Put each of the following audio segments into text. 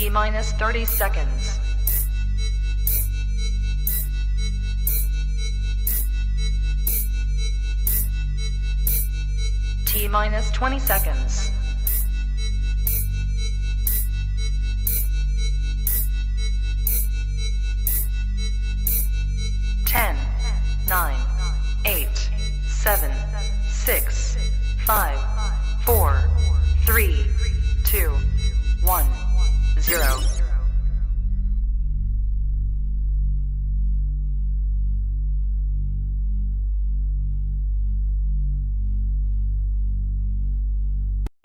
T-minus 30 seconds. T-minus 20 seconds. 10, 9, 8, 7, 6, 5, 4, 3, 2, 1, 0.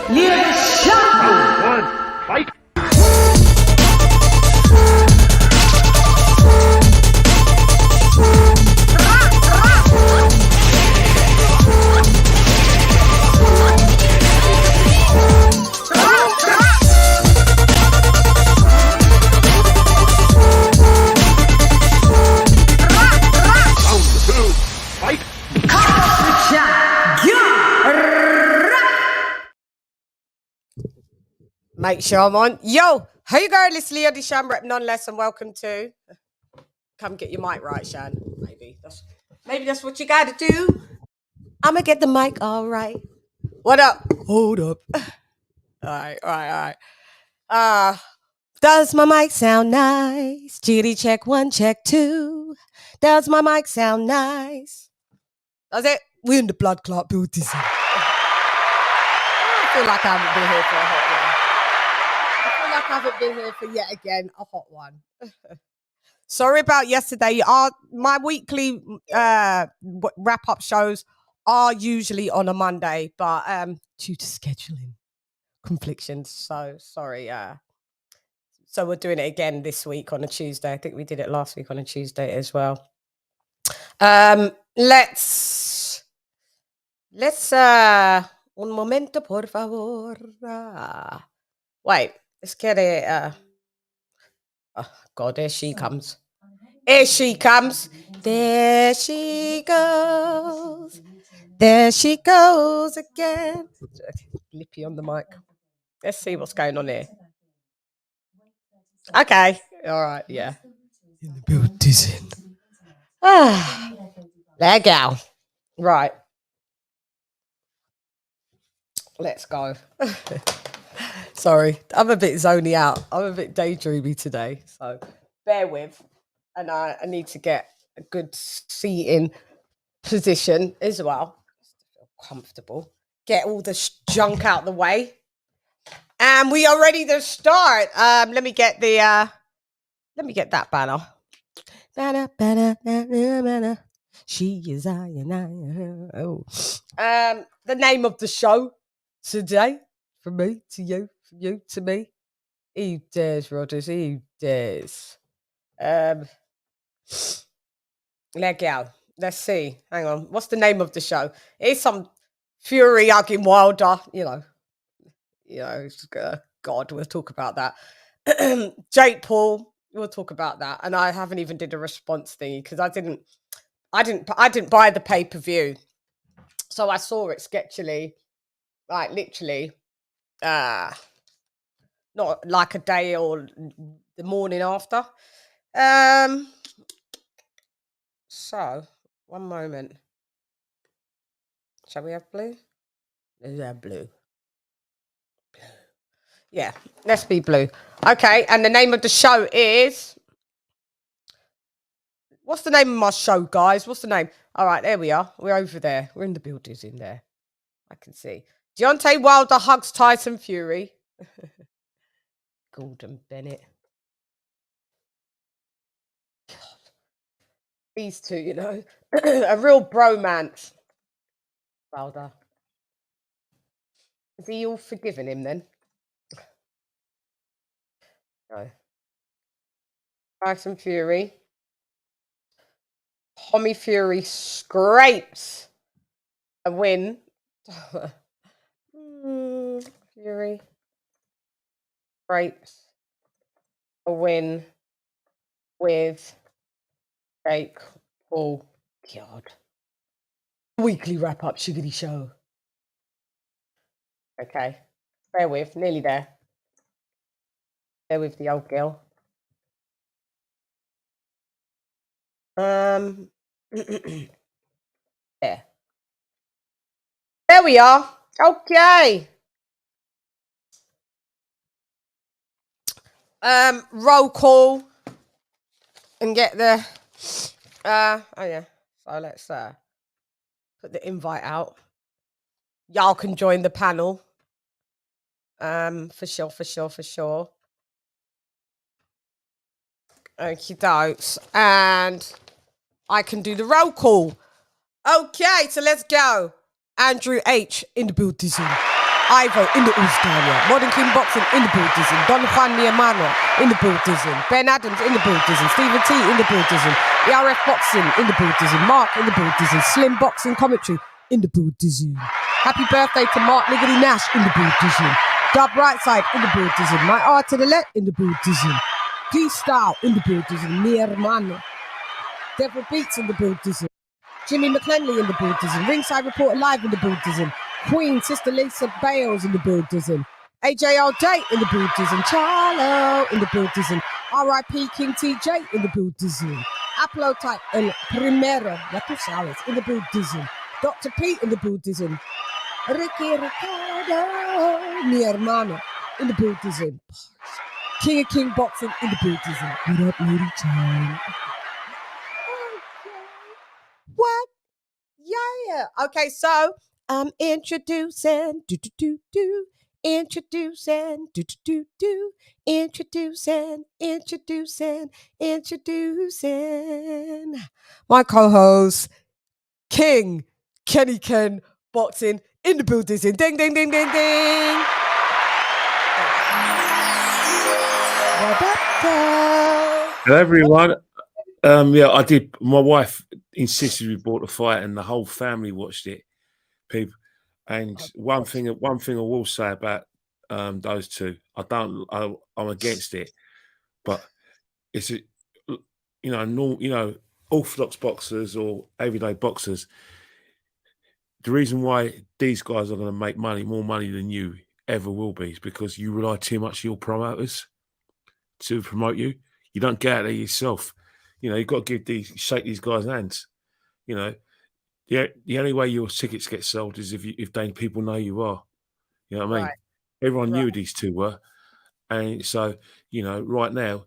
LadyChann! Fight! Make sure I'm on. Yo, hey girl, it's LadyChann, rep nonetheless, and welcome to. Come get your mic right, Shan. Maybe that's what you gotta do. I'ma get the mic all right. What up? Hold up. All right. Does my mic sound nice? GD check 1, check 2. Does my mic sound nice? Does it? We're in the blood clot building. I feel like I haven't been here for a hot one. I haven't been here for yet again a hot one. Sorry about yesterday. My weekly wrap-up shows are usually on a Monday, but due to scheduling conflictions, so sorry. So we're doing it again this week on a Tuesday. I think we did it last week on a Tuesday as well. Let's un momento, por favor. Wait, let's get it. Oh God, there she comes. Here she comes. There she goes. There she goes again. Lippy on the mic. Let's see what's going on here. Okay. All right. Yeah. In the building. Legal. Right. Let's go. Sorry, I'm a bit zony out. I'm a bit daydreamy today, so bear with. And I need to get a good seating position as well. Feel comfortable. Get all the junk out the way. And we are ready to start. Let me get that banner. Banner. She is I and I. Oh. The name of the show today, from me to you, from you to me. Who dares, Rodders? Who dares? Legal. Let's see. Hang on. What's the name of the show? It's some Fury hugging Wilder. God, we'll talk about that. Jake Paul, we'll talk about that. And I haven't even did a response thingy because I didn't buy the pay-per-view. So I saw it sketchily, like literally, not like a day or the morning after. So, one moment. Shall we have blue? Let's have blue. Yeah, let's be blue. Okay, and the name of the show is... What's the name of my show, guys? What's the name? All right, there we are. We're over there. We're in the buildings in there. I can see. Deontay Wilder hugs Tyson Fury. Gordon Bennett. God. These two, a real bromance. Wilder. Is he all forgiving him then? No. Tyson Fury. Tommy Fury scrapes a win. Fury scrapes a win with Jake Paul. God. Weekly wrap-up sugary show. Okay. Bear with. Nearly there. There with the old girl. There. There we are. Okay. Roll call and get the oh yeah. So let's put the invite out. Y'all can join the panel. For sure. Okie dokes. And I can do the roll call. Okay, so let's go. Andrew H in the building. Ivo in the Australia. Modern King Boxing in the building. Don Juan Miamano in the building. Ben Adams in the building. Stephen T in the building. ERF Boxing in the building. Mark in the building. Slim Boxing Commentary in the building. Happy birthday to Mark Niggity Nash in the building. Dub Rightside in the building. My R to the left in the building. D Style in the building. Mi Hermano. Devil Beats in the building. Jimmy McClenley in the building. Ringside Reporter Live in the building. Queen Sister Lisa Bales in the building. AJ All Day in the building. Charlo in the building. R.I.P. King TJ in the building. Aplo Type El Primero, ya tú sabes, in the building. Dr. Pete in the building. Ricky Ricardo, mi hermano, in the building. King of King Boxing in the building. What up, LadyChann? What? Yeah. Okay, so introducing, introducing, introducing my co-host, King Kenny Ken Boxing in the building. Ding, ding, ding, ding, ding. Hello, everyone. Yeah, I did. My wife insisted we bought the fight, and the whole family watched it. People, and one thing I will say about those two, I'm against it, but it's orthodox boxers or everyday boxers. The reason why these guys are going to make more money than you ever will be, is because you rely too much on your promoters to promote you. You don't get out there yourself. You've got to shake these guys' hands. The only way your tickets get sold is if people know you are. You know what I mean? Right. Everyone knew these two were. And so, right now,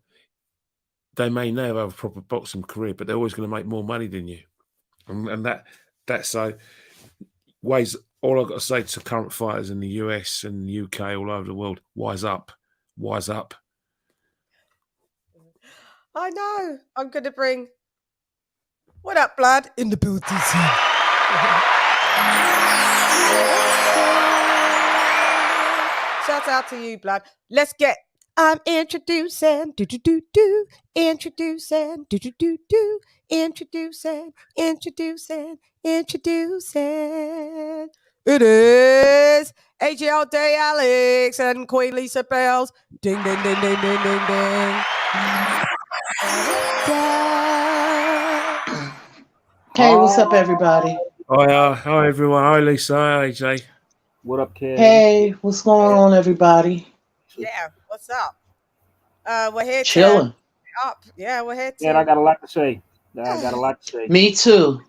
they may never have a proper boxing career, but they're always going to make more money than you. And that's so ways. All I've got to say to current fighters in the US and the UK, all over the world, wise up. Wise up. I know. I'm going to bring what up, blood, in the building. Shout out to you, blood. Let's get introducing, introducing, introducing. It is AJ All Day Alex and Queen Lisa Bells. Ding, ding, ding, ding, ding, ding, ding. Hey, what's up, everybody? Hi, everyone. Hi, Lisa. Hi, AJ. What up, kid? Hey, what's going on, everybody? Yeah, what's up? We're here Chilling. up. Yeah, we're here to. Yeah, I got a lot to say. Me too.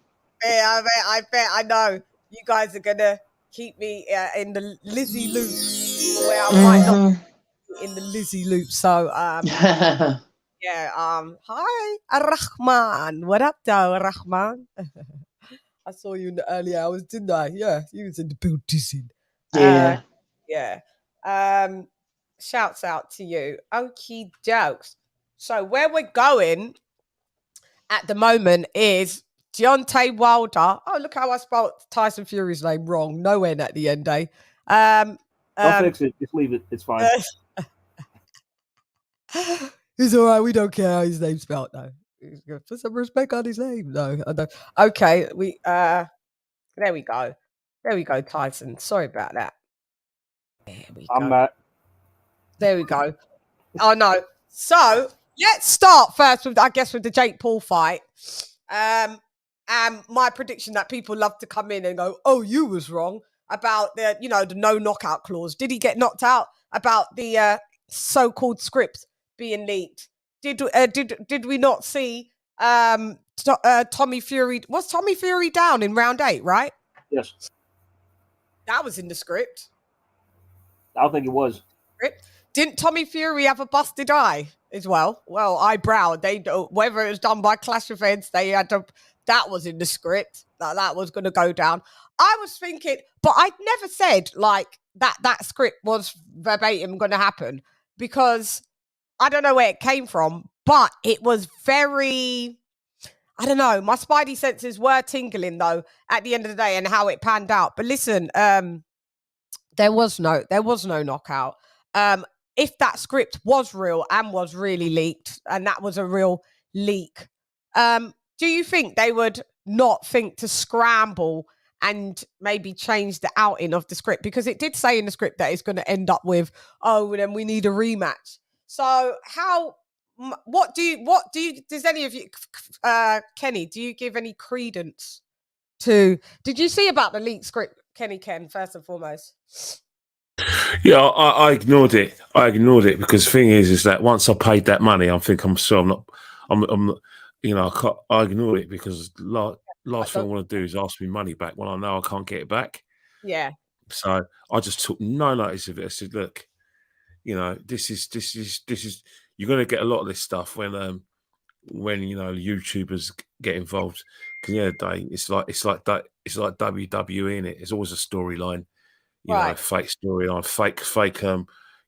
Yeah, I bet. I know you guys are gonna keep me in the Lizzie loop, where I might not be in the Lizzie loop. So yeah. Hi, Rahman. What up, though, Rahman? I saw you in the early hours, didn't I? Yeah, you was in the building. Yeah. Yeah. Shouts out to you. Okie dokes. So where we're going at the moment is Deontay Wilder. Oh, look how I spelled Tyson Fury's name wrong. No N at the end, eh? Don't fix it. Just leave it. It's fine. He's all right. We don't care how his name's spelled, though. Put some respect on his name. No, I don't. Okay, there we go. There we go, Tyson. Sorry about that. There we go. I'm not. There we go. Oh no. So let's start first with the Jake Paul fight. And my prediction that people love to come in and go, "Oh, you was wrong about the no knockout clause. Did he get knocked out about the so-called script being leaked? Did we not see Tommy Fury? Was Tommy Fury down in round 8, right? Yes. That was in the script. I don't think it was. Didn't Tommy Fury have a busted eye as well? Well, eyebrow. They don't, whether it was done by Clash of Heads, they had to. That was in the script. That was going to go down. I was thinking, but I'd never said like that script was verbatim going to happen, because I don't know where it came from, but it was very. I don't know. My spidey senses were tingling though at the end of the day, and how it panned out. But listen, there was no knockout. If that script was real and was really leaked, and that was a real leak, do you think they would not think to scramble and maybe change the outing of the script? Because it did say in the script that it's going to end up with, oh, then we need a rematch. So what do you, does any of you, Kenny, do you give any credence to, did you see about the leaked script, Ken, first and foremost? Yeah, I ignored it. I ignored it because the thing is that once I paid that money, I'm not, you know, I ignore it because last thing I want to do is ask me money back when I know I can't get it back. Yeah. So I just took no notice of it. I said, look, you know, this is you're going to get a lot of this stuff when you know YouTubers get involved. Because yeah, it's like WWE in it. It's always a storyline. You know, fake storyline, fake,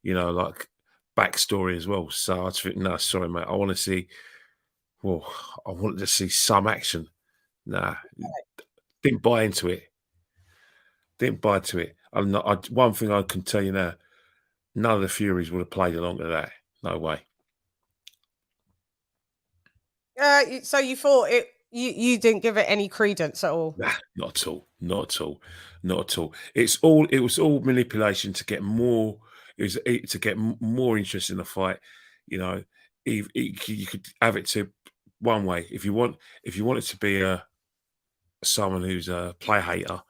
you know, like backstory as well. So I just think, no, sorry, mate. I want to see, well, I wanted to see some action. Nah, didn't buy into it. Didn't buy into it. One thing I can tell you now, none of the Furies would have played along to that. No way. So you thought you didn't give it any credence at all? Nah, not at all. Not at all. Not at all. It was all manipulation to get more. To get more interest in the fight. You know, you could have it to one way. If you want it to be someone who's a play hater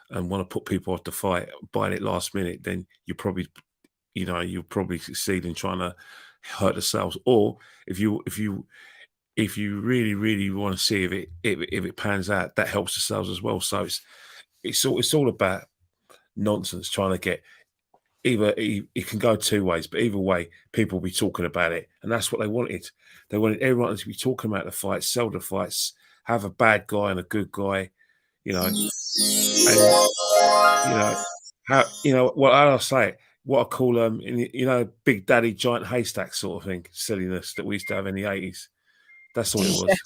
and want to put people off the fight, buying it last minute, then you'll probably succeed in trying to hurt the sales. Or if you really, really want to see if it pans out, that helps the sales as well. So it's all about nonsense, trying to get it can go two ways, but either way, people will be talking about it, and that's what they wanted. They wanted everyone to be talking about the fights, sell the fights, have a bad guy and a good guy, you know. And, you know how what I'll say. What I call Big Daddy Giant Haystack sort of thing, silliness that we used to have in the 80s. That's all it was.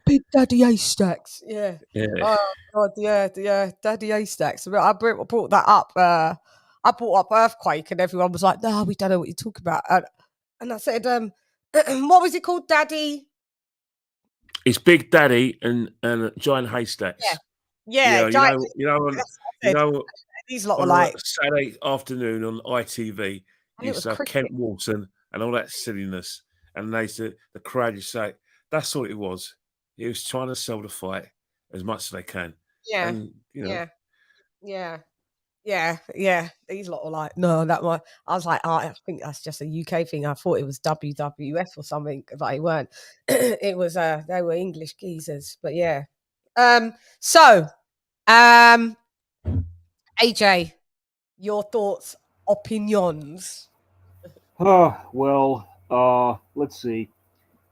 Big Daddy Haystacks. Yeah. Yeah. Oh God, yeah. Daddy Haystacks. I brought that up. I brought up Earthquake, and everyone was like, "No, we don't know what you're talking about." And I said, "What was it called, Daddy?" It's Big Daddy and Giant Haystacks. Yeah. These lot were like Saturday afternoon on ITV. You used to have Kent Walton and all that silliness, and the crowd used to say that's all it was. He was trying to sell the fight as much as they can. Yeah. And, you know, Yeah. These lot were like, no, that one. I was like, I think that's just a UK thing. I thought it was WWF or something, but they weren't. It was they were English geezers, but yeah. So AJ, your thoughts, opinions. Well, let's see.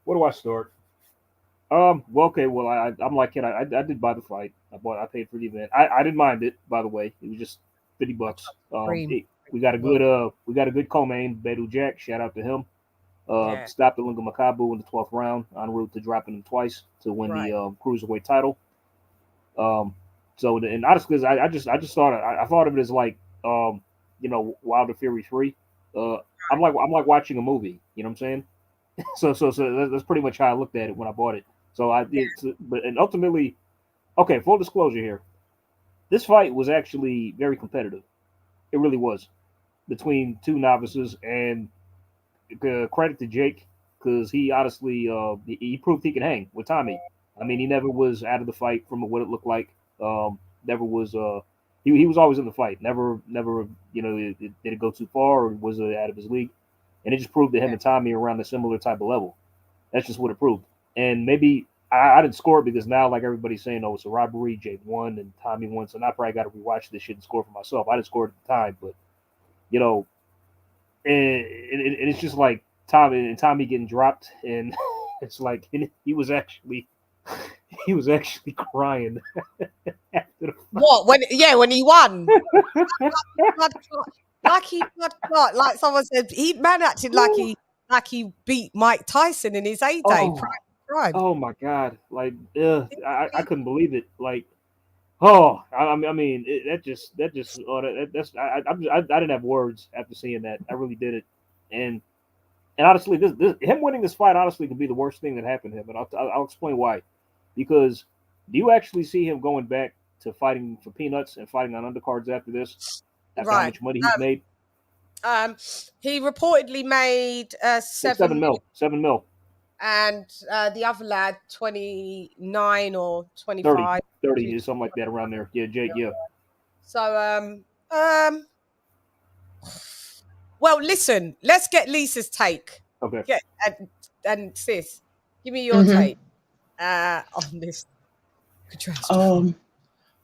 Where do I start? Well, okay. Well, I'm like it. I did buy the fight. I paid for the event. I didn't mind it. By the way, it was just $50. We got a good co-main, Bedu Jack. Shout out to him. Stopped the Lunga Makabu in the 12th round, en route to dropping him twice to win the cruiserweight title. So and honestly, I just thought I thought of it as like Wilder Fury 3. I'm like watching a movie. You know what I'm saying? So that's pretty much how I looked at it when I bought it. So I did, but ultimately, okay. Full disclosure here, this fight was actually very competitive. It really was, between two novices, and credit to Jake, because he honestly he proved he can hang with Tommy. I mean, he never was out of the fight from what it looked like. Never was He was always in the fight. Never, you know, did it go too far or was it out of his league? And it just proved that him and Tommy are around a similar type of level. That's just what it proved. And maybe I didn't score it because now, like everybody's saying, oh, it's a robbery. Jake won and Tommy won. So now I probably got to rewatch this shit and score for myself. I didn't score it at the time, but, you know, and it's just like Tommy getting dropped. And it's like he was actually crying after the fight. What? When he won. Like he blood clot. Like someone said, he acted like he beat Mike Tyson in his heyday. Prime. Oh my God! Like, I couldn't believe it. Like, oh, I mean, I didn't have words after seeing that. I really didn't. And honestly, this him winning this fight honestly could be the worst thing that happened to him. And I'll explain why. Because do you actually see him going back to fighting for peanuts and fighting on undercards after this? After how much money he's made? He reportedly made 7 mil. 7 mil. And the other lad, 29 or 25. 30 is something like that around there. Yeah, Jake, yeah. So, well, listen, let's get Lisa's take. Okay. And sis, give me your take on this. You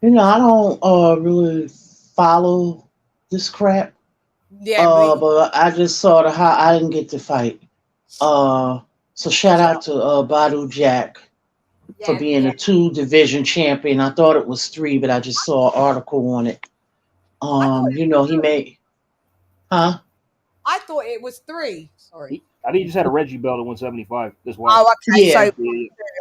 know, I don't really follow this crap. Yeah, but I just saw how I didn't get to fight. So shout out to Badu Jack for being a 2 division champion. I thought it was 3, but I just saw an article on it. You know, he made, huh? I thought it was 3. Sorry. I think he just had a Reggie belt at 175. This one. Oh, okay. Yeah. So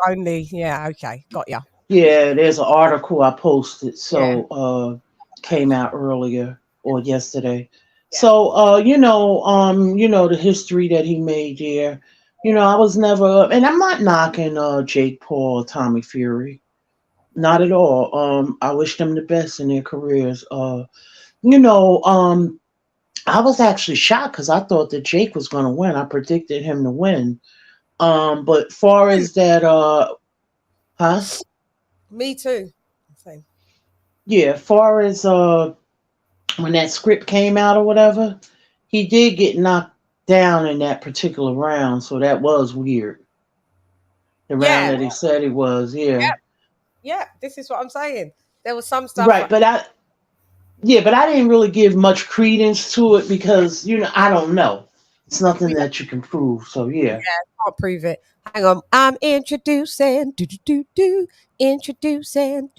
only, okay, got ya. Yeah, there's an article I posted. So came out earlier or yesterday. Yeah. So you know the history that he made there. You know, I was never, and I'm not knocking Jake Paul or Tommy Fury, not at all. I wish them the best in their careers. You know, I was actually shocked because I thought that Jake was going to win. I predicted him to win. But far as that, huh? Me too. Same. Yeah, far as when that script came out or whatever, he did get knocked down in that particular round, so that was weird. The round that he said he was, yeah. This is what I'm saying. There was some stuff, right? But I didn't really give much credence to it because I don't know. It's nothing that you can prove. So yeah, can't prove it. Hang on, I'm introducing, introducing, introducing.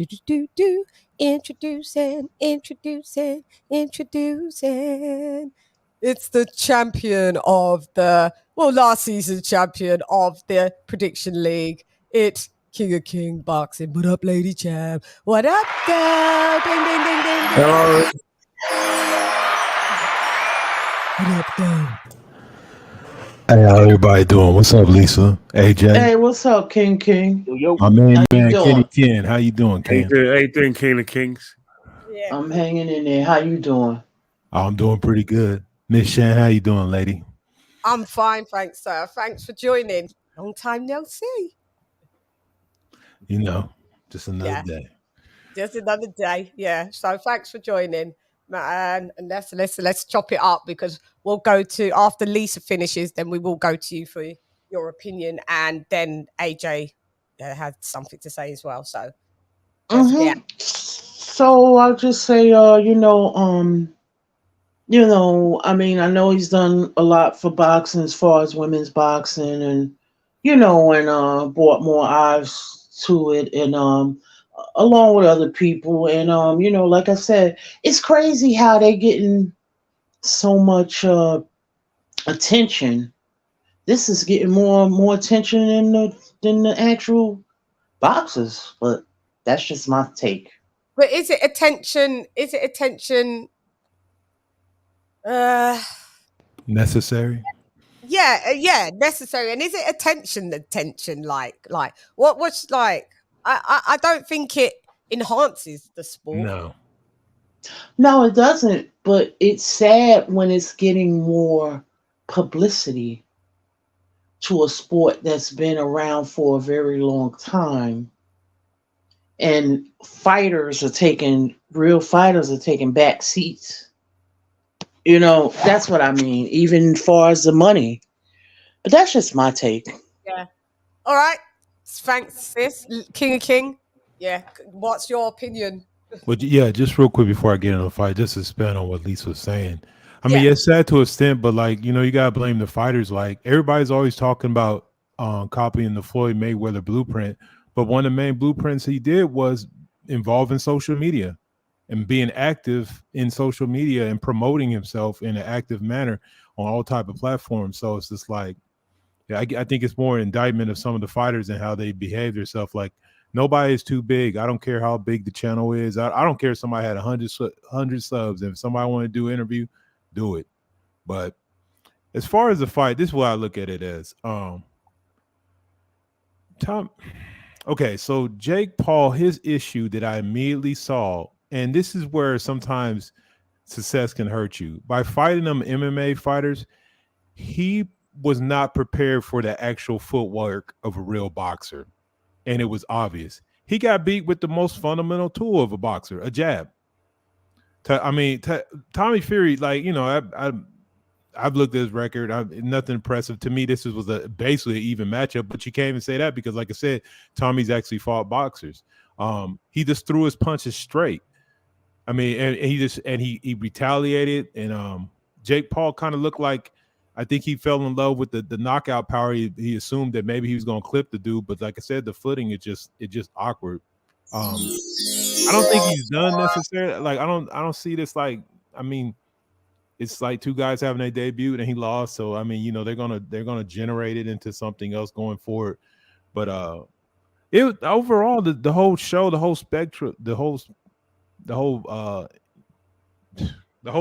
It's the champion of last season champion of the Prediction League. It's King of King Boxing. What up, LadyChann? What up, girl? Ding, ding, ding, ding, ding. Hello. What up, girl? Hey, how everybody doing? What's up, Lisa? AJ? Hey, what's up, King? Yo. My man, Kenny Ken. How you doing, Ken? How you doing, King of Kings? Yeah. I'm hanging in there. How you doing? I'm doing pretty good. Miss Shan, how you doing, lady? I'm fine, thanks, sir. Thanks for joining. Long time no see. You know, just another day. Just another day, yeah. So thanks for joining, and let's chop it up because we'll go to after Lisa finishes. Then we will go to you for your opinion, and then AJ had something to say as well. So, So I'll just say, I mean, I know he's done a lot for boxing as far as women's boxing, and brought more eyes to it, and along with other people, and like I said, it's crazy how they getting so much attention. This is getting more attention than the actual boxers, but that's just my take. But is it attention? Necessary? Yeah, necessary. And is it attention? Like what's like? I don't think it enhances the sport. No, it doesn't. But it's sad when it's getting more publicity to a sport that's been around for a very long time. and real fighters are taking back seats. That's what I mean, even as far as the money. But that's just my take. Yeah. All right. Thanks, sis. King. Yeah. What's your opinion? But yeah, just real quick before I get into the fight, just to expand on what Lisa was saying. I mean, Yeah. it's sad to an extent, but like, you gotta blame the fighters. Like everybody's always talking about copying the Floyd Mayweather blueprint, but one of the main blueprints he did was involving social media and being active in social media and promoting himself in an active manner on all type of platforms. So it's just like, yeah, I think it's more an indictment of some of the fighters and how they behave themselves. Like nobody is too big. I don't care how big the channel is. I don't care if somebody had 100 subs. If somebody want to do an interview, do it. But as far as the fight, this is what I look at it as. Okay, so Jake Paul, his issue that I immediately saw, and this is where sometimes success can hurt you. By fighting them MMA fighters, he was not prepared for the actual footwork of a real boxer. And it was obvious. He got beat with the most fundamental tool of a boxer, a jab. Tommy Fury, like, I've looked at his record. Nothing impressive. To me, this was basically an even matchup, but you can't even say that because, like I said, Tommy's actually fought boxers. He just threw his punches straight. I mean, and he retaliated, and Jake Paul kind of looked like, I think he fell in love with the knockout power. He assumed that maybe he was going to clip the dude, but like I said, the footing is just awkward. I don't think he's done necessarily. Like I don't see this like. I mean, it's like two guys having their debut and he lost. So I mean, they're gonna generate it into something else going forward. But it overall the whole show, the whole spectrum, the whole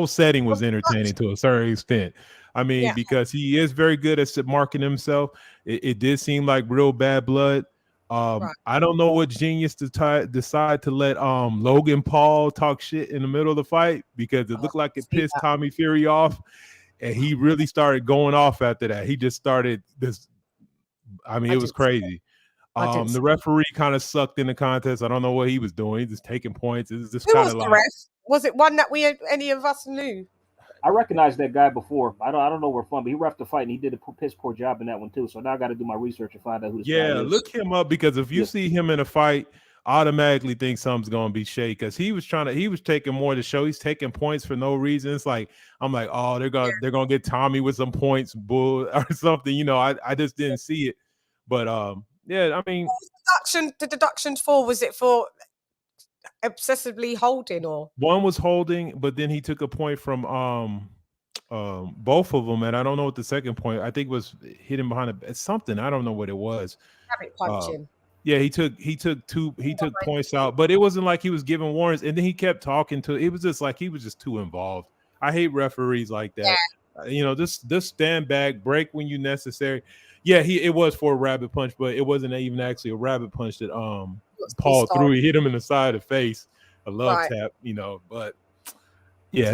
setting was entertaining to a certain extent. I mean, because he is very good at marketing himself. It did seem like real bad blood. I don't know what genius to decide to let Logan Paul talk shit in the middle of the fight, because it looked like it pissed Tommy Fury off, and he really started going off after that. He just started this. I mean, it was crazy. The referee kind of sucked in the contest. I don't know what he was doing. He was just taking points. It was just kind of like. Ref? Was it one that any of us knew? I recognized that guy before. I don't know where from, but he reffed the fight and he did a piss poor job in that one too. So now I got to do my research and find out who this guy is. Look him up, because if you see him in a fight, automatically think something's gonna be shady, because he was taking more to show. He's taking points for no reason. It's like I'm like, oh, they're gonna get Tommy with some points, bull or something. I just didn't see it. But I mean, the deductions for, was it for obsessively holding, or one was holding, but then he took a point from both of them, and I don't know what the second point, I think, was hitting behind something. I don't know what it was. Rabbit punching. He took points out, but it wasn't like he was giving warnings, and then he kept talking to. It was just like he was just too involved. I hate referees like that. Just stand back, break when you necessary. It was for a rabbit punch, but it wasn't even actually a rabbit punch that Paul threw. He hit him in the side of the face, a love tap, but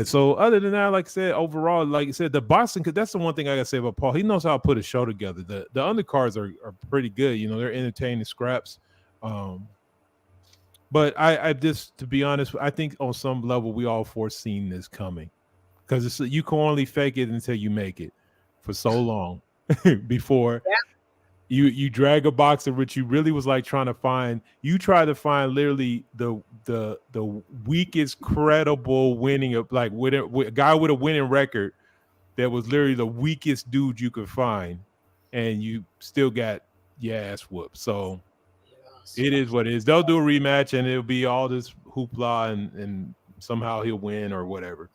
so other than that, like I said, overall, like I said, the boxing, because that's the one thing I gotta say about Paul. He knows how to put a show together. The undercards are pretty good, they're entertaining scraps. But I just, to be honest, I think on some level we all foreseen this coming, because you can only fake it until you make it for so long before you drag a boxer, which you really was like trying to find. You try to find literally the weakest credible winning of, like, with a guy with a winning record that was literally the weakest dude you could find, and you still got your ass whooped. So it is what it is. They'll do a rematch and it'll be all this hoopla, and somehow he'll win or whatever.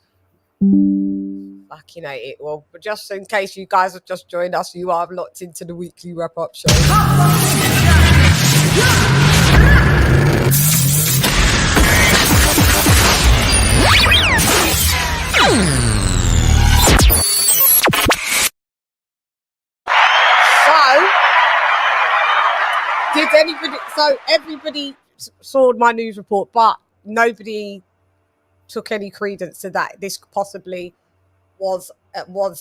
Fucking hate it. Well, but just in case you guys have just joined us, you are locked into the weekly wrap-up show. So everybody saw my news report, but nobody took any credence to that this possibly was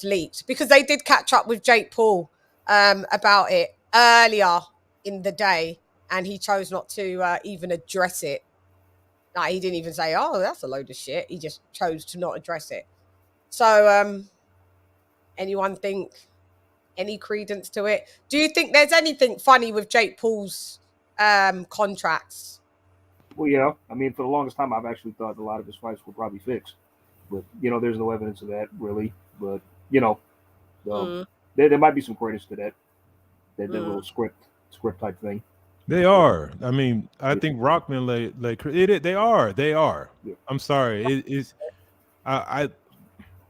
leaked, because they did catch up with Jake Paul about it earlier in the day, and he chose not to even address it. Like, he didn't even say, "Oh, that's a load of shit." He just chose to not address it. So, anyone think any credence to it? Do you think there's anything funny with Jake Paul's contracts? Well, yeah. I mean, for the longest time, I've actually thought a lot of his fights were probably fixed, but there's no evidence of that really. But there might be some credence to that little script type thing. They are. I mean, I think Rockman they are. Yeah. I'm sorry. It is. I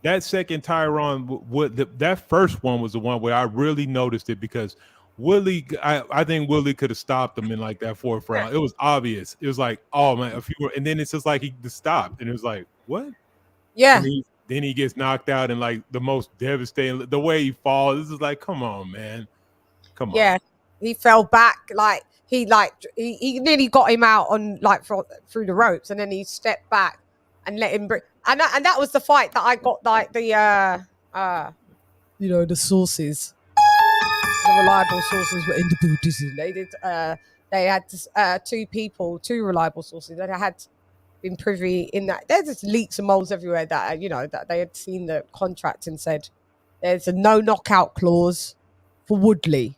that second Tyron, that first one was the one where I really noticed it, because Willie, I think Willie could have stopped him in like that fourth round. It was obvious. It was like, oh man, and then it's just like he just stopped, and it was like, what? Yeah. And then he gets knocked out, and like the most devastating, the way he falls. This is like, come on, man, come on. Yeah, he fell back he nearly got him out on through the ropes, and then he stepped back and let him bring. And that was the fight that I got the sources. The reliable sources were in the Buddhism. They had two reliable sources that had been privy in that. There's just leaks and moles everywhere that that they had seen the contract and said there's a no knockout clause for Woodley.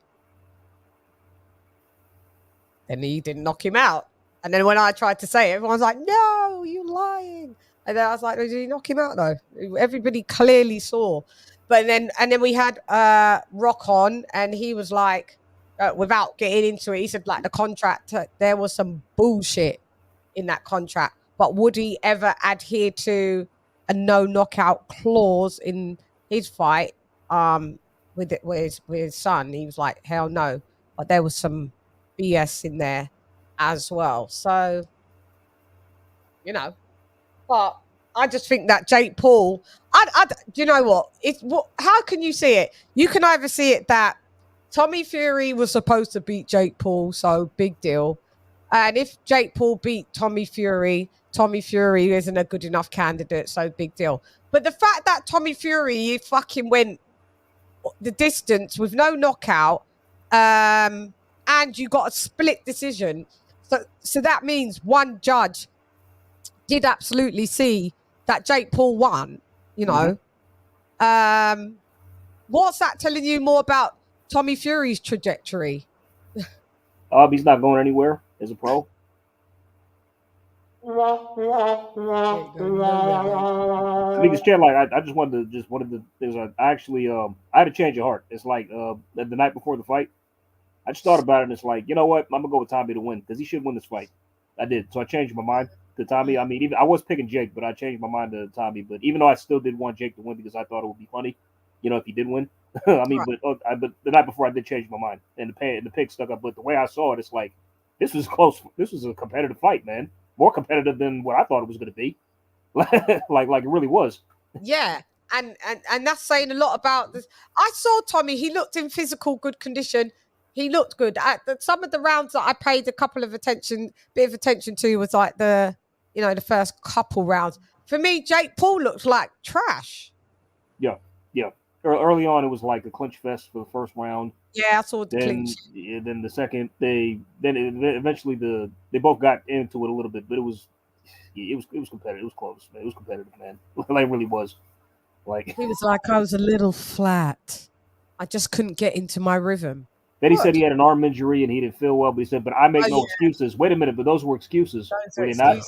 And he didn't knock him out. And then when I tried to say it, everyone's like, "No, you're lying." And then I was like, "Did he knock him out though?" Everybody clearly saw. But then we had Rock on, and he was like, without getting into it, he said like the contract, there was some bullshit in that contract. But would he ever adhere to a no knockout clause in his fight with his son? He was like, hell no. But there was some BS in there as well. So, but I just think that Jake Paul, do you know what? How can you see it? You can either see it that Tommy Fury was supposed to beat Jake Paul, so big deal. And if Jake Paul beat Tommy Fury isn't a good enough candidate, so big deal. But the fact that Tommy Fury fucking went the distance with no knockout, and you got a split decision, so that means one judge did absolutely see that Jake Paul won, What's that telling you more about Tommy Fury's trajectory? He's not going anywhere as a pro. Because Chad, I just wanted to. I actually I had a change of heart. It's like the night before the fight, I just thought about it, and it's like, you know what, I'm gonna go with Tommy to win because he should win this fight. I did, so I changed my mind to Tommy. I mean, I was picking Jake, but I changed my mind to Tommy. But even though I still did want Jake to win because I thought it would be funny, if he did win. I mean, right. but the night before I did change my mind, and the pick stuck up. But the way I saw it, it's like this was close. This was a competitive fight, man. More competitive than what I thought it was going to be. like it really was. Yeah, and that's saying a lot about this. I saw Tommy. He looked in physical good condition. He looked good. Some of the rounds that I paid a bit of attention to was like the first couple rounds. For me, Jake Paul looked like trash. Yeah. Early on, it was like a clinch fest for the first round. Yeah, I saw the clinch. Then the second, eventually they both got into it a little bit, but it was competitive. It was close, man. It was competitive, man. Like it really was. Like he was like, I was a little flat. I just couldn't get into my rhythm. Then he said he had an arm injury and he didn't feel well, but he said, "But I make no excuses." Wait a minute, but those were excuses, were they not?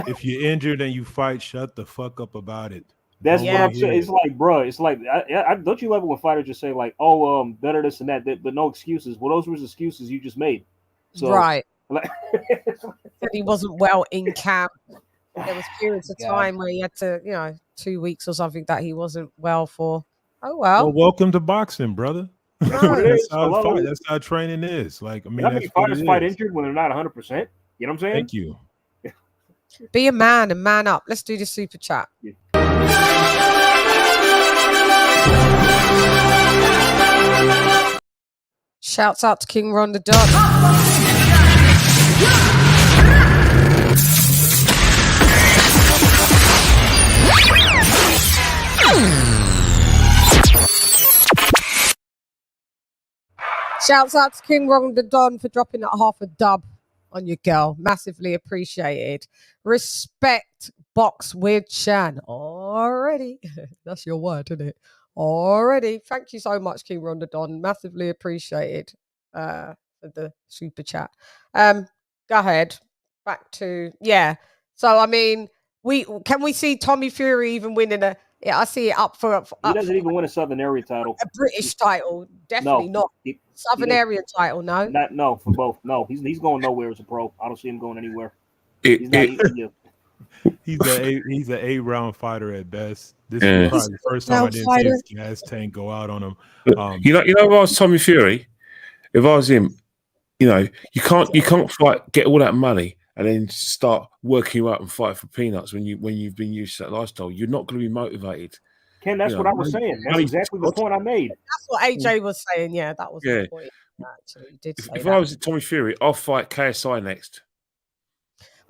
If you're injured and you fight, shut the fuck up about it. That's what I'm saying. It's like, bro, it's like, don't you love it when fighters just say like, "Oh, better this and that," but no excuses. Well, those were excuses you just made. So, right. Said he wasn't well in camp. There was periods of time where he had to, 2 weeks or something that he wasn't well for. Oh well. Welcome to boxing, brother. That's how training is. Like, I mean, how many fighters fight injured when they're not 100%? You know what I'm saying? Thank you. Be a man and man up. Let's do the super chat. Yeah. Shouts out to King Ron the Dog. Shouts out to King Rong the Don for dropping that half a dub on your girl. Massively appreciated. Respect box with Chan. Already. That's your word, isn't it? Already. Thank you so much, King Rong the Don. Massively appreciated for the super chat. Go ahead. Back to So I mean, we see Tommy Fury even winning a I see it up for He doesn't even win a Southern Area title. a British title. Definitely not. Southern Area title, no. No, for both. No, he's going nowhere as a pro. I don't see him going anywhere. He's not. He's an 8-round fighter at best. This is probably the first time I didn't see his gas tank go out on him. You know, if I was Tommy Fury, if I was him, you know, you can't fight, get all that money, and then start working you up and fight for peanuts when you've been used to that lifestyle. You're not going to be motivated. Ken, that's what I was saying. That's exactly the point I made. That's what AJ was saying. Yeah, that was the point. Actually, you did say if I was Tommy Fury, I'll fight KSI next.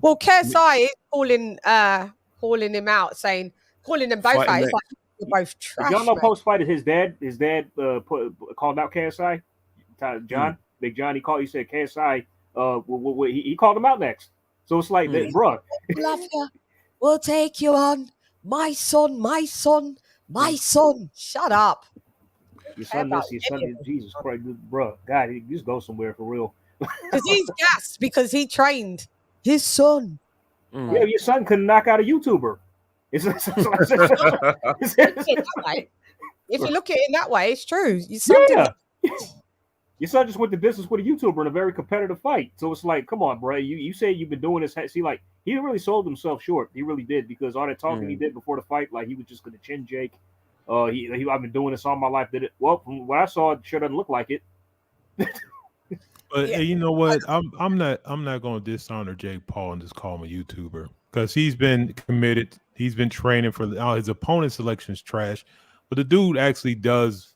Well, KSI is calling him out, calling them both out. It's like you're both trash. Y'all know post fight his dad called out KSI. John, Big John, he said KSI. He called him out next. So it's like, bro, love you. We'll take you on, my son, my son, my son. Shut up. Your son, Jesus Christ, bro. God, he just go somewhere for real. Because he's gassed because he trained his son. Yeah, your son couldn't knock out a YouTuber. If you look at it in that way, it's true. Your son just went to business with a YouTuber in a very competitive fight. So it's like, come on, bro. You say you've been doing this. See, like, he really sold himself short. He really did, because all that talking he did before the fight, like he was just going to chin Jake. I've been doing this all my life. Did it? Well, from what I saw, it sure doesn't look like it. But you know what? I'm not going to dishonor Jake Paul and just call him a YouTuber, because he's been committed. He's been training for his opponent selection is trash, but the dude actually does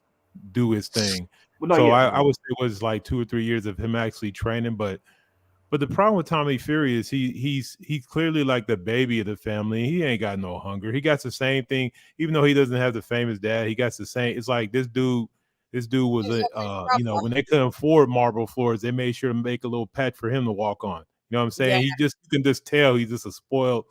do his thing. Well, I would say it was like 2 or 3 years of him actually training. But the problem with Tommy Fury is he's clearly like the baby of the family. He ain't got no hunger. He got the same thing, even though he doesn't have the famous dad. He got the same. It's like this dude was when they couldn't afford marble floors, they made sure to make a little patch for him to walk on. You know what I'm saying? Yeah. You can just tell he's just a spoiled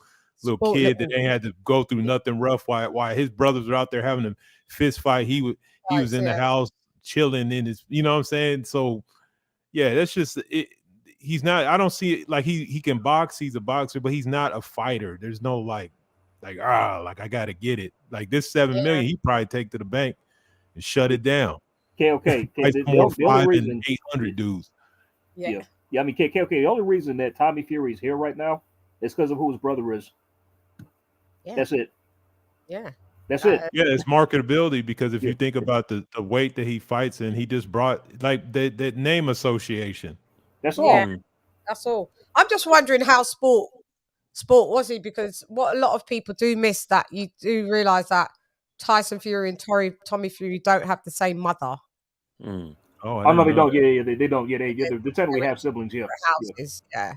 little kid that ain't had to go through nothing rough. While his brothers were out there having a fist fight, he was in the house chilling in his. You know what I'm saying? So yeah, that's just it. He's not. I don't see it like he can box. He's a boxer, but he's not a fighter. There's no like I gotta get it. Like this $7 million, he probably take to the bank and shut it down. Okay. The only reason 800 dudes. Yeah. I mean, okay. The only reason that Tommy Fury is here right now is because of who his brother is. Yeah. That's it. Yeah. That's it. Yeah, it's marketability, because if you think about the weight that he fights in, he just brought like that name association. That's all. That's all. I'm just wondering how sport was he, because what a lot of people do miss, that you do realize that Tyson Fury and Tommy Fury don't have the same mother. Oh no, they don't. Yeah, they don't. Yeah, they technically have siblings. Yeah. Houses. Yeah.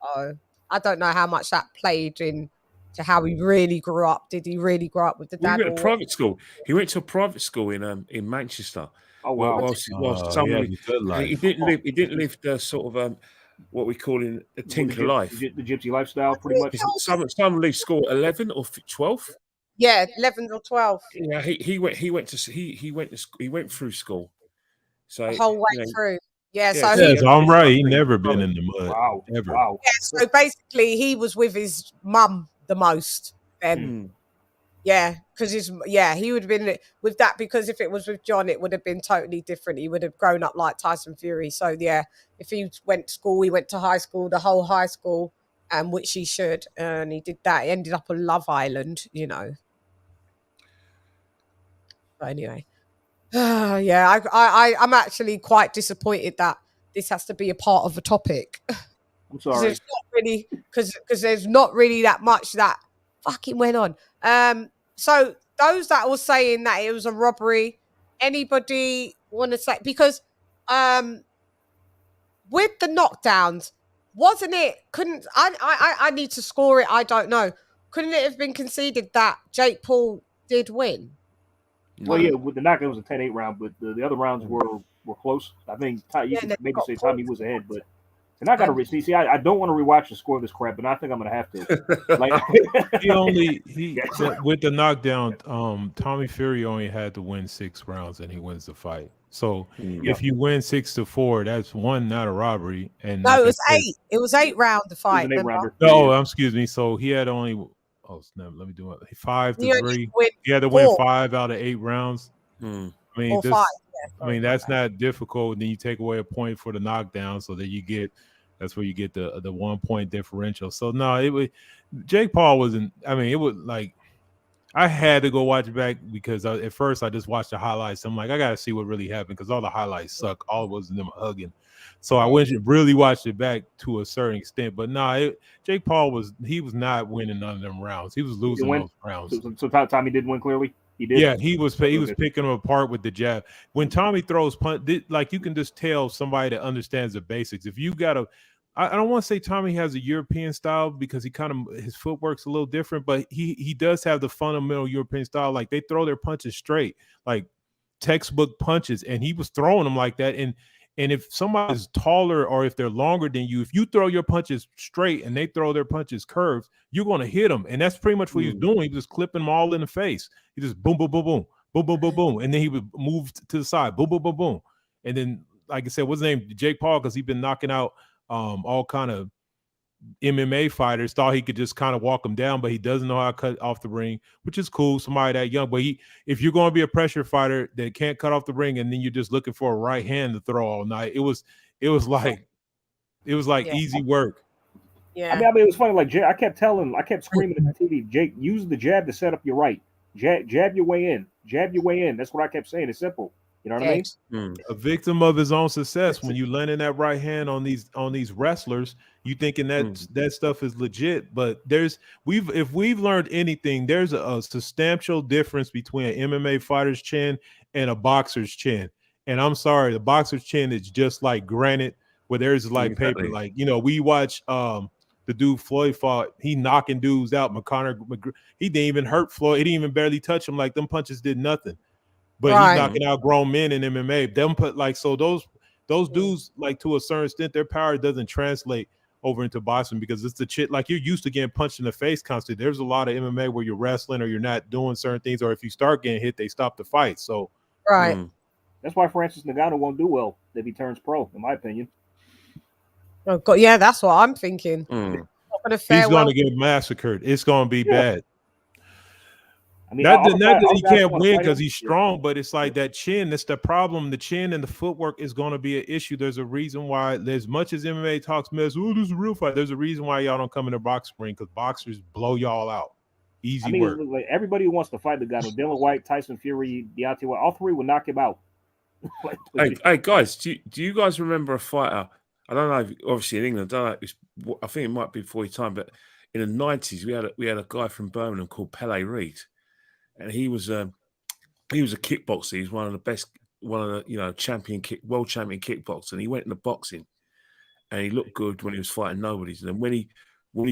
Oh, I don't know how much that played in to how he really grew up. Did he really grow up with the dad? He went to private school. He went to a private school in Manchester. Oh wow! He didn't live the sort of what we call in a tinker life, the gypsy lifestyle, pretty much. Some leave school at 11 or 12. Yeah, 11 or 12. Yeah, he went through school. So the whole way through. Yeah, so I'm right. He never been in the mud. Wow. Ever. Wow. Yeah, so basically he was with his mum the most then. Yeah, because he would have been with that, because if it was with John, it would have been totally different. He would have grown up like Tyson Fury. So yeah, if he went to school, he went to high school, the whole high school, which he should, and he did that. He ended up on Love Island, you know. But anyway, yeah, I'm actually quite disappointed that this has to be a part of a topic. I'm sorry. It's not really, because there's not really that much that fucking went on. So those that were saying that it was a robbery, anybody want to say, because with the knockdowns, wasn't it? I need to score it. I don't know. Couldn't it have been conceded that Jake Paul did win? Well, yeah, with the knockout it was a 10-8 round, but the other rounds were were close. I think you Yeah, could they maybe got say Tommy points. was ahead, but and I got to see. I don't want to rewatch the score of this crap, but I think I'm gonna have to. Like with the knockdown, Tommy Fury only had to win 6 rounds and he wins the fight. So if you win 6-4, that's one, not a robbery. And No, like it was I said, 8. It was 8 round the fight. It was an 8-rounder. Oh, excuse me. So he had only let me do it. 5-3. He had to win 5 out of 8 rounds. I mean, that's not difficult. Then you take away a point for the knockdown, so that that's where you get the 1 point differential. So no, Jake Paul wasn't. I mean, it was like I had to go watch it back because at first I just watched the highlights. I'm like, I gotta see what really happened because all the highlights suck. All it was them hugging. So I went and really watched it back to a certain extent. But Jake Paul was not winning none of them rounds. He was losing those rounds. So Tommy did win clearly. He did. Yeah, he was picking them apart with the jab. When Tommy throws punch, like you can just tell somebody that understands the basics. If you got I don't want to say Tommy has a European style because his footwork's a little different, but he does have the fundamental European style. Like they throw their punches straight, like textbook punches, and he was throwing them like that. And if somebody's taller or if they're longer than you, if you throw your punches straight and they throw their punches curved, you're going to hit them. And that's pretty much what he was doing. He was just clipping them all in the face. He just boom, boom, boom, boom, boom, boom, boom, boom. And then he would move to the side, boom, boom, boom, boom. And then, like I said, what's his name? Jake Paul, because he's been knocking out all kind of MMA fighters, thought he could just kind of walk them down, but he doesn't know how to cut off the ring, which is cool. Somebody that young, but if you're going to be a pressure fighter that can't cut off the ring, and then you're just looking for a right hand to throw all night, it was like easy work. Yeah, I mean, it was funny. Like I kept screaming at the TV, Jake, use the jab to set up your right. Jab your way in. Jab your way in. That's what I kept saying. It's simple. You know what I mean? A victim of his own success. When you landing that right hand on these wrestlers, you thinking that stuff is legit. But if we've learned anything, there's a substantial difference between an MMA fighter's chin and a boxer's chin. And I'm sorry, the boxer's chin is just like granite, where there's like paper. Like we watch the dude Floyd fought. He knocking dudes out. He didn't even hurt Floyd. He didn't even barely touch him. Like them punches did nothing. But he's knocking out grown men in MMA. Those dudes, like to a certain extent, their power doesn't translate over into boxing because it's the shit. Like you're used to getting punched in the face constantly. There's a lot of MMA where you're wrestling or you're not doing certain things, or if you start getting hit, they stop the fight. So that's why Francis Ngannou won't do well if he turns pro, in my opinion. Oh God, yeah, that's what I'm thinking. He's going to get massacred. It's going to be bad. I mean, not that he can't win because he's strong, but it's like that chin. That's the problem. The chin and the footwork is going to be an issue. There's a reason why, as much as MMA talks mess, this is a real fight. There's a reason why y'all don't come in the boxing ring because boxers blow y'all out. Easy work. Like everybody who wants to fight the guy, Dylan White, Tyson Fury, Deontay White, all three would knock him out. Hey guys, do you guys remember a fighter? I don't know. Obviously in England, I think it might be before your time, but in the 90s, we had a guy from Birmingham called Pele Reid. And he was a kickboxer. He's one of the best, world champion kickboxer. And he went into boxing, and he looked good when he was fighting nobodies. And when he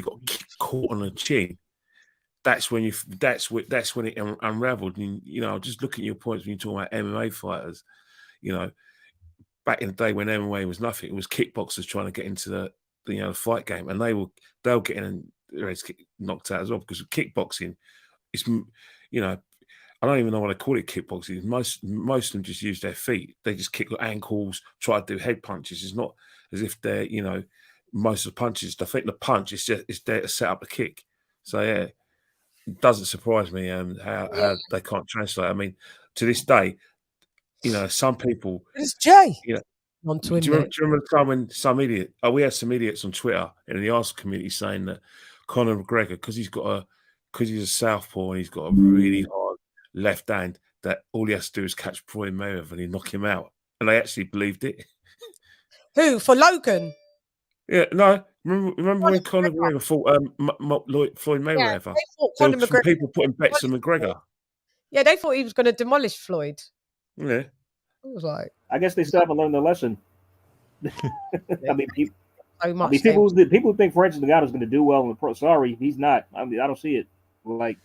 got caught on the chin, that's when it unraveled. And just looking at your points when you're talking about MMA fighters, back in the day when MMA was nothing, it was kickboxers trying to get into the fight game, and they'll get in and get knocked out as well because kickboxing is. I don't even know what I call it kickboxing. Most of them just use their feet. They just kick ankles, try to do head punches. It's not as if they're, most of the punches. I think the punch is there to set up a kick. So yeah, it doesn't surprise me how they can't translate. I mean, to this day, some people. It's Jay. Do you remember the time when we had some idiots on Twitter and in the Arsenal community saying that Conor McGregor, because he's a southpaw and he's got a really hard left hand, that all he has to do is catch Floyd Mayweather and he knock him out. And they actually believed it. Who? For Logan? Yeah, no. Remember when Conor McGregor fought Floyd Mayweather? There were some people putting bets on McGregor. Yeah, they thought he was going to demolish Floyd. Yeah. It was like, I guess they still haven't learned their lesson. I mean, people who think Francis Ngannou is going to do well in the pro. Sorry, he's not. I mean, I don't see it. Like,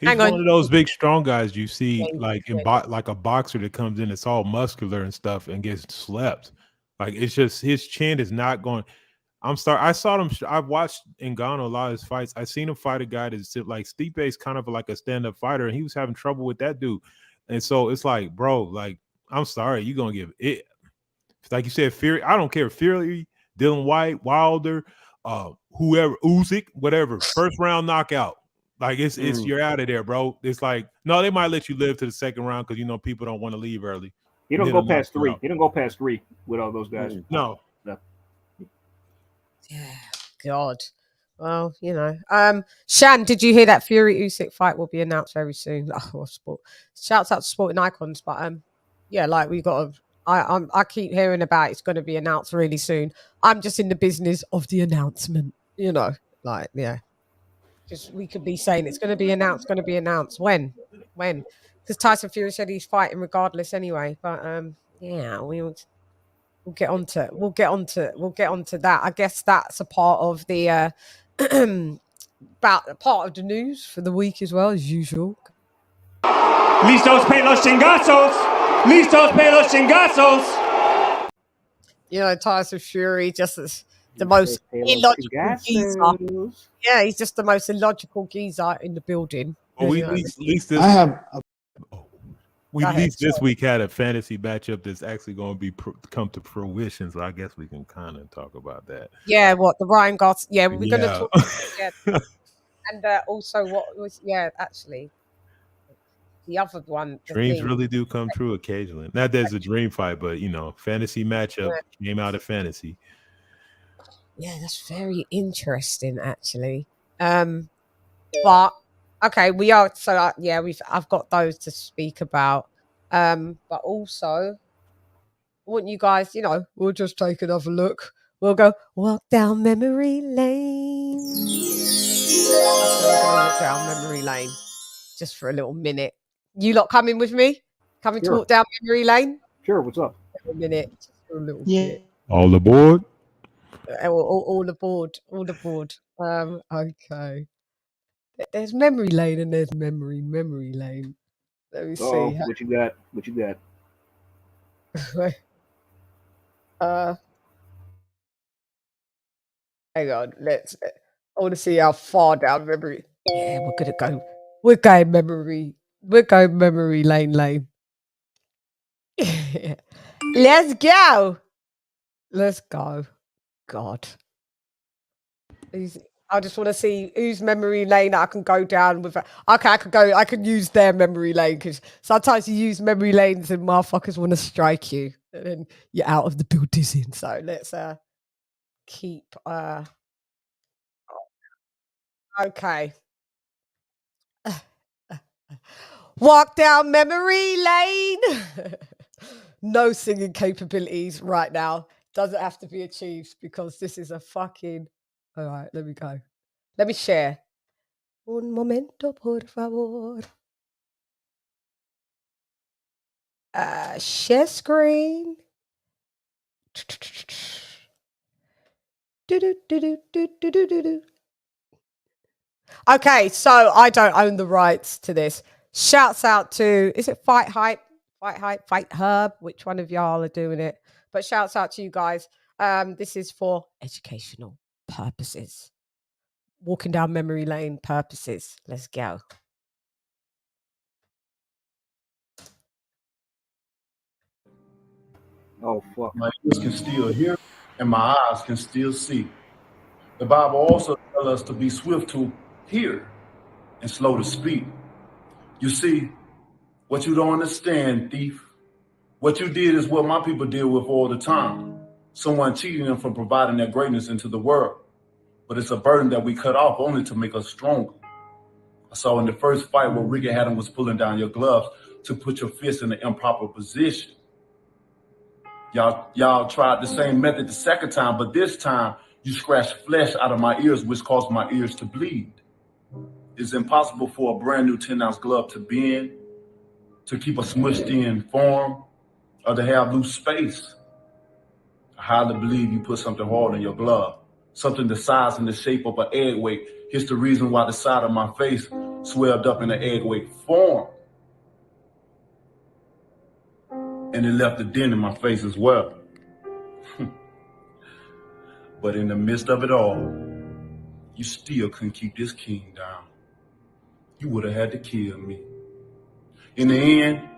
He's Hang one on. of those big, strong guys you see, Yeah, like yeah. like a boxer that comes in, it's all muscular and stuff and gets slept. Like, it's just his chin is not going. I'm sorry. I saw him. I've watched Ngannou a lot of his fights. I seen him fight a guy that's like Stipe's kind of like a stand-up fighter, and he was having trouble with that dude. And so it's like, bro, like, I'm sorry, you're gonna give it. Like you said, Fury. I don't care. Fury, Dylan White, Wilder, whoever, Usyk, whatever. First round knockout. Like, it's you're out of there, bro. It's like, no, they might let you live to the second round because people don't want to leave early. He don't go past 3. He don't go past 3 with all those guys. No. Yeah, God. Well, Shan, did you hear that Fury Usyk fight will be announced very soon? Oh, sport. Shouts out to Sporting Icons, but yeah, like we got to. I keep hearing about it's going to be announced really soon. I'm just in the business of the announcement, like yeah. Just we could be saying it's going to be announced. When? Because Tyson Fury said he's fighting regardless anyway. But yeah, we'll get onto it. We'll get onto that. I guess that's a part of the part of the news for the week as well, as usual. Listos para los chingazos. Listos para los chingazos. Tyson Fury just as the most illogical geezer. Yeah, he's just the most illogical geezer in the building. Well, at least this. I have. We at least this week had a fantasy matchup that's actually going to be come to fruition, so I guess we can kind of talk about that. Yeah, what the Ryan Garcia? Yeah, we're going to talk. Yeah, and also what was actually the other one. Dreams really do come true occasionally. Not there's a dream fight, but fantasy matchup came out of fantasy. Yeah, that's very interesting, actually. But okay, we are so I've got those to speak about. But also, wouldn't you guys? We'll just take another look. We'll go walk down memory lane. Walk down memory lane, just for a little minute. You lot coming with me? Coming to walk down memory lane? Sure. What's up? A minute, just for a little bit. All aboard. All aboard. Okay. There's memory lane and there's memory lane. Let me see. What you got? Hang on. I want to see how far down memory. Yeah, we're gonna go. We're going memory lane. Let's go. God. I just want to see whose memory lane I can go down with. Okay, I can use their memory lane because sometimes you use memory lanes and motherfuckers want to strike you and then you're out of the building. So let's keep okay. Walk down memory lane. No singing capabilities right now. Doesn't have to be achieved because this is a fucking. All right, let me go. Let me share. Un momento, por favor. Share screen. Okay, so I don't own the rights to this. Shouts out to, is it Fight Hype? Fight Herb? Which one of y'all are doing it? But shouts out to you guys. This is for educational purposes. Walking down memory lane purposes. Let's go. Oh, fuck. My ears can still hear and my eyes can still see. The Bible also tells us to be swift to hear and slow to speak. You see, what you don't understand, thief, what you did is what my people deal with all the time. Someone cheating them from providing their greatness into the world. But it's a burden that we cut off only to make us stronger. I saw in the first fight where Ricky Haddon was pulling down your gloves to put your fist in an improper position. Y'all tried the same method the second time, but this time you scratched flesh out of my ears, which caused my ears to bleed. It's impossible for a brand new 10-ounce glove to bend, to keep a smushed in form, or to have loose space. I highly believe you put something hard in your glove, something the size and the shape of an egg weight. Here's the reason why the side of my face swelled up in an egg-weight form. And it left a dent in my face as well. But in the midst of it all, you still couldn't keep this king down. You would have had to kill me. In the end,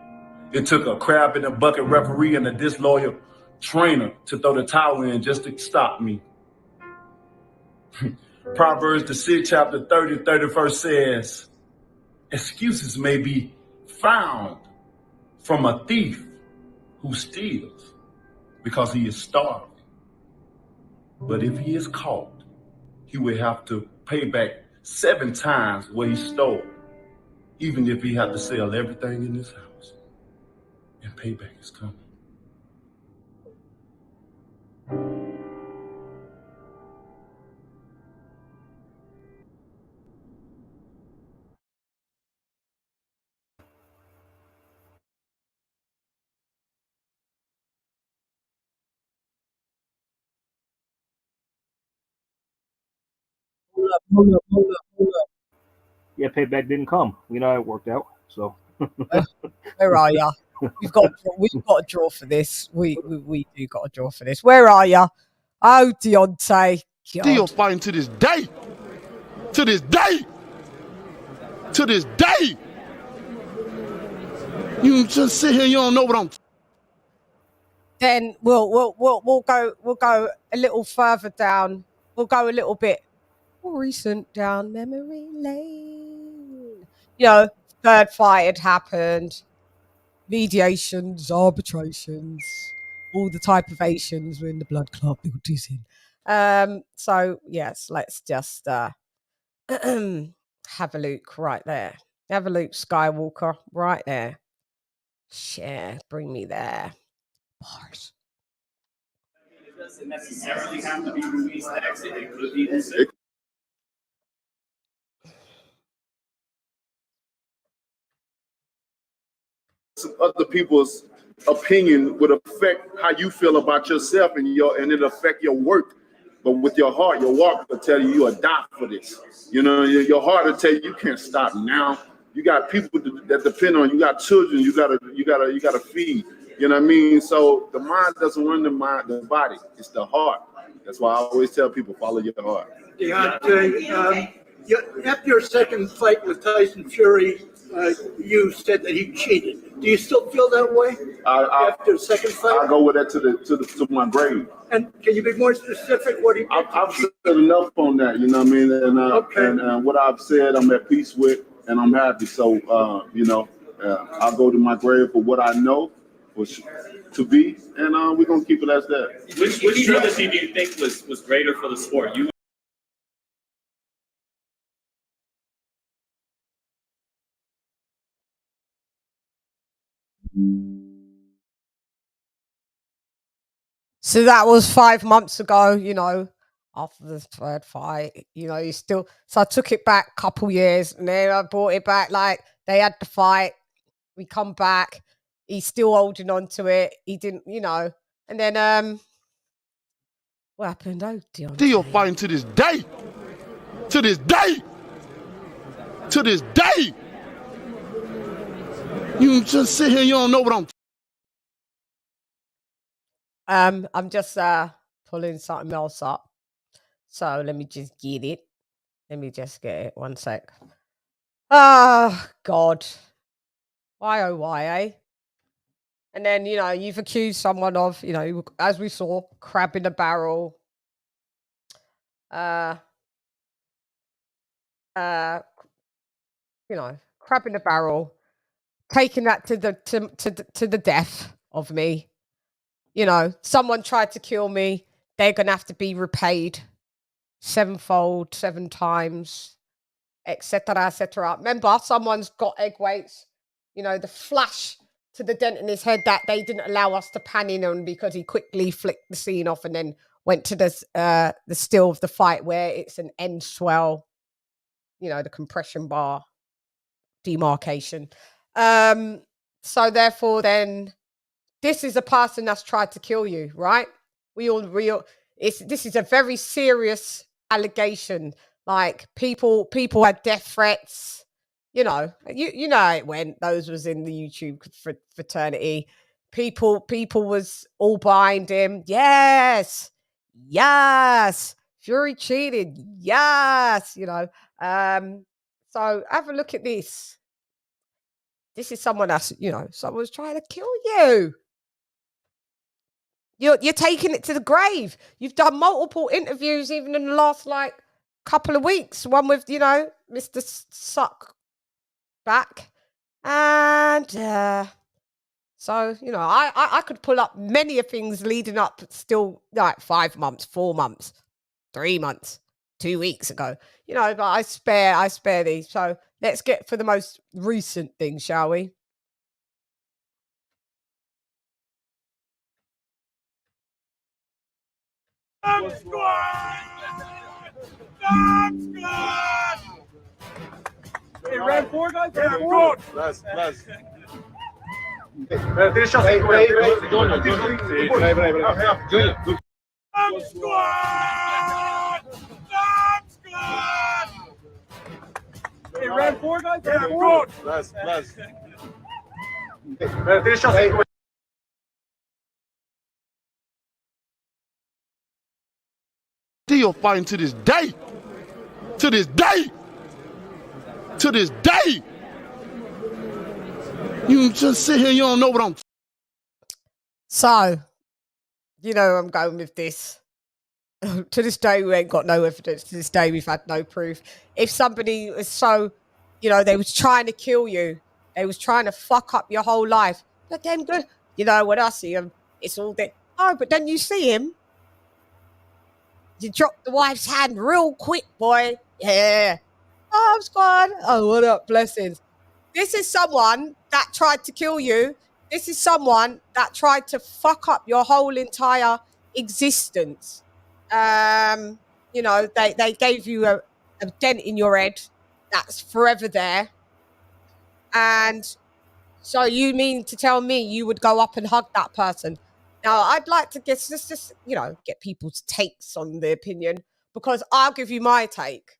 it took a crab in a bucket referee and a disloyal trainer to throw the towel in just to stop me. Proverbs, the 6th chapter, 30, 31st says, excuses may be found from a thief who steals because he is starving. But if he is caught, he will have to pay back 7 times what he stole, even if he had to sell everything in his house. And payback is coming. Hold up. Yeah, payback didn't come. You know how it worked out. So Where are ya? We've got a draw for this. We do got a draw for this. Where are ya? Oh, Deontay. Still fighting to this day. To this day. To this day. You just sit here, you don't know what I'm. Then we'll go a little further down. We'll go a little bit more recent down memory lane. You know, third fight had happened. Mediations, arbitrations, all the type of Asians were in the blood club they were dissing. So yes, let's just have a look right there. Have a look, Skywalker, right there. Share, bring me there. Bars. It doesn't necessarily have to be Ruiz next. It could be Usyk. Other people's opinion would affect how you feel about yourself and it affect your work. But with your heart, your walk will tell you are die for this. You know, your heart will tell you you can't stop now. You got people that depend on you. You got children. You gotta feed. You know what I mean? So the mind doesn't run the body. It's the heart. That's why I always tell people follow your heart. Deontay, after your second fight with Tyson Fury, you said that he cheated. Do you still feel that way after the second fight? I go with that to my grave. And can you be more specific? What he I've said enough on that. You know what I mean? And what I've said, I'm at peace with, and I'm happy. So I'll go to my grave for what I know to be, and we're gonna keep it as that. Which trilogy do you think was greater for the sport? So that was 5 months ago, you know, after the third fight, you know, so I took it back a couple years and then I brought it back. Like they had the fight, we come back, he's still holding on to it. He didn't, you know, and then, what happened? Oh, Deontay. Still fighting to this day. To this day. To this day. You just sit here, you don't know what I'm. I'm just pulling something else up. So let me just get it. Let me just get it. 1 sec. Oh, God. Why, oh, why, eh? And then, you know, you've accused someone of, you know, as we saw, crab in a barrel. You know, crab in a barrel. Taking that to the death of me. You know, someone tried to kill me. They're going to have to be repaid sevenfold, 7 times, etc., etc. Remember, someone's got egg weights. You know, the flash to the dent in his head that they didn't allow us to pan in on because he quickly flicked the scene off and then went to the still of the fight where it's an end swell. You know, the compression bar demarcation. So therefore, then. This is a person that's tried to kill you, right? This is a very serious allegation. Like people had death threats. you know how it went. Those was in the YouTube fraternity. People was all behind him. Yes. Fury cheated. Yes. So have a look at this. This is someone that's, someone's trying to kill you. You're taking it to the grave. You've done multiple interviews even in the last couple of weeks. One with, Mr. Suck back. And so, I could pull up many of things leading up still 5 months, 4 months, 3 months, 2 weeks ago. But I spare these. So let's get for the most recent thing, shall we? Hey, round 4, guys. Round 4. Bless. Deixa assim, Hey, round 4, guys. Round 4. Bless. Deixa assim. Still fighting to this day. To this day. To this day. You just sit here, you don't know what I'm. So, I'm going with this. To this day, we ain't got no evidence. To this day, we've had no proof. If somebody was so, they was trying to kill you, they was trying to fuck up your whole life. But then, when I see him, it's all that. Oh, but then you see him, you drop the wife's hand real quick, boy. Yeah. Oh, squad. Oh, what up? Blessings. This is someone that tried to kill you. This is someone that tried to fuck up your whole entire existence. They gave you a dent in your head that's forever there. And so you mean to tell me you would go up and hug that person? Now, I'd like to get people's takes on the opinion, because I'll give you my take.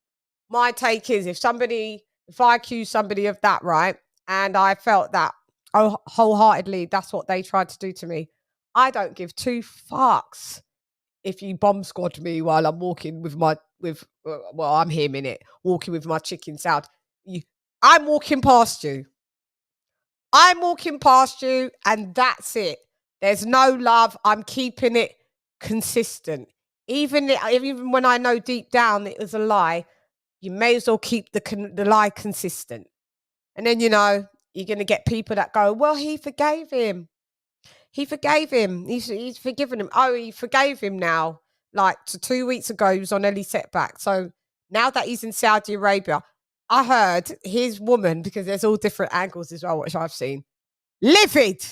My take is if I accuse somebody of that, right, and I felt that wholeheartedly that's what they tried to do to me, I don't give 2 fucks if you bomb squad me while I'm walking I'm him in it, walking with my chicken salad. I'm walking past you. And that's it. There's no love. I'm keeping it consistent. Even when I know deep down it was a lie, you may as well keep the lie consistent. And then, you're going to get people that go, well, he forgave him. He's forgiven him. Oh, he forgave him now. 2 weeks ago, he was on Ellie Setback. So now that he's in Saudi Arabia, I heard his woman, because there's all different angles as well, which I've seen, livid.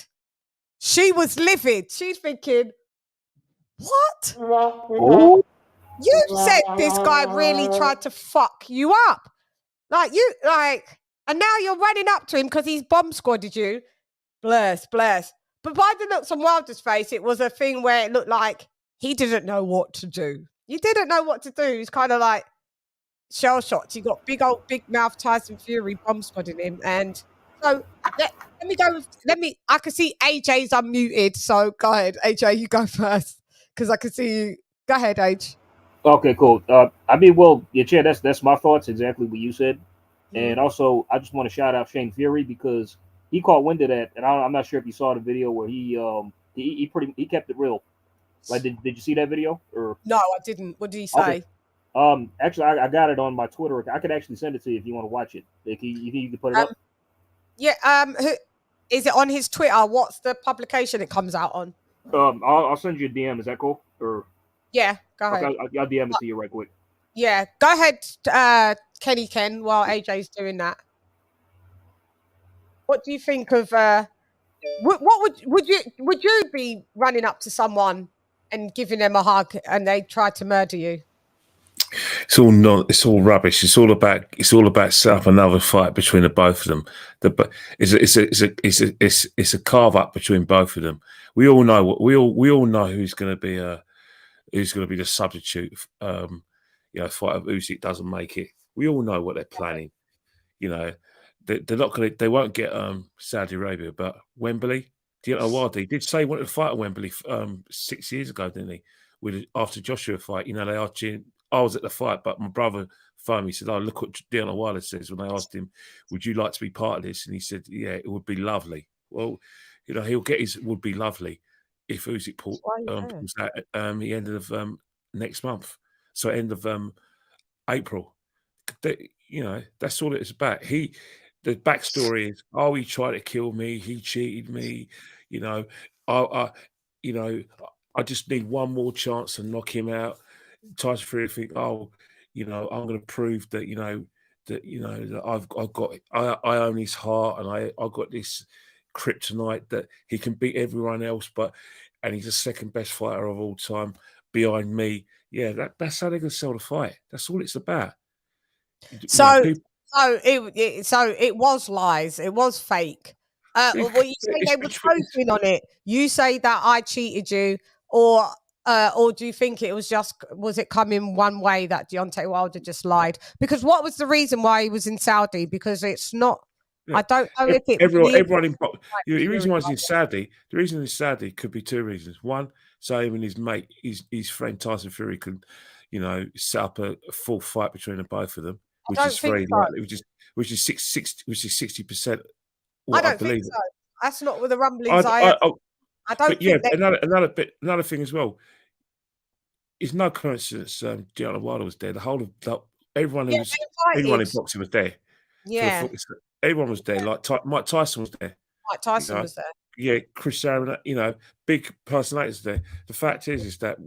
She was livid. She's thinking, what? Oh. You said this guy really tried to fuck you up. And now you're running up to him because he's bomb squadded you. Bless. But by the looks on Wilder's face, it was a thing where it looked like he didn't know what to do. He didn't know what to do. He's kind of like shell shocked. You got big mouth Tyson Fury bomb squadding him. And so let me go. I can see AJ's unmuted. So go ahead, AJ, you go first. Because I can see you. Go ahead, AJ. Okay, cool. Chair, that's my thoughts, exactly what you said. And also, I just want to shout out Shane Fury because he caught wind of that, and I'm not sure if you saw the video where he kept it real. Did you see that video? Or no, I didn't. What did he say? Okay. Actually, I got it on my Twitter. I could actually send it to you if you want to watch it. You can put it up. Yeah. Is it on his Twitter? What's the publication it comes out on? I'll send you a DM. Is that cool? Or yeah, go ahead. Okay, I'll DM it to you right quick. Yeah, go ahead, Kenny Ken, while AJ's doing that. What do you think of? What would you be running up to someone and giving them a hug and they try to murder you? It's all rubbish. It's all about setting up another fight between the both of them. It's a carve up between both of them. We all know we all know who's going to be the substitute. Fight if Usyk doesn't make it. We all know what they're planning. they're not going to. They won't get Saudi Arabia, but Wembley. Deontay Wilder, he did say he wanted to fight at Wembley 6 years ago, didn't he? After Joshua fight, you know, they are cheering. I was at the fight, but my brother phoned me. He said, "Oh, look what Deontay Wilder says." When they asked him, "Would you like to be part of this?" and he said, "Yeah, it would be lovely." Well, you know, he'll get his "would be lovely" if Usyk pulls out at the end of next month, so end of April. You know, that's all it's about. The backstory is, oh, he tried to kill me, he cheated me. You know, I just need one more chance to knock him out. Tyson Fury think, oh, you know, I'm going to prove that, that I own his heart, and I got this kryptonite that he can beat everyone else, and he's the second best fighter of all time behind me. Yeah, that's how they're going to sell the fight. That's all it's about. So it was lies. It was fake. Well, you say they were focusing on it. You say that I cheated you, or do you think it was it coming one way that Deontay Wilder just lied? Because what was the reason why he was in Saudi? Because it's not. Yeah. I don't know if it. Everyone in the reason why he's in Saudi. The reason he's in Saudi could be two reasons. One, so him and his mate, his friend Tyson Fury could, you know, set up a full fight between the both of them, which is very likely. Which is 60%. I don't think so. That's not with the rumblings. I don't. Yeah, another thing as well. It's no coincidence. Deontay Wilder was there. The whole of everyone in boxing was there. Yeah, everyone was there. Like Mike Tyson was there. Mike Tyson was there. Yeah, Chris Aaron. You know, big personalities there. The fact is that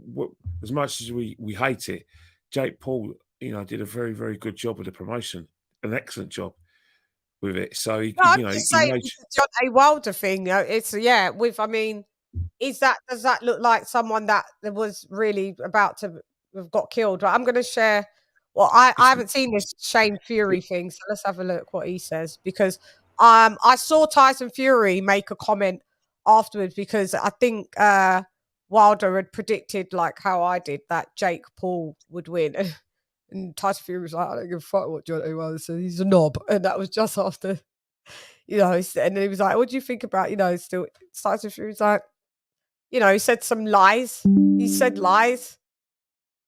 as much as we hate it, Jake Paul, you know, did a very, very good job with the promotion. An excellent job with it. So he, no, you know, it's a Wilder thing. You know, it's I mean, does that look like someone that was really about to have got killed? I'm going to share. Well, I haven't seen this Shane Fury thing, so let's have a look what he says, because I saw Tyson Fury make a comment afterwards, because I think Wilder had predicted, like how I did, that Jake Paul would win. And Tyson Fury was like, I don't give a fuck what Deontay Wilder said. He's a knob. And that was just after, you know, and then he was like, what do you think about, you know, still Tyson Fury was like, you know, he said some lies. He said lies.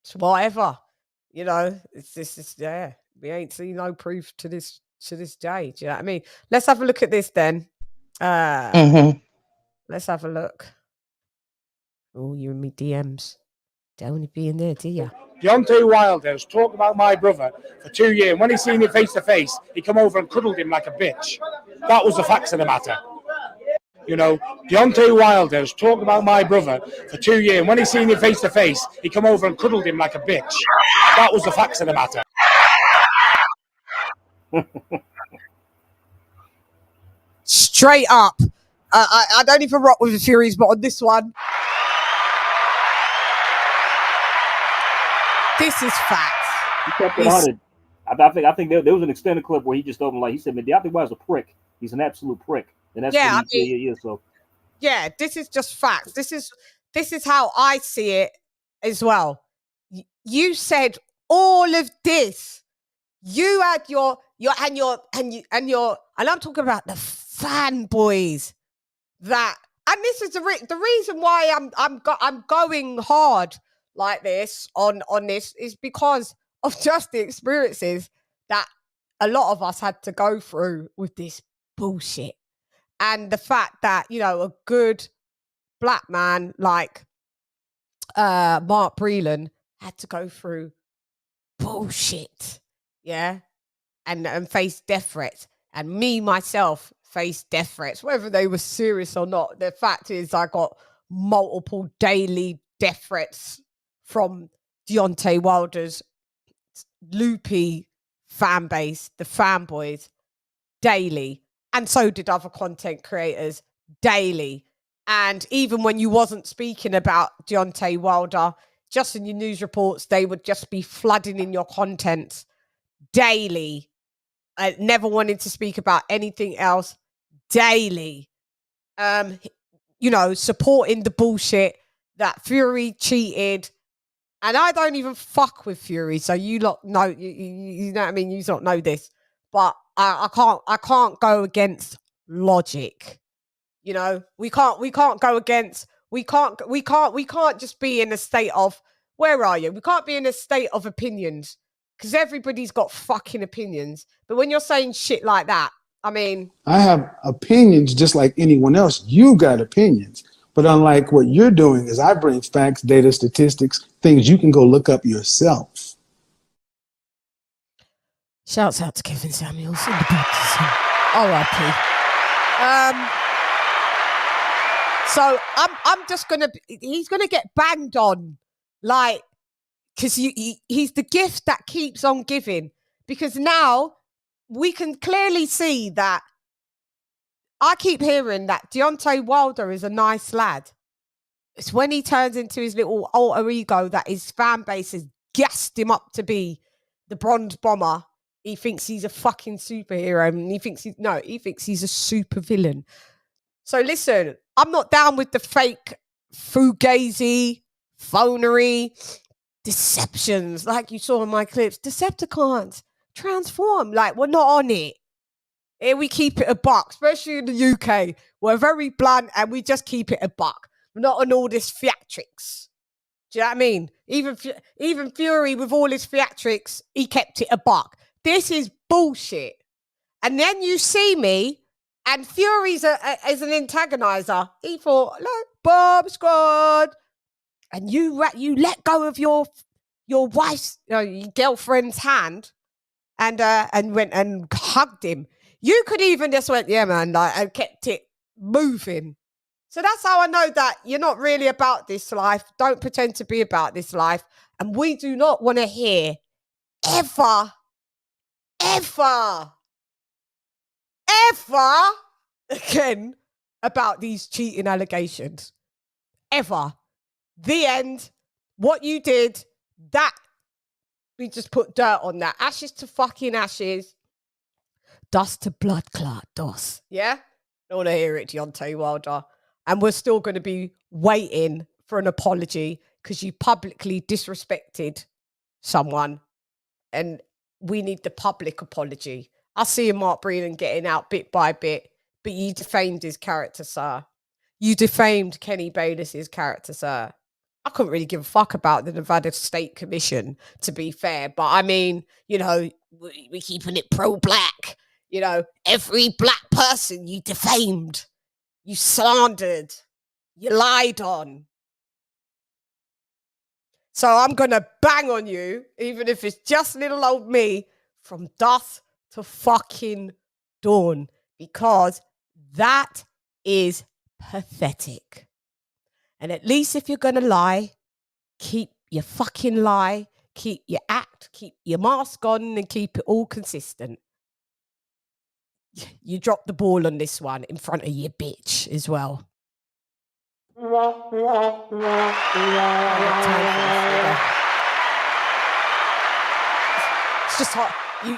It's whatever. You know, we ain't seen no proof to this day. Do you know what I mean? Let's have a look at this then. Let's have a look. Oh, you're in me DMs. Don't be in there, do you? Deontay Wilder's talked about my brother for 2 years. When he seen him face to face, he come over and cuddled him like a bitch. That was the facts of the matter. You know, Deontay Wilder's talked about my brother for 2 years. When he seen him face to face, he come over and cuddled him like a bitch. That was the facts of the matter. Straight up. I don't even rock with the Furies, but on this one, this is facts. He kept it 100. I think there was an extended clip where he just told him, like, he said, man, Deontay Wilder's a prick. He's an absolute prick. And that's what he is. So yeah, this is just facts. This is how I see it as well. You said all of this. You had and I'm talking about the fanboys that, and this is the reason why I'm going hard like this on this is because of just the experiences that a lot of us had to go through with this bullshit. And the fact that, you know, a good black man like Mark Breland had to go through bullshit, yeah, and face death threats. And me, myself, faced death threats, whether they were serious or not. The fact is I got multiple daily death threats from Deontay Wilder's loopy fan base, the fanboys, daily. And so did other content creators daily. And even when you wasn't speaking about Deontay Wilder, just in your news reports, they would just be flooding in your content daily. Never wanted to speak about anything else daily. You know, supporting the bullshit that Fury cheated. And I don't even fuck with Fury. So you lot know, you know what I mean? You don't know this. But I can't go against logic. You know, we can't go against, we can't just be in a state of, where are you? We can't be in a state of opinions, because everybody's got fucking opinions. But when you're saying shit like that, I mean, I have opinions just like anyone else. You got opinions. But unlike what you're doing is I bring facts, data, statistics, things you can go look up yourself. Shouts out to Kevin Samuels in the baptism. R.I.P. So I'm just he's gonna get banged on, like, because he's the gift that keeps on giving. Because now we can clearly see that I keep hearing that Deontay Wilder is a nice lad. It's when he turns into his little alter ego that his fan base has gassed him up to be the Bronze Bomber. He thinks he's a fucking superhero, and he thinks he's a super villain. So listen, I'm not down with the fake fugazi, phonery, deceptions like you saw in my clips. Decepticons, transform, like, we're not on it. Here we keep it a buck, especially in the UK. We're very blunt and we just keep it a buck. We're not on all this theatrics. Do you know what I mean? Even Fury, with all his theatrics, he kept it a buck. This is bullshit. And then you see me, and Fury's as an antagonizer. He thought, look, Bob Squad. And you let go of your wife's, your girlfriend's hand and went and hugged him. You could even just went, yeah, man, like, and kept it moving. So that's how I know that you're not really about this life. Don't pretend to be about this life. And we do not want to hear ever again about these cheating allegations. Ever. The end. What you did, that, we just put dirt on that. Ashes to fucking ashes. Dust to blood clot, DOS. Yeah? Don't want to hear it, Deontay Wilder. And we're still going to be waiting for an apology because you publicly disrespected someone. And we need the public apology. I see Mark Breland getting out bit by bit, but you defamed his character, sir. You defamed Kenny Bayless's character, sir. I couldn't really give a fuck about the Nevada State Commission, to be fair. But I mean, you know, we're keeping it pro-black. You know, every black person you defamed, you slandered, you lied on. So I'm going to bang on you, even if it's just little old me, from dusk to fucking dawn, because that is pathetic. And at least if you're going to lie, keep your fucking lie, keep your act, keep your mask on, and keep it all consistent. You dropped the ball on this one in front of your bitch as well. It's just hard.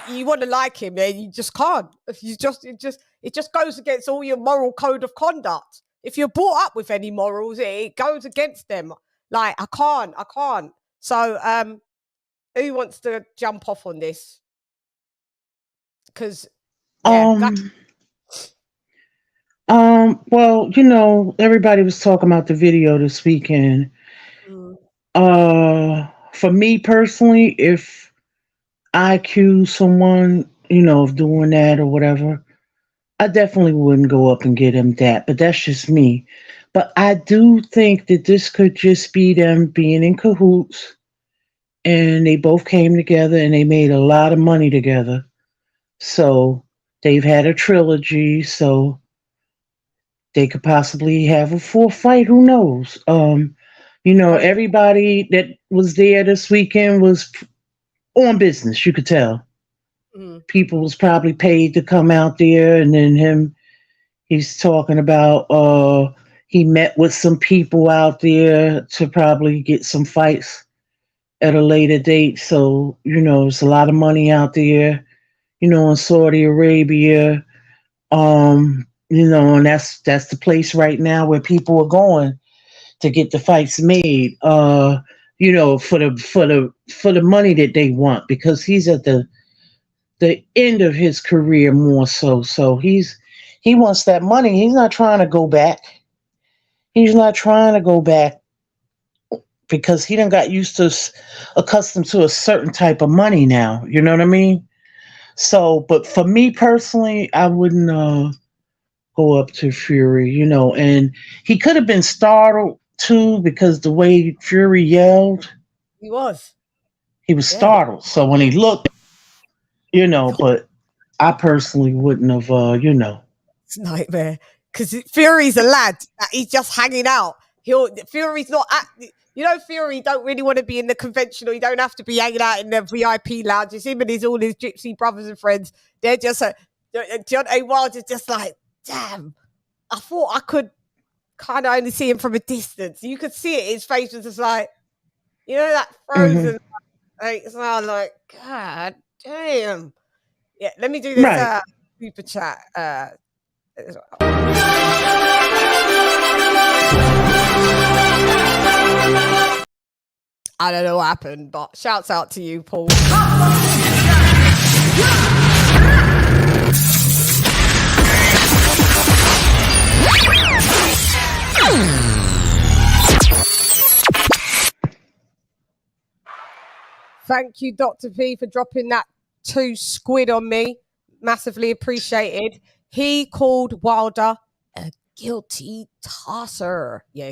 You want to like him, man. You just can't. It just goes against all your moral code of conduct. If you're brought up with any morals, it goes against them. Like, I can't. So, who wants to jump off on this? Because, yeah, well, you know, everybody was talking about the video this weekend. For me personally, if I accuse someone, you know, of doing that or whatever, I definitely wouldn't go up and get him that, but that's just me. But I do think that this could just be them being in cahoots, and they both came together and they made a lot of money together. So they've had a trilogy, so they could possibly have a fourth fight. Who knows? You know, everybody that was there this weekend was on business, you could tell. People was probably paid to come out there, and then he's talking about he met with some people out there to probably get some fights at a later date. So, you know, there's a lot of money out there, you know, in Saudi Arabia. You know, and that's the place right now where people are going to get the fights made, you know, for the money that they want, because he's at the the end of his career more so. So he wants that money. He's not trying to go back. He's not trying to go back because he done got accustomed to a certain type of money now. You know what I mean? So, but for me personally, I wouldn't go up to Fury, you know, and he could have been startled too because the way Fury yelled. He was startled. So when he looked, you know, but I personally wouldn't have, you know. It's a nightmare because Fury's a lad. He's just hanging out. Fury's not you know, Fury don't really want to be in the conventional. You don't have to be hanging out in the VIP lounges. Him and all his gypsy brothers and friends. They're just Deontay Wilder's just like, damn. I thought I could kind of only see him from a distance. You could see it. His face was just like, you know, that frozen. Like, so I'm like, God damn. Yeah, let me do this super chat. I don't know what happened, but shouts out to you, Paul. Thank you, Dr. P, for dropping that 2 squid on me. Massively appreciated. He called Wilder a guilty tosser. Yeah,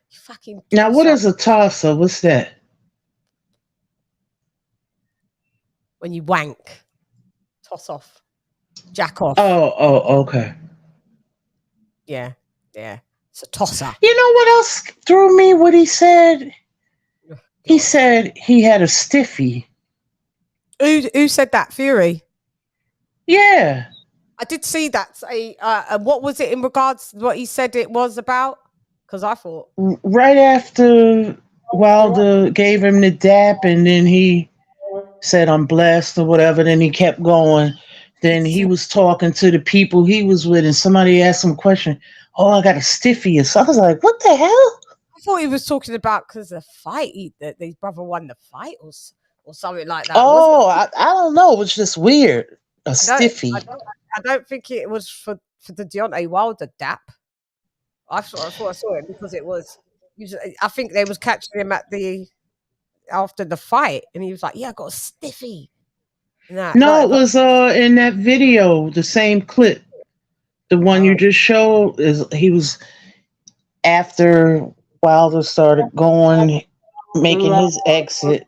fucking tosser. Now, what is a tosser? What's that? When you wank, toss off, jack off. Oh, okay. Yeah. It's a tosser. You know what else threw me? What he said? He said he had a stiffy. Who said that? Fury? Yeah. I did see that. What was it in regards to what he said it was about? Because I thought... Right after Wilder gave him the dap and then he said, I'm blessed or whatever. Then he kept going. Then he was talking to the people he was with and somebody asked him a question. Oh, I got a stiffy. So I was like, what the hell? I thought he was talking about because the fight, that his brother won the fight or something like that. Oh, I don't know. It was just weird. A stiffy. I don't think it was for the Deontay Wilder dap. I thought I saw it because it was. I think they was catching him after the fight, and he was like, "Yeah, I got a stiffy." No, it was in that video, the same clip, the one you just showed. He was after Wilder started going, making his exit.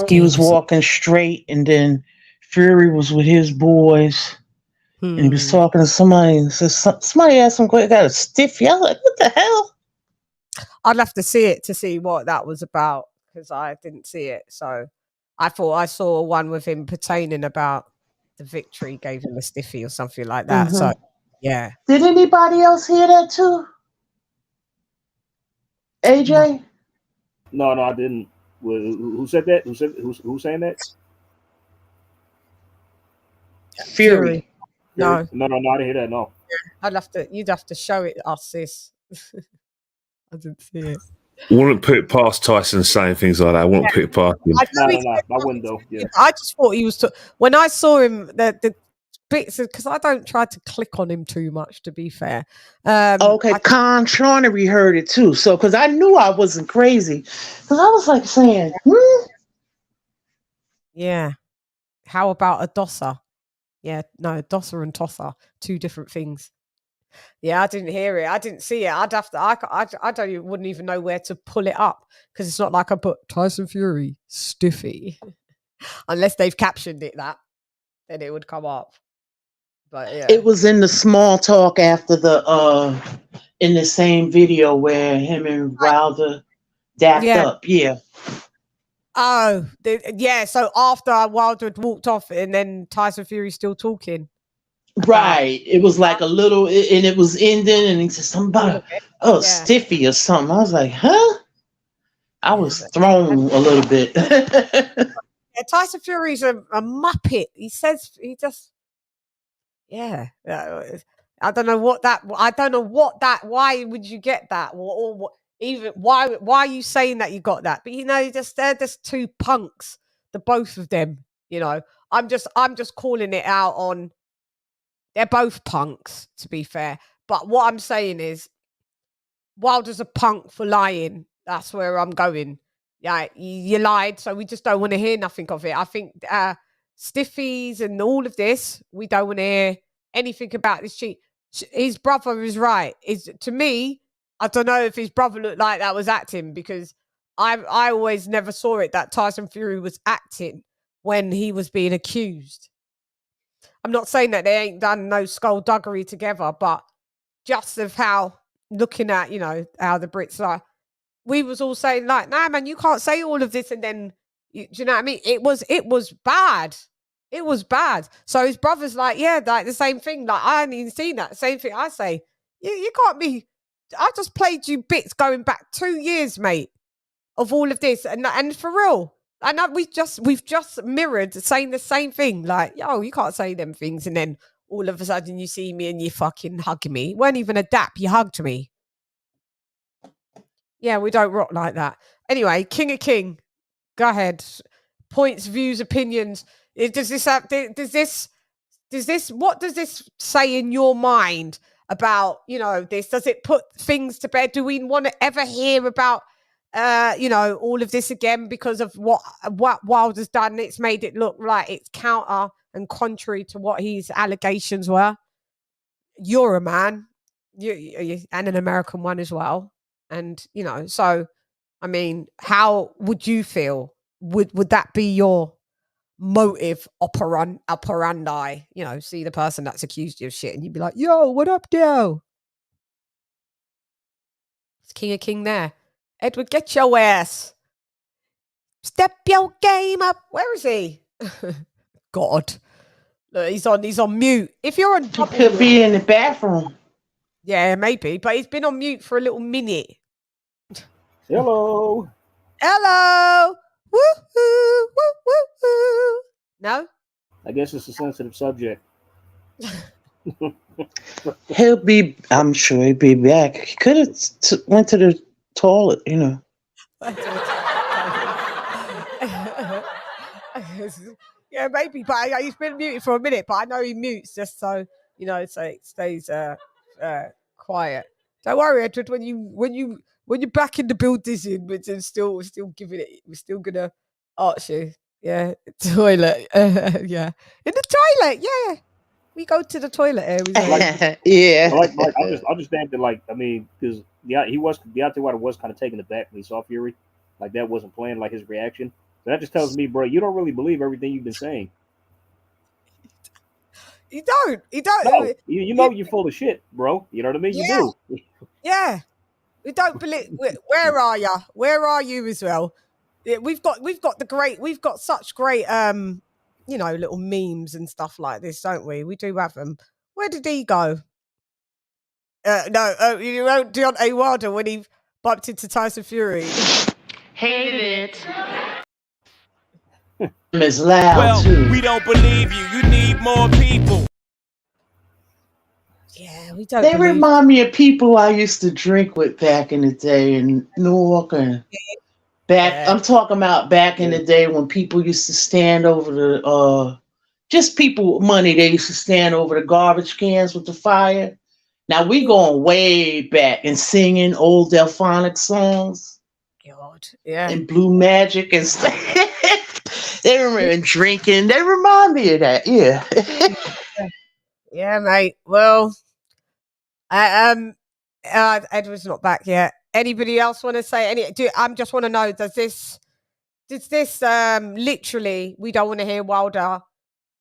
He was walking straight, and then Fury was with his boys. And he was talking to somebody and says, somebody asked him, got a stiffy. I was like, what the hell? I'd have to see it to see what that was about because I didn't see it. So I thought I saw one with him pertaining about the victory gave him a stiffy or something like that. So, yeah. Did anybody else hear that too? AJ? No, I didn't. Who said that? Who's saying that? Fury. No, I didn't hear that. No. You'd have to show it us, sis. I didn't see it. Wouldn't put it past Tyson saying things like that. I wouldn't put it past him. No, I wouldn't though. Yeah. I just thought he was. When I saw him, the bits because I don't try to click on him too much. To be fair. Okay, Seanery heard it too. So because I knew I wasn't crazy, because I was like saying, Yeah. How about a dosser? Yeah, no, dosser and tosser, 2 different things. Yeah, I didn't hear it. I didn't see it. I'd have to. I wouldn't even know where to pull it up because it's not like I put Tyson Fury stiffy, unless they've captioned it that, then it would come up. But yeah, it was in the small talk after in the same video where him and Wilder dapped up. Yeah. Oh, yeah. So after Wilder had walked off, and then Tyson Fury still talking. Right. It was like a little, and it was ending, and he said something about stiffy or something. I was like, huh? I was thrown a little bit. Yeah, Tyson Fury's a muppet. He says he just, I don't know what that. Why would you get that? Or what? Even why are you saying that you got that? But they're just 2 punks, the both of them. You know, I'm just calling it out on. They're both punks, to be fair. But what I'm saying is, Wilder's a punk for lying. That's where I'm going. Yeah, you lied, so we just don't want to hear nothing of it. I think stiffies and all of this, we don't want to hear anything about this cheat. His brother is right. To me, I don't know if his brother looked like that was acting, because I always never saw it that Tyson Fury was acting when he was being accused. I'm not saying that they ain't done no skullduggery together, but just of how, looking at, you know, how the Brits are, we was all saying like, nah, man, you can't say all of this. And then, do you know what I mean? It was bad. It was bad. So his brother's like, yeah, like the same thing. Like, I hadn't even seen that. Same thing I say. You can't be, I just played you bits going back 2 years, mate, of all of this. And for real. And we've just mirrored saying the same thing. Like, yo, you can't say them things. And then all of a sudden you see me and you fucking hug me. It weren't even a dap. You hugged me. Yeah, we don't rock like that. Anyway, King of King. Go ahead. Points, views, opinions. What does this say in your mind about, you know, this? Does it put things to bed? Do we want to ever hear about you know, all of this again because of what Wilder's done? It's made it look like it's counter and contrary to what his allegations were. You're a man, you and an American one as well, and you know. So, I mean, how would you feel? Would that be your motive operandi? You know, see the person that's accused you of shit, and you'd be like, "Yo, what up, Joe?" It's King of King there. Edward, get your ass. Step your game up. Where is he? God. Look, he's on mute. If you're on He could be in the bathroom. Yeah, maybe. But he's been on mute for a little minute. Hello. Hello. Woo-hoo. Woo-hoo. No? I guess it's a sensitive subject. I'm sure he'll be back. He could have went to the toilet, you know. Yeah, maybe, but he's been muted for a minute. But I know he mutes just so, you know, so it stays quiet. Don't worry, Edward. When you're back in the building, we're still giving it. We're still gonna ask you. Yeah, toilet. Yeah, in the toilet. Yeah, we go to the toilet here. Yeah. Like, I understand that. Like, I mean, because Deontay Wilder was kind of taken aback when he saw Fury. Like, that wasn't planned. Like his reaction. So that just tells me, bro, you don't really believe everything you've been saying. You don't. No, you know you're full of shit, bro. You know what I mean? Yeah. You do. Yeah. We don't believe. Where are you? Where are you as well? Yeah, we've got such great you know, little memes and stuff like this, don't we? We do have them. Where did he go? No, you know Deontay Wilder when he bumped into Tyson Fury. Hated it. It's loud too. We don't believe you. You need more people. Yeah, we don't. They remind me of people I used to drink with back in the day in Newark. I'm talking about back in the day when people used to stand over the just people with money. They used to stand over the garbage cans with the fire. Now we going way back and singing old Delphonic songs. God, yeah. And Blue Magic and stuff. They remember drinking. They remind me of that. Yeah. Yeah, mate. Well, Edward's not back yet. Anybody else want to say any? I just want to know, does this literally, we don't want to hear Wilder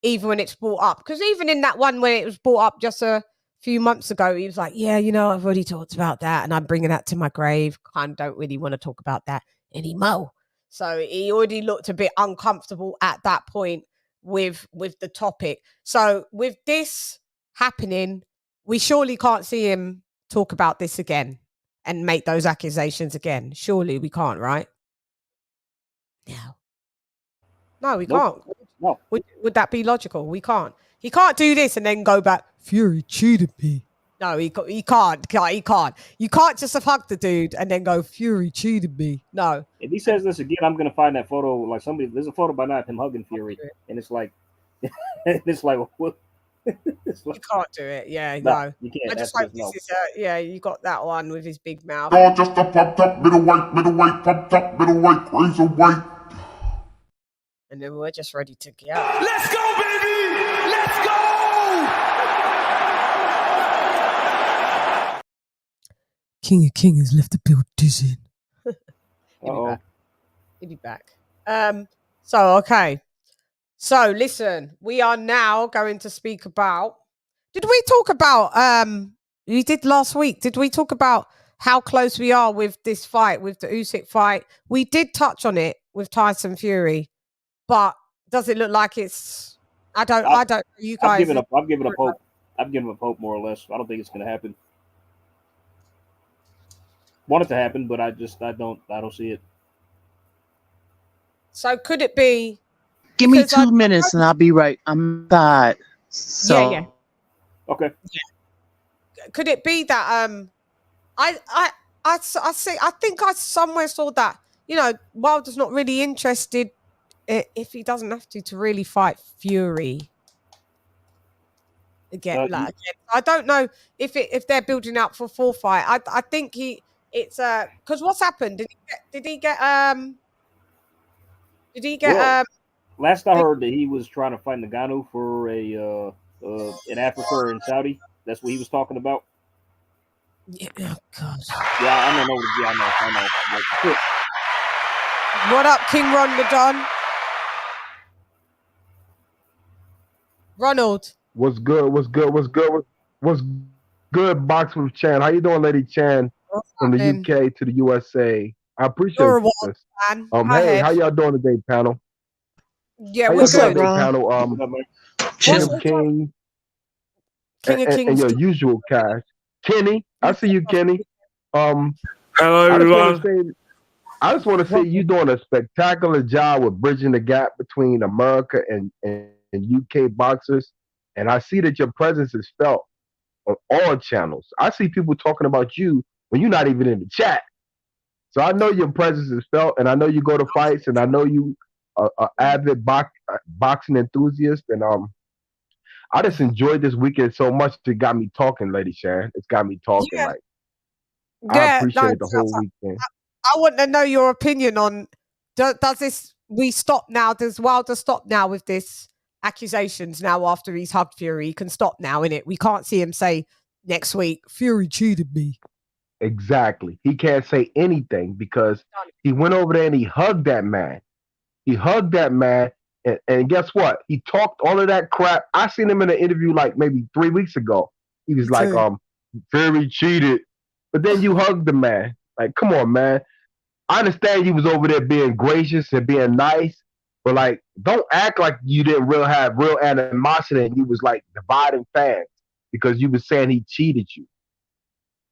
even when it's brought up? Because even in that one when it was brought up just a few months ago, he was like, yeah, you know, I've already talked about that and I'm bringing that to my grave. Kind of don't really want to talk about that anymore. So he already looked a bit uncomfortable at that point with the topic. So with this happening, we surely can't see him talk about this again and make those accusations again. Surely we can't, right? No, we can't. No. Would that be logical? We can't. He can't do this and then go back, Fury cheated me. No, he can't. He can't. You can't just hug the dude and then go, Fury cheated me. No. If he says this again, I'm gonna find that photo. Like there's a photo by now of him hugging Fury, and it's like, what? It's like, You can't do it. Yeah, no, no. you can't. I just That's hope no. this is yeah, you got that one with his big mouth. All just a pop top, middleweight, pop top, middleweight, cruiserweight. And then we're just ready to go. Let's go, baby! Let's go! King of King has left the building. Uh-oh. He'll be back. So okay. So listen, we are now going to speak about. Did we talk about you did last week? Did we talk about how close we are with this fight, with the Usyk fight? We did touch on it with Tyson Fury, but does it look like it's I don't know, you guys. I've given up hope. I've given up hope more or less. I don't think it's gonna happen. Want it to happen, but I don't see it. So could it be? Give me 2 minutes and I'll be right. I'm bad. So yeah. Okay. Yeah. Could it be that I think I somewhere saw that, you know, Wilder's not really interested if he doesn't have to really fight Fury again. I don't know if they're building up for full fight. I think it's because what's happened? Did he get last I heard that he was trying to fight Ngannou for in Africa or in Saudi. That's what he was talking about. Yeah, oh God. Yeah, I don't know. Yeah, I know. What up, King Ron the Don? Ronald. What's good? What's good? What's good? What's good? Box with Chan. How you doing, LadyChann? From the UK to the USA. I appreciate this. Hey, how y'all doing today, panel? Yeah, what's up, panel? King of Kings and your usual cast. Kenny, I see you, Kenny. Hello, everyone. I just want to say you're doing a spectacular job with bridging the gap between America and UK boxers. And I see that your presence is felt on all channels. I see people talking about you when you're not even in the chat. So I know your presence is felt, and I know you go to fights, and I know you are an avid boxing enthusiast. And I just enjoyed this weekend so much it got me talking, LadyChann. It's got me talking. Yeah. I appreciate the whole weekend. I want to know your opinion on does this we stop now? Does Wilder stop now with this accusations now after he's hugged Fury? He can stop now, innit? We can't see him say next week, Fury cheated me. Exactly. He can't say anything because he went over there and he hugged that man. He hugged that man. And guess what? He talked all of that crap. I seen him in an interview like maybe 3 weeks ago. He was like, Fury cheated. But then you hugged the man. Like, come on, man. I understand you was over there being gracious and being nice, but like, don't act like you didn't have real animosity and you was like dividing fans because you was saying he cheated you.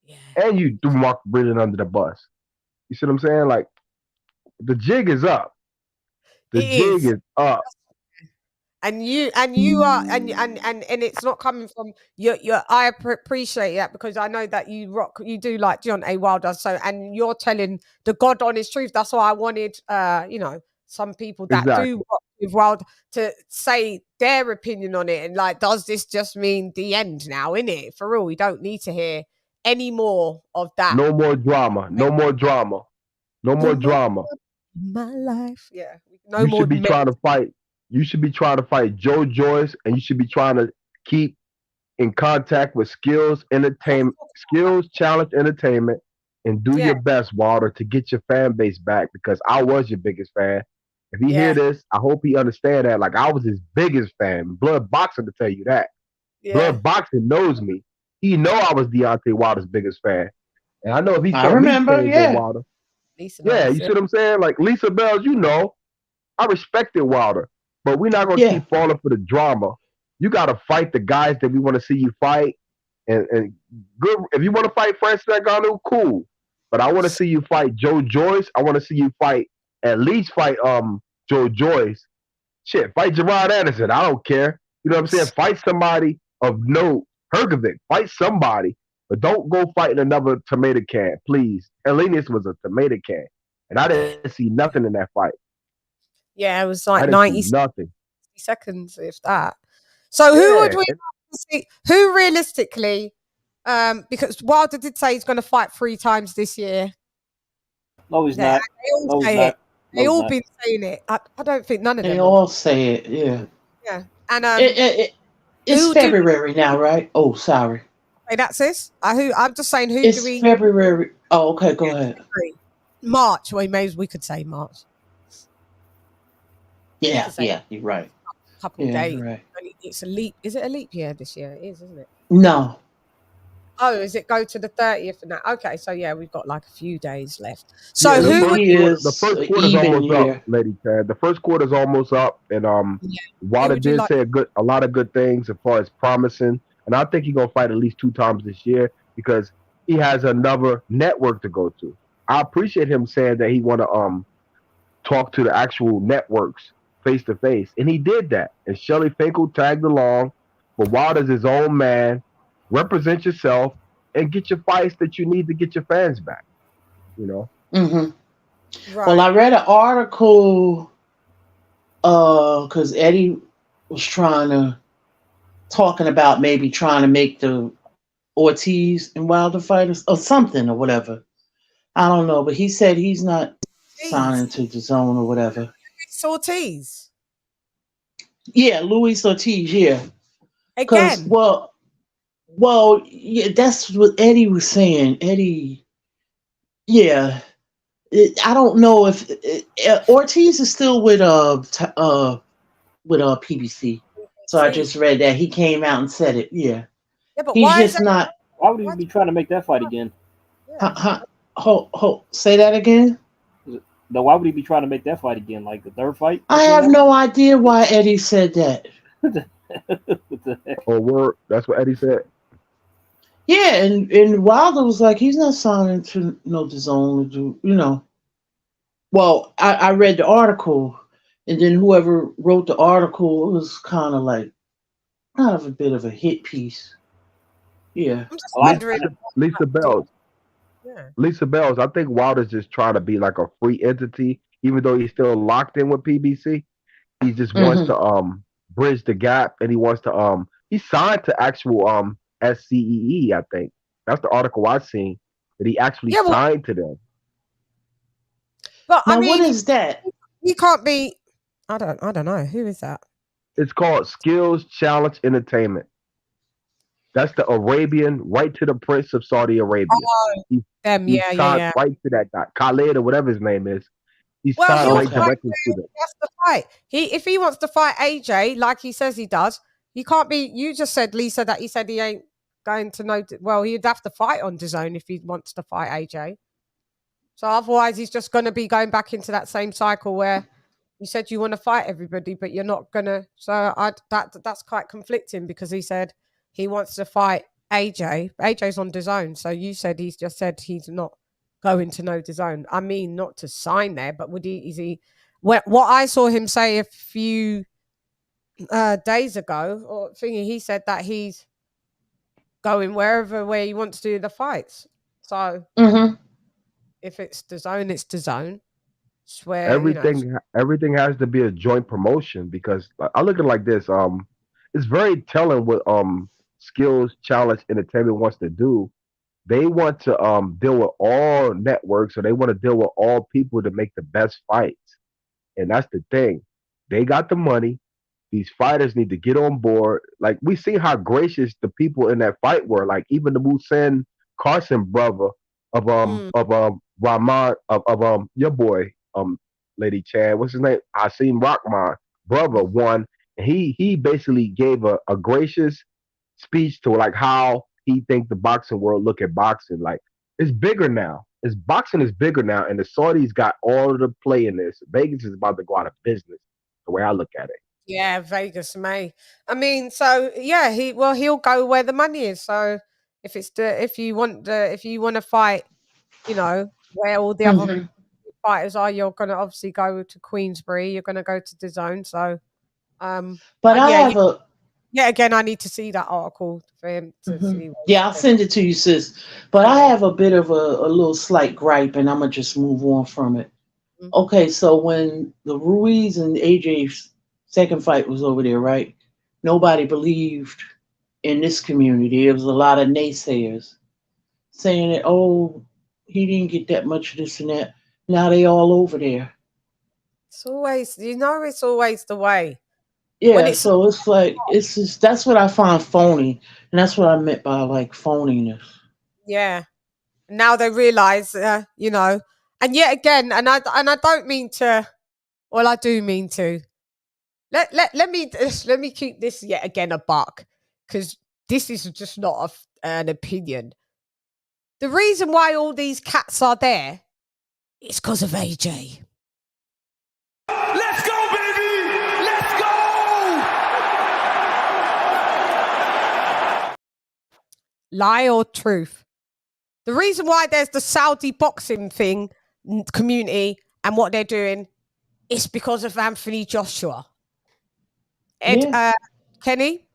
Yeah. And you threw Mark Bridgen under the bus. You see what I'm saying? Like, the jig is up. The jig is up. And you are and it's not coming from your I appreciate that because I know that you do like Deontay Wilder, so and you're telling the God honest truth. That's why I wanted some people that do rock with Wilder to say their opinion on it, and like, does this just mean the end now, innit? For real, we don't need to hear any more of that. No more drama. No more drama. No more drama. My life. Yeah. You should be trying to fight. You should be trying to fight Joe Joyce, and you should be trying to keep in contact with Skills Challenge Entertainment, and do your best, Wilder, to get your fan base back, because I was your biggest fan. If he hear this, I hope he understand that. Like, I was his biggest fan. Blood Boxing to tell you that. Yeah. Blood Boxing knows me. He know I was Deontay Wilder's biggest fan. And I know if he saw me Wilder. You see what I'm saying? Like, Lisa Bells, I respected Wilder. But we're not gonna keep falling for the drama. You gotta fight the guys that we want to see you fight, and good. If you want to fight Francis Ngannou, cool. But I want to see you fight Joe Joyce. I want to see you at least fight Joe Joyce. Shit, fight Gerard Anderson. I don't care. You know what I'm saying? Fight somebody of note. Hergovic, fight somebody, but don't go fighting another tomato can, please. Hellenius was a tomato can, and I didn't see nothing in that fight. Yeah, it was I like didn't 90 see nothing. seconds, if that. So who Yeah, would we like to see? Who realistically? Because Wilder did say he's going to fight 3 times this year. No, he's Yeah, not. they all No, he's say not. it. No, They he's all not. been saying it. I don't think none of They them will. all say it. Yeah. Yeah, and It's who do February now, right? Oh, sorry. Hey, that's this. I'm just saying, who do It's we? February. Oh, okay. Go ahead. March. Well, maybe we could say March. Yeah, yeah, you're right. Couple Yeah, days. you're right. It's a leap. Is it a leap year this year? It is, isn't it? No. Oh, is it go to the 30th and that? Okay, so yeah, we've got like a few days left. So Yeah, who would the first quarter's almost up, Lady Chad. The first quarter's almost up, and Wilder would you did like- say a lot of good things as far as promising, and I think he's gonna fight at least 2 times this year because he has another network to go to. I appreciate him saying that he want to talk to the actual networks face to face, and he did that. And Shelly Finkel tagged along, but Wilder's his own man. Represent yourself and get your fights that you need to get your fans back. You know. Mm-hmm. Right. Well, I read an article because Eddie was talking about maybe trying to make the Ortiz and Wilder fighters or something or whatever. I don't know, but he said he's not signing to the zone or whatever. Ortiz. Yeah, Luis Ortiz. Yeah. Again. Well, yeah, that's what Eddie was saying. Eddie, yeah. I don't know if Ortiz is still with PBC. So I just read that he came out and said it. Yeah. Yeah, but he's why just not. Why would he be trying to make that fight again? Say that again. No, why would he be trying to make that fight again? Like the third fight? I have no idea why Eddie said that. Or word. That's what Eddie said. Yeah, and Wilder was like, he's not signing to no DAZN to do, you know. Well, I read the article, and then whoever wrote the article, it was kind of a bit of a hit piece. Yeah. I'm just wondering. Lisa Bells. Yeah. Lisa Bells, I think Wilder's just trying to be like a free entity, even though he's still locked in with PBC. He just wants to bridge the gap, and he wants to he signed to actual SCEE, I think. That's the article I've seen, that he actually signed to them. But now, I mean, what is that? You can't be. I don't know. Who is that? It's called Skills Challenge Entertainment. That's the Arabian, right to the Prince of Saudi Arabia. Oh, he signed right to that guy, Khaled or whatever his name is. He signed right directly to them. That's the fight. If he wants to fight AJ like he says he does, you can't be. You just said, Lisa, that he said he ain't going to know. Well, he'd have to fight on DAZN if he wants to fight AJ. So otherwise, he's just going to be going back into that same cycle where you said you want to fight everybody, but you're not going to. So that's quite conflicting because he said he wants to fight AJ. AJ's on DAZN. So you said he's just said he's not going to no DAZN. I mean, not to sign there, but would he? Is he? What I saw him say a few days ago, or thinking he said that he's going where he wants to do the fights. So if it's DAZN, it's DAZN. Swear everything has to be a joint promotion because I look at it like this. It's very telling what Skills Challenge Entertainment wants to do. They want to deal with all networks, or they want to deal with all people to make the best fights. And that's the thing. They got the money. These fighters need to get on board. Like, we see how gracious the people in that fight were. Like, even the Musen Carson brother of Rahman of your boy, LadyChann, what's his name? Hasim Rahman brother won. And he basically gave a gracious speech to like how he think the boxing world look at boxing. Like, it's bigger now. Boxing is bigger now, and the Saudis got all of the play in this. Vegas is about to go out of business, the way I look at it. Yeah, Vegas may. I mean, so yeah, he'll go where the money is. So if you want to fight, you know, where all the other fighters are, you're gonna obviously go to Queensbury, you're gonna go to DAZN. So but yet again, I need to see that article for him to see. What Yeah, I'll send it to you, sis. But I have a bit of a little slight gripe, and I'm gonna just move on from it. Okay, so when the Ruiz and AJ's second fight was over there, right? Nobody believed in this community. There was a lot of naysayers saying that, oh, he didn't get that much of this and that. Now they all over there. It's always, it's always the way. Yeah, so it's like it's just that's what I find phony, and that's what I meant by like phoniness. Yeah. Now they realize, and yet again, and I don't mean to. Well, I do mean to. Let me keep this yet again a buck, because this is just not an opinion. The reason why all these cats are there is because of AJ. Let's go, baby! Let's go! Lie or truth? The reason why there's the Saudi boxing thing community and what they're doing is because of Anthony Joshua. Kenny?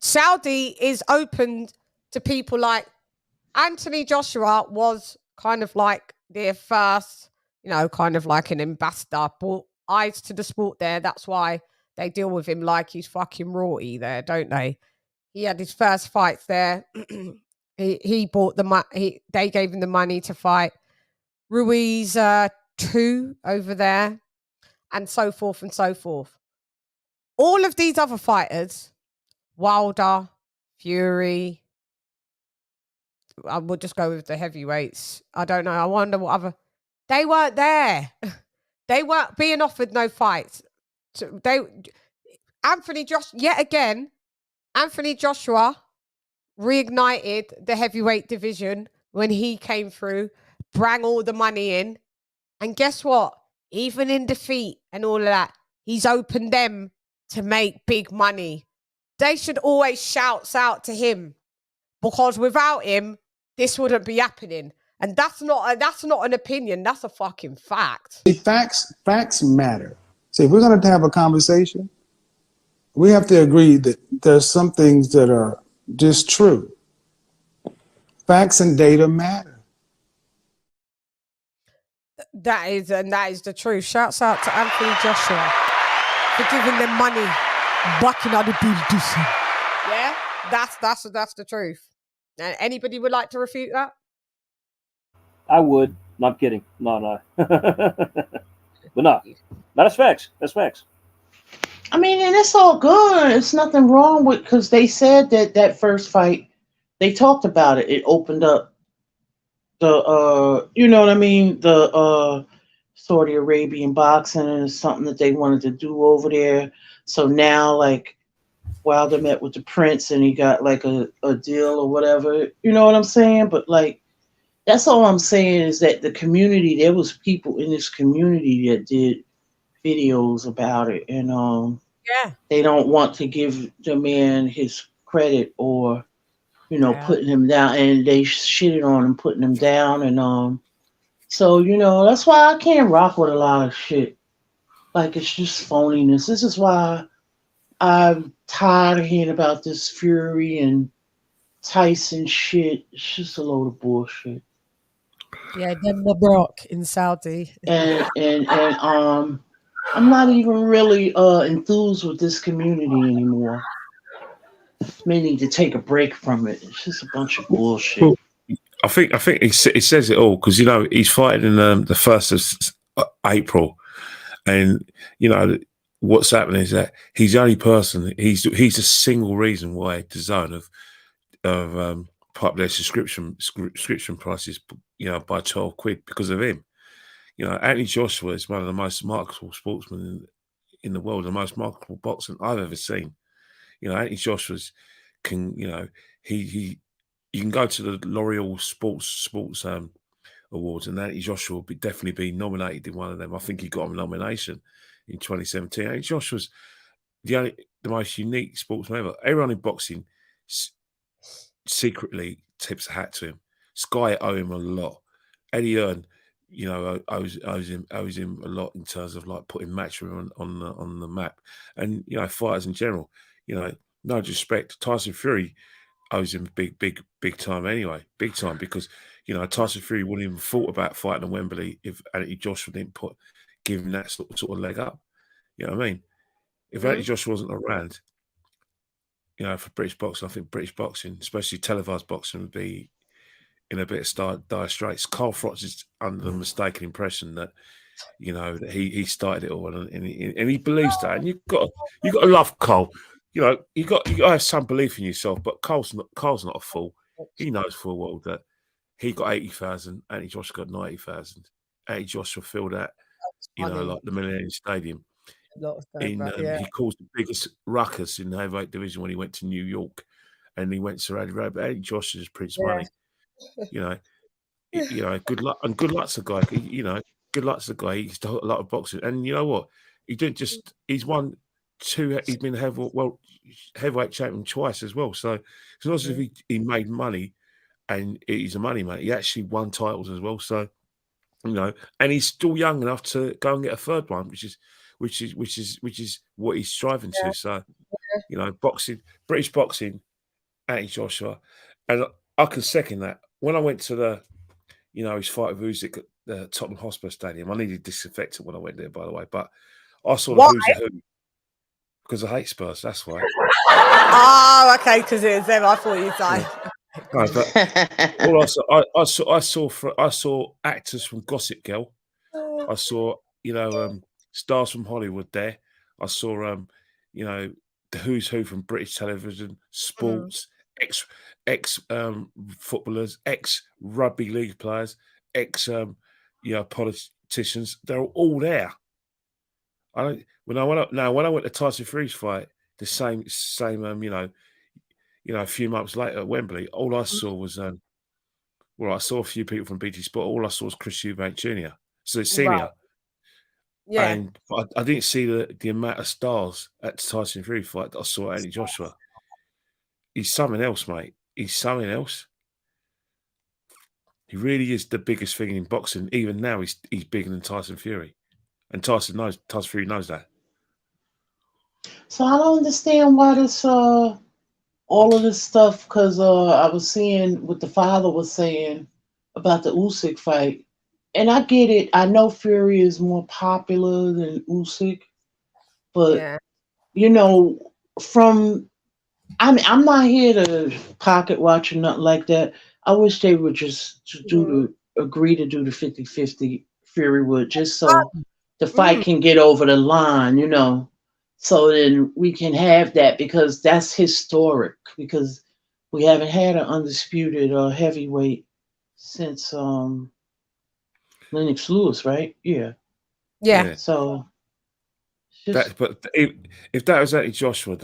Saudi is open to people like Anthony Joshua was kind of like their first, kind of like an ambassador, brought eyes to the sport there. That's why they deal with him like he's fucking rorty there, don't they? He had his first fights there. he bought the money. They gave him the money to fight Ruiz 2 over there, and so forth and so forth. All of these other fighters, Wilder, Fury, I will just go with the heavyweights. I don't know. I wonder what other. They weren't there. They weren't being offered no fights. So Anthony Joshua reignited the heavyweight division when he came through, brought all the money in, and guess what? Even in defeat and all of that, he's opened them to make big money. They should always shout out to him, because without him, this wouldn't be happening. And that's not an opinion. That's a fucking fact. Facts matter. So if we're going to have a conversation, we have to agree that there's some things that are just true. Facts and data matter. That is the truth. Shouts out to Anthony Joshua for giving them money back in the building. Yeah, that's the truth. And anybody would like to refute that? I would. No, I'm kidding. No. But no, that's facts. That's facts. I mean, and it's all good. It's nothing wrong with, because they said that first fight, they talked about it. It opened up the you know what I mean, the Saudi Arabian boxing, and it's something that they wanted to do over there. So now, like, Wilder met with the Prince and he got like a deal or whatever. You know what I'm saying? But like, that's all I'm saying is that the community, there was people in this community that did videos about it, and they don't want to give the man his credit or putting him down, and they shitted on him, putting him down, and so that's why I can't rock with a lot of shit. Like, it's just phoniness. This is why I'm tired of hearing about this Fury and Tyson shit. It's just a load of bullshit. Yeah, them the Brock in Saudi. And I'm not even really enthused with this community anymore. May need to take a break from it. It's just a bunch of bullshit. I think it says it all, because he's fighting in the 1st of April, and what's happening is that he's the only person. He's a single reason why DAZN have put up their subscription prices, by £12 because of him. Anthony Joshua is one of the most marketable sportsmen in the world, the most marketable boxer I've ever seen. Anthony Joshua's you can go to the L'Oreal Sports Awards, and Anthony Joshua will definitely be nominated in one of them. I think he got a nomination in 2017. Anthony Joshua's the most unique sportsman ever. Everyone in boxing secretly tips a hat to him. Sky owe him a lot. Eddie Hearn, you know, I was in a lot in terms of like putting matchroom on the map, and you know, fighters in general. You know, no disrespect, Tyson Fury, I was in big time anyway, big time, because you know Tyson Fury wouldn't even thought about fighting at Wembley if Anthony Joshua didn't give him that sort of leg up. You know what I mean? If Anthony Joshua wasn't around, you know, for British boxing, I think British boxing, especially televised boxing, would be in a bit of dire straits. Carl Froch is under the mistaken impression that, you know, that he started it all, and he believes that. And you've got to love Carl. You know, you got to have some belief in yourself. But Carl's not a fool. He knows full well that he got 80,000, Anthony Joshua got 90,000. Anthony Joshua filled that, you know, like the Millennium Stadium. He caused the biggest ruckus in the heavyweight division when he went to New York, and he went to Saudi Arabia. But Anthony Joshua's Prince Money. You know, good luck and good luck to the guy. You know, good luck to the guy. He's done a lot of boxing, and you know what? He didn't just. He's won 2. He's been heavyweight champion twice as well. So it's not as if he made money, and he's a money man. He actually won titles as well. So you know, and he's still young enough to go and get a third one, which is what he's striving to. So you know, British boxing, Anthony Joshua, and I can second that. When I went to his fight with Usyk at the Tottenham Hotspur Stadium, I needed disinfectant when I went there, by the way. But I saw the who's who because I hate Spurs. That's why. Oh, okay, because it was them. I thought you'd say. No, but I saw actors from Gossip Girl. I saw stars from Hollywood there. I saw the who's who from British television, sports, ex footballers, ex rugby league players, ex politicians. They're all there. When I went to Tyson Fury's fight, the same a few months later at Wembley, all I saw was I saw a few people from BT Sport. All I saw was Chris Eubank Jr. So senior. Right. Yeah. And I didn't see the amount of stars at the Tyson Fury fight that I saw at Anthony Joshua. He's something else, mate. He's something else. He really is the biggest thing in boxing. Even now, he's bigger than Tyson Fury. And Tyson Fury knows that. So I don't understand why this all of this stuff, because I was seeing what the father was saying about the Usyk fight. And I get it. I know Fury is more popular than Usyk. But, I'm not here to pocket watch or nothing like that. I wish they would just agree to do the 50-50 Fury would, just so the fight can get over the line, So then we can have that, because that's historic, because we haven't had an undisputed heavyweight since Lennox Lewis, right? Yeah. So but if that was Anthony Joshua,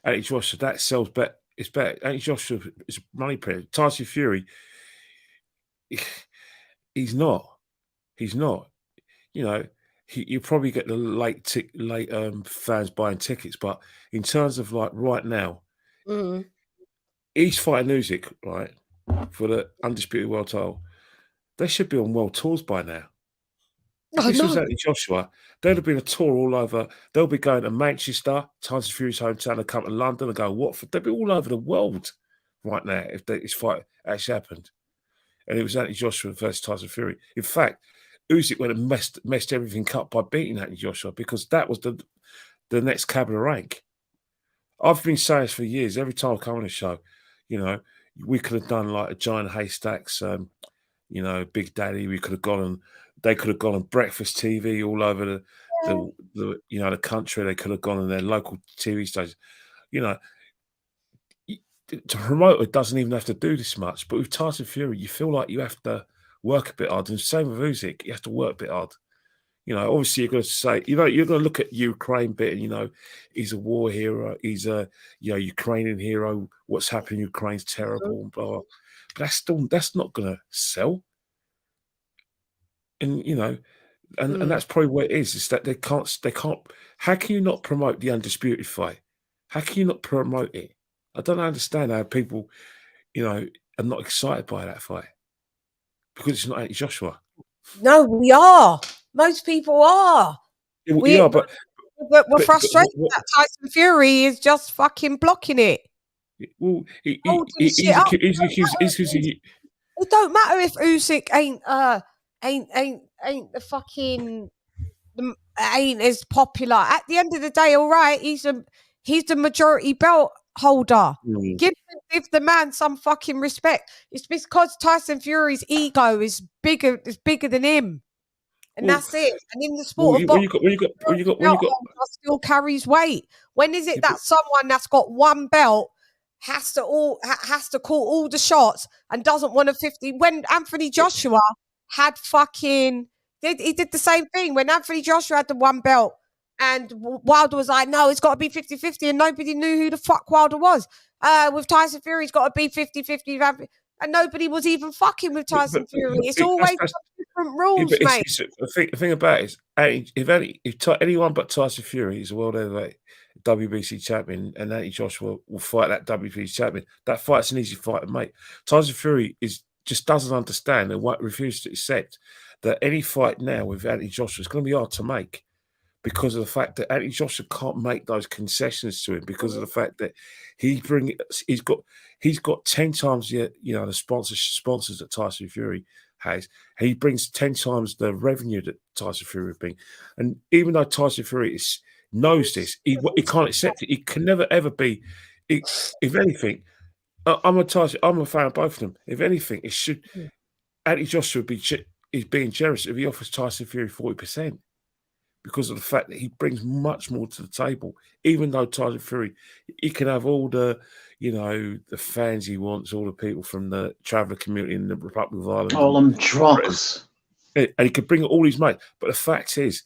Anthony Joshua, that sells better. It's better. Anthony Joshua is a money player. Tyson Fury, he's not. You probably get the late fans buying tickets, but in terms of like right now, he's fighting Usyk, right, for the undisputed world title. They should be on world tours by now. If this was Anthony Joshua, there'd have been a tour all over. They'll be going to Manchester, Tyson Fury's hometown, and come to London and go Watford. They'd be all over the world right now if this fight actually happened. And it was Anthony Joshua versus Tyson Fury. In fact, Usyk went and messed everything up by beating Anthony Joshua, because that was the next cab of the rank. I've been saying this for years. Every time I come on a show, we could have done like a Giant Haystacks, Big Daddy. We could have gone and they could have gone on breakfast TV all over the country. They could have gone on their local TV stations. To promote it doesn't even have to do this much. But with Tyson Fury, you feel like you have to work a bit hard. And same with Usyk, you have to work a bit hard. Obviously you're going to say, you're going to look at Ukraine bit and, he's a war hero. He's a, Ukrainian hero. What's happening in Ukraine's terrible and blah, blah. But that's not going to sell. And, and that's probably what it is that they can't. How can you not promote the undisputed fight? How can you not promote it? I don't understand how people, are not excited by that fight, because it's not Anthony Joshua. No, we are. Most people are. Yeah, but we're frustrated that Tyson Fury is just fucking blocking it. Well, Holding shit up. It It don't matter if Usyk ain't the fucking ain't as popular. At the end of the day, all right, he's the majority belt holder. Give the man some fucking respect. It's because Tyson Fury's ego is bigger than him. And that's it. And in the sport of boxing, still carries weight. When is it that someone that's got one belt has to call all the shots and doesn't want a 50? When Anthony Joshua had he did the same thing. When Anthony Joshua had the one belt and Wilder was like, no, it's got to be 50-50, and nobody knew who the fuck Wilder was. With Tyson Fury, it's got to be 50-50. And nobody was even fucking with Tyson Fury. It's always different rules, mate. The thing about it is, if anyone but Tyson Fury is a world heavyweight WBC champion, and Anthony Joshua will fight that WBC champion, that fight's an easy fight to make. Tyson Fury just doesn't understand and refuses to accept that any fight now with Anthony Joshua is going to be hard to make, because of the fact that Anthony Joshua can't make those concessions to him, because of the fact that he's got 10 times the sponsors that Tyson Fury has. He brings 10 times the revenue that Tyson Fury would bring. And even though Tyson Fury knows this, he can't accept it. He can never ever be. If anything, I'm a fan of both of them. If anything, it should. Anthony Joshua is being generous if he offers Tyson Fury 40%. Because of the fact that he brings much more to the table, even though Tyson Fury, he can have all the, the fans he wants, all the people from the traveller community in the Republic of Ireland, all them drunks, and he could bring all his mates. But the fact is,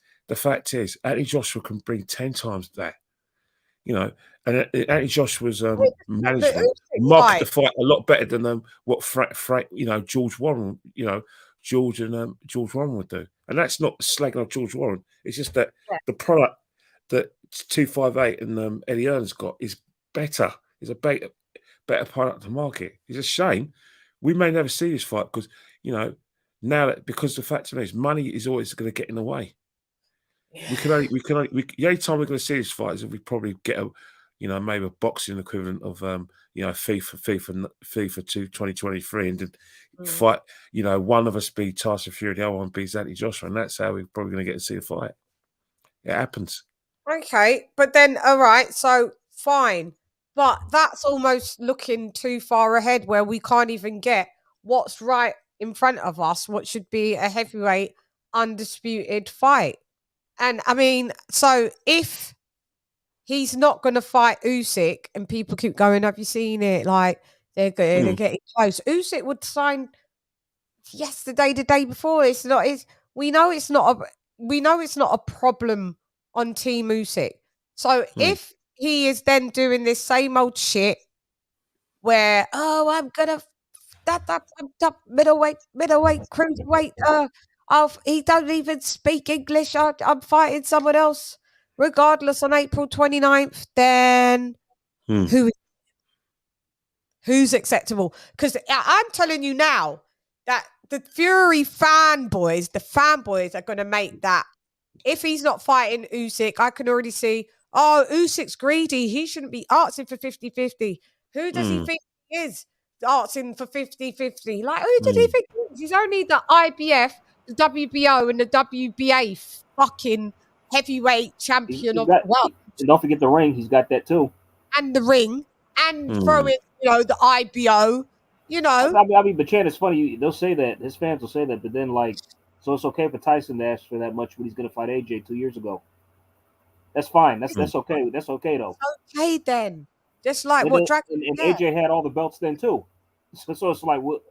Anthony Joshua can bring 10 times that, and Anthony Joshua's management market the fight a lot better than what George Warren, George Warren would do. And that's not slagging off George Warren. It's just that the product that 258 and Eddie Earn's got is better. Is a better product to market. It's a shame we may never see this fight because now that, because the fact is money is always going to get in the way. The only time we're going to see this fight is if we probably get maybe a boxing equivalent of FIFA 2023 and then fight, one of us be Tyson Fury, the other one be Anthony Joshua, and that's how we're probably going to get to see a fight. It happens. Okay, but then all right, so fine, but that's almost looking too far ahead where we can't even get what's right in front of us, what should be a heavyweight undisputed fight. And I mean, so if he's not going to fight Usyk, and people keep going, have you seen it? Like they're getting close. Usyk would sign yesterday, the day before. We know it's not a problem on Team Usyk. So if he is then doing this same old shit where I'm gonna middleweight, cruiserweight, he don't even speak English. I'm fighting someone else. Regardless, on April 29th, then who's acceptable? Because I'm telling you now that the Fury fanboys are going to make that. If he's not fighting Usyk, I can already see, Usyk's greedy. He shouldn't be asking for 50-50. Who does he think he is asking for 50-50? Like, who does he think he is? He's only the IBF, the WBO, and the WBA fucking heavyweight champion of the world. And don't forget the ring. He's got that too. And the ring. And throw in, the IBO. I mean, but Chan, it's funny. They'll say that. His fans will say that. But then, so it's okay for Tyson to ask for that much when he's going to fight AJ 2 years ago. That's fine. That's okay. That's okay, though. It's okay, then. Just like and AJ had all the belts then, too. So it's like, what?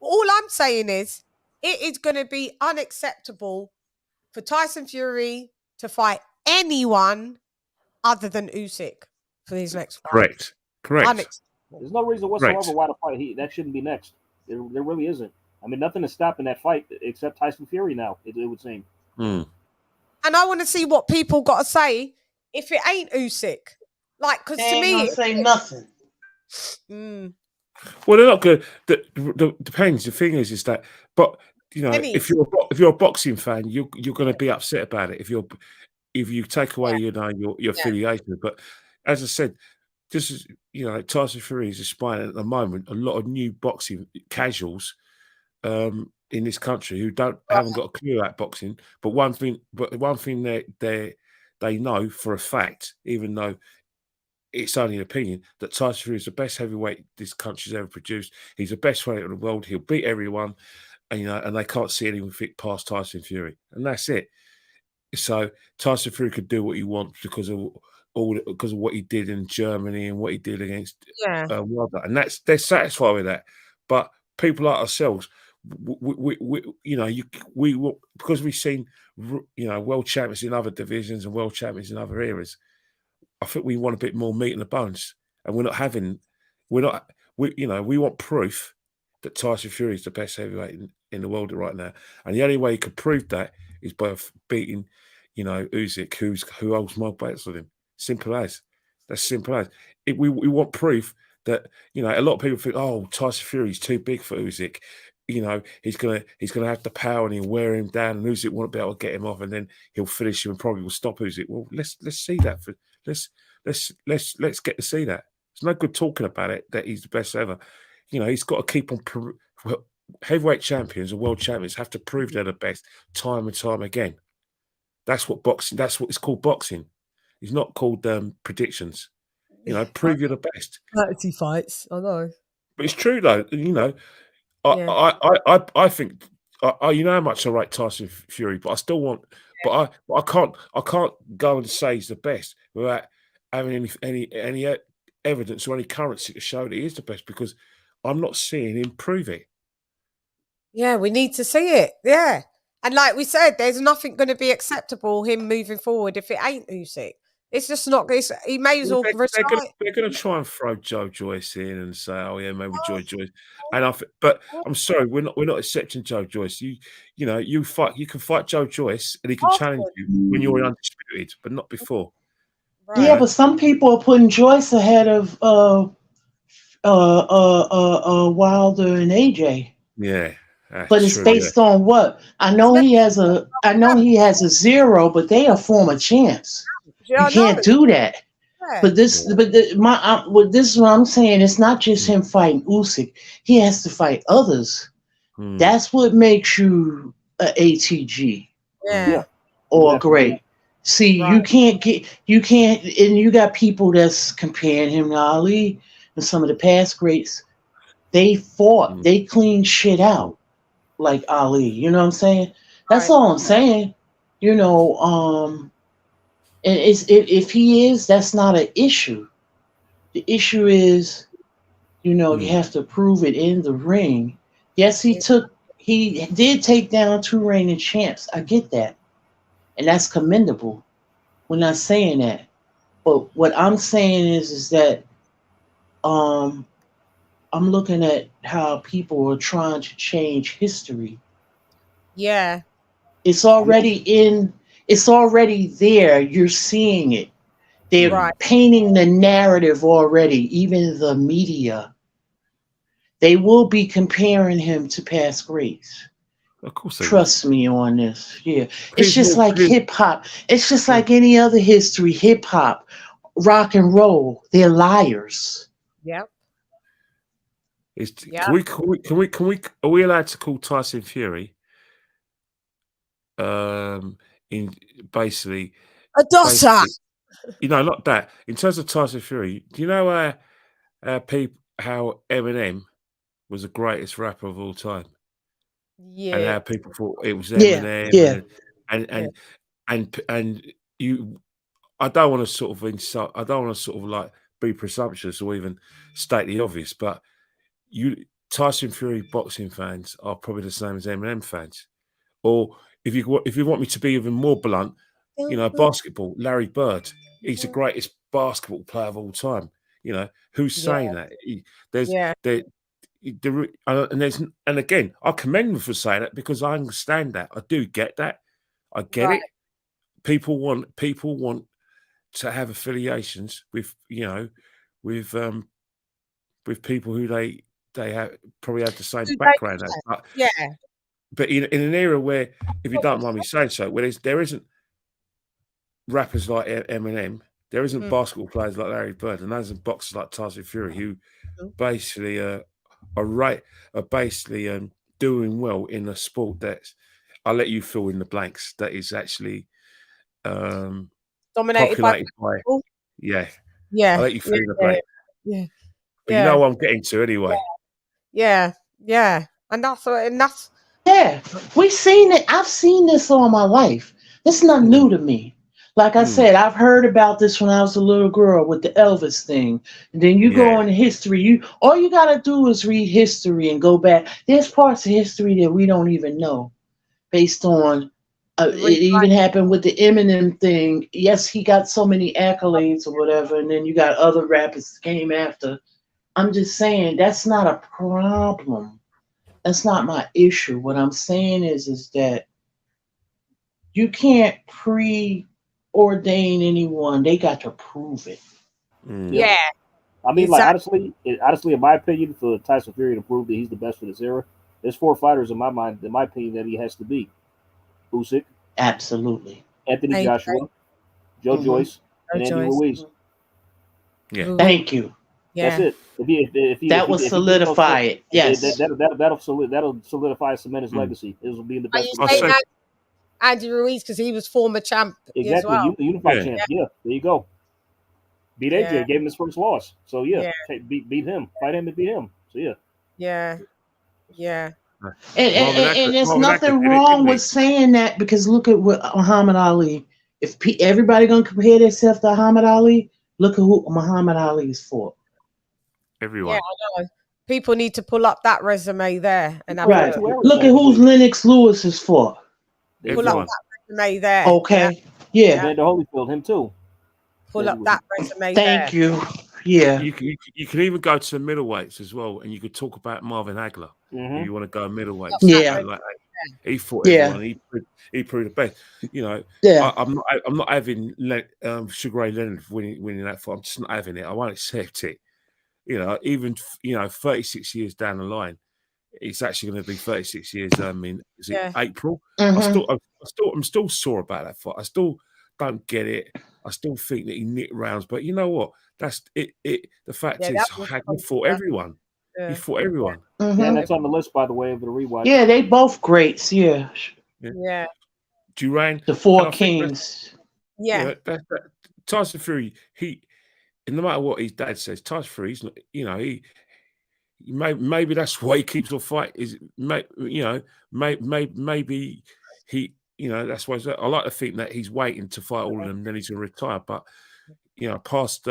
All I'm saying is, it is going to be unacceptable for Tyson Fury to fight anyone other than Usyk for his next fight. Correct. There's no reason whatsoever why the fight that shouldn't be next. There really isn't. I mean, nothing is stopping that fight except Tyson Fury now, it would seem. And I want to see what people got to say if it ain't Usyk. Like, because to me... They say nothing. Well, they're not good. Depends. The thing is that... But you know, Any. if you're a boxing fan, you're going to be upset about it if you take away, you know, your affiliation. But as I said, just as, you know, Tyson Fury is aspiring at the moment a lot of new boxing casuals in this country who haven't got a clue about boxing. But one thing they know for a fact, even though it's only an opinion, that Tyson Fury is the best heavyweight this country's ever produced. He's the best fighter in the world. He'll beat everyone, and you know, and they can't see anyone fit past Tyson Fury, and that's it. So Tyson Fury could do what he wants because of what he did in Germany and what he did against Wilder, and they're satisfied with that. But people like ourselves, we you know, we because we've seen, you know, world champions in other divisions and world champions in other eras. I think we want a bit more meat in the bones, and we you know, we want proof that Tyson Fury is the best heavyweight in the world right now, and the only way he could prove that is by beating, you know, Usyk, who holds more belts than him. Simple as. That's simple as. We want proof that, you know, a lot of people think, oh, Tyson Fury's too big for Usyk. You know, he's gonna have the power and he'll wear him down, and Usyk won't be able to get him off, and then he'll finish him and probably will stop Usyk. Well, let's see that. Let's get to see that. It's no good talking about it that he's the best ever. You know, he's got to keep on. Heavyweight champions or world champions have to prove they're the best time and time again. That's what boxing. That's what it's called. Boxing. It's not called predictions. You know, prove you're the best. 30 fights. I know. But it's true though. You know, I think you know how much I rate Tyson Fury, but I still want. But I can't go and say he's the best without having any evidence or any currency to show that he is the best, because I'm not seeing him prove it. Yeah, we need to see it. Yeah. And like we said, there's nothing going to be acceptable him moving forward if it ain't Usyk. It's just not going to, he may as well They're going to try and throw Joe Joyce in and say, oh yeah, maybe Joe Joyce. And but I'm sorry, we're not accepting Joe Joyce. You know, you can fight Joe Joyce and he can challenge you when you're undisputed, but not before. Right. Yeah, but some people are putting Joyce ahead of Wilder and AJ. Yeah. But it's based on what? I know he has a 0, but they are former champs. You can't do that. Yeah. But this is what I'm saying. It's not just him fighting Usyk. He has to fight others. That's what makes you an ATG. Yeah. Or great. See, you can't, and you got people that's comparing him to Ali and some of the past greats. They fought, they cleaned shit out like Ali. You know what I'm saying? That's all I'm saying. You know, and if he is, that's not an issue. The issue is, you know, you have to prove it in the ring. Yes, he did take down 2 reigning champs. I get that. And that's commendable. We're not saying that. But what I'm saying is that I'm looking at how people are trying to change history. Yeah. It's already there. You're seeing it. They're painting the narrative already, even the media. They will be comparing him to past greats. Of course. Trust me on this. Yeah. It's just like hip hop. It's just like any other history. Hip hop, rock and roll. They're liars. Yep. Are we allowed to call Tyson Fury in basically a dosser? You know, not that. In terms of Tyson Fury, do you know how Eminem was the greatest rapper of all time? Yeah. And how people thought it was Eminem. Yeah. And you, I don't want to sort of insult. I don't want to sort of like be presumptuous or even state the obvious, but Tyson Fury boxing fans are probably the same as Eminem fans. Or if you want me to be even more blunt, you know, basketball, Larry Bird, he's the greatest basketball player of all time. You know, who's saying that? And again, I commend them for saying that because I understand that. I do get that. I get it. People want to have affiliations with, you know, with people who they have probably have the same background as. but in an era where, if you don't mind me saying so, where there isn't rappers like Eminem, there isn't basketball players like Larry Bird, and there isn't boxers like Tyson Fury, who basically are basically doing well in a sport that's, I'll let you fill in the blanks, that is actually dominated by I'll let you fill in the blanks. Yeah. But you know what I'm getting to anyway. Yeah. And that's we've seen it. I've seen this all my life. This is not new to me. Like I said, I've heard about this when I was a little girl with the Elvis thing. And then you go into history. All you gotta do is read history and go back. There's parts of history that we don't even know, based on it even happened with the Eminem thing. Yes, he got so many accolades or whatever, and then you got other rappers that came after. I'm just saying that's not a problem. That's not my issue. What I'm saying is that you can't preordain anyone. They got to prove it. Yeah. I mean, like honestly, in my opinion, for Tyson Fury to prove that he's the best for this era, there's 4 fighters in my mind, in my opinion, that he has to beat: Usyk, absolutely, Anthony Joshua, Joe Joyce, and Andy Ruiz. Yeah, thank you. That's it. That will solidify it. Yes, that'll solidify and cement his legacy. It will be the best. Andy Ruiz, because he was former champ as well. Unified champ. Yeah, there you go. Beat AJ, gave him his first loss. So beat him, fight him and beat him. So yeah. And there's nothing wrong with saying that, because look at what Muhammad Ali. If everybody gonna compare themselves to Muhammad Ali, look at who Muhammad Ali is for. Everyone. Yeah, I know. People need to pull up that resume there and have look at who Lennox Lewis is for. Pull up that resume there. Okay. Yeah. Evander Holyfield, him too. Pull up that resume. Thank you. Yeah. You can even go to the middleweights as well, and you could talk about Marvin Hagler. If you want to go middleweight. Yeah. He fought everyone. He proved the best. You know. Yeah. I'm not having Sugar Ray Leonard winning that fight. I'm just not having it. I won't accept it. You know, even 36 years down the line, it's actually going to be 36 years. April? I'm still sore about that fight. I still don't get it. I still think that he nicked rounds, but you know what? That's it. The fact is, Hagler fought everyone. He fought everyone. Yeah, that's on the list, by the way, of the rewatch. Yeah, they both greats. Yeah. Durant, the 4 Kings. Tyson Fury. No matter what his dad says, Tyson Fury, he's not, maybe that's why he keeps on fighting. Maybe he, that's why I like to think that he's waiting to fight all of them, then he's going to retire. But past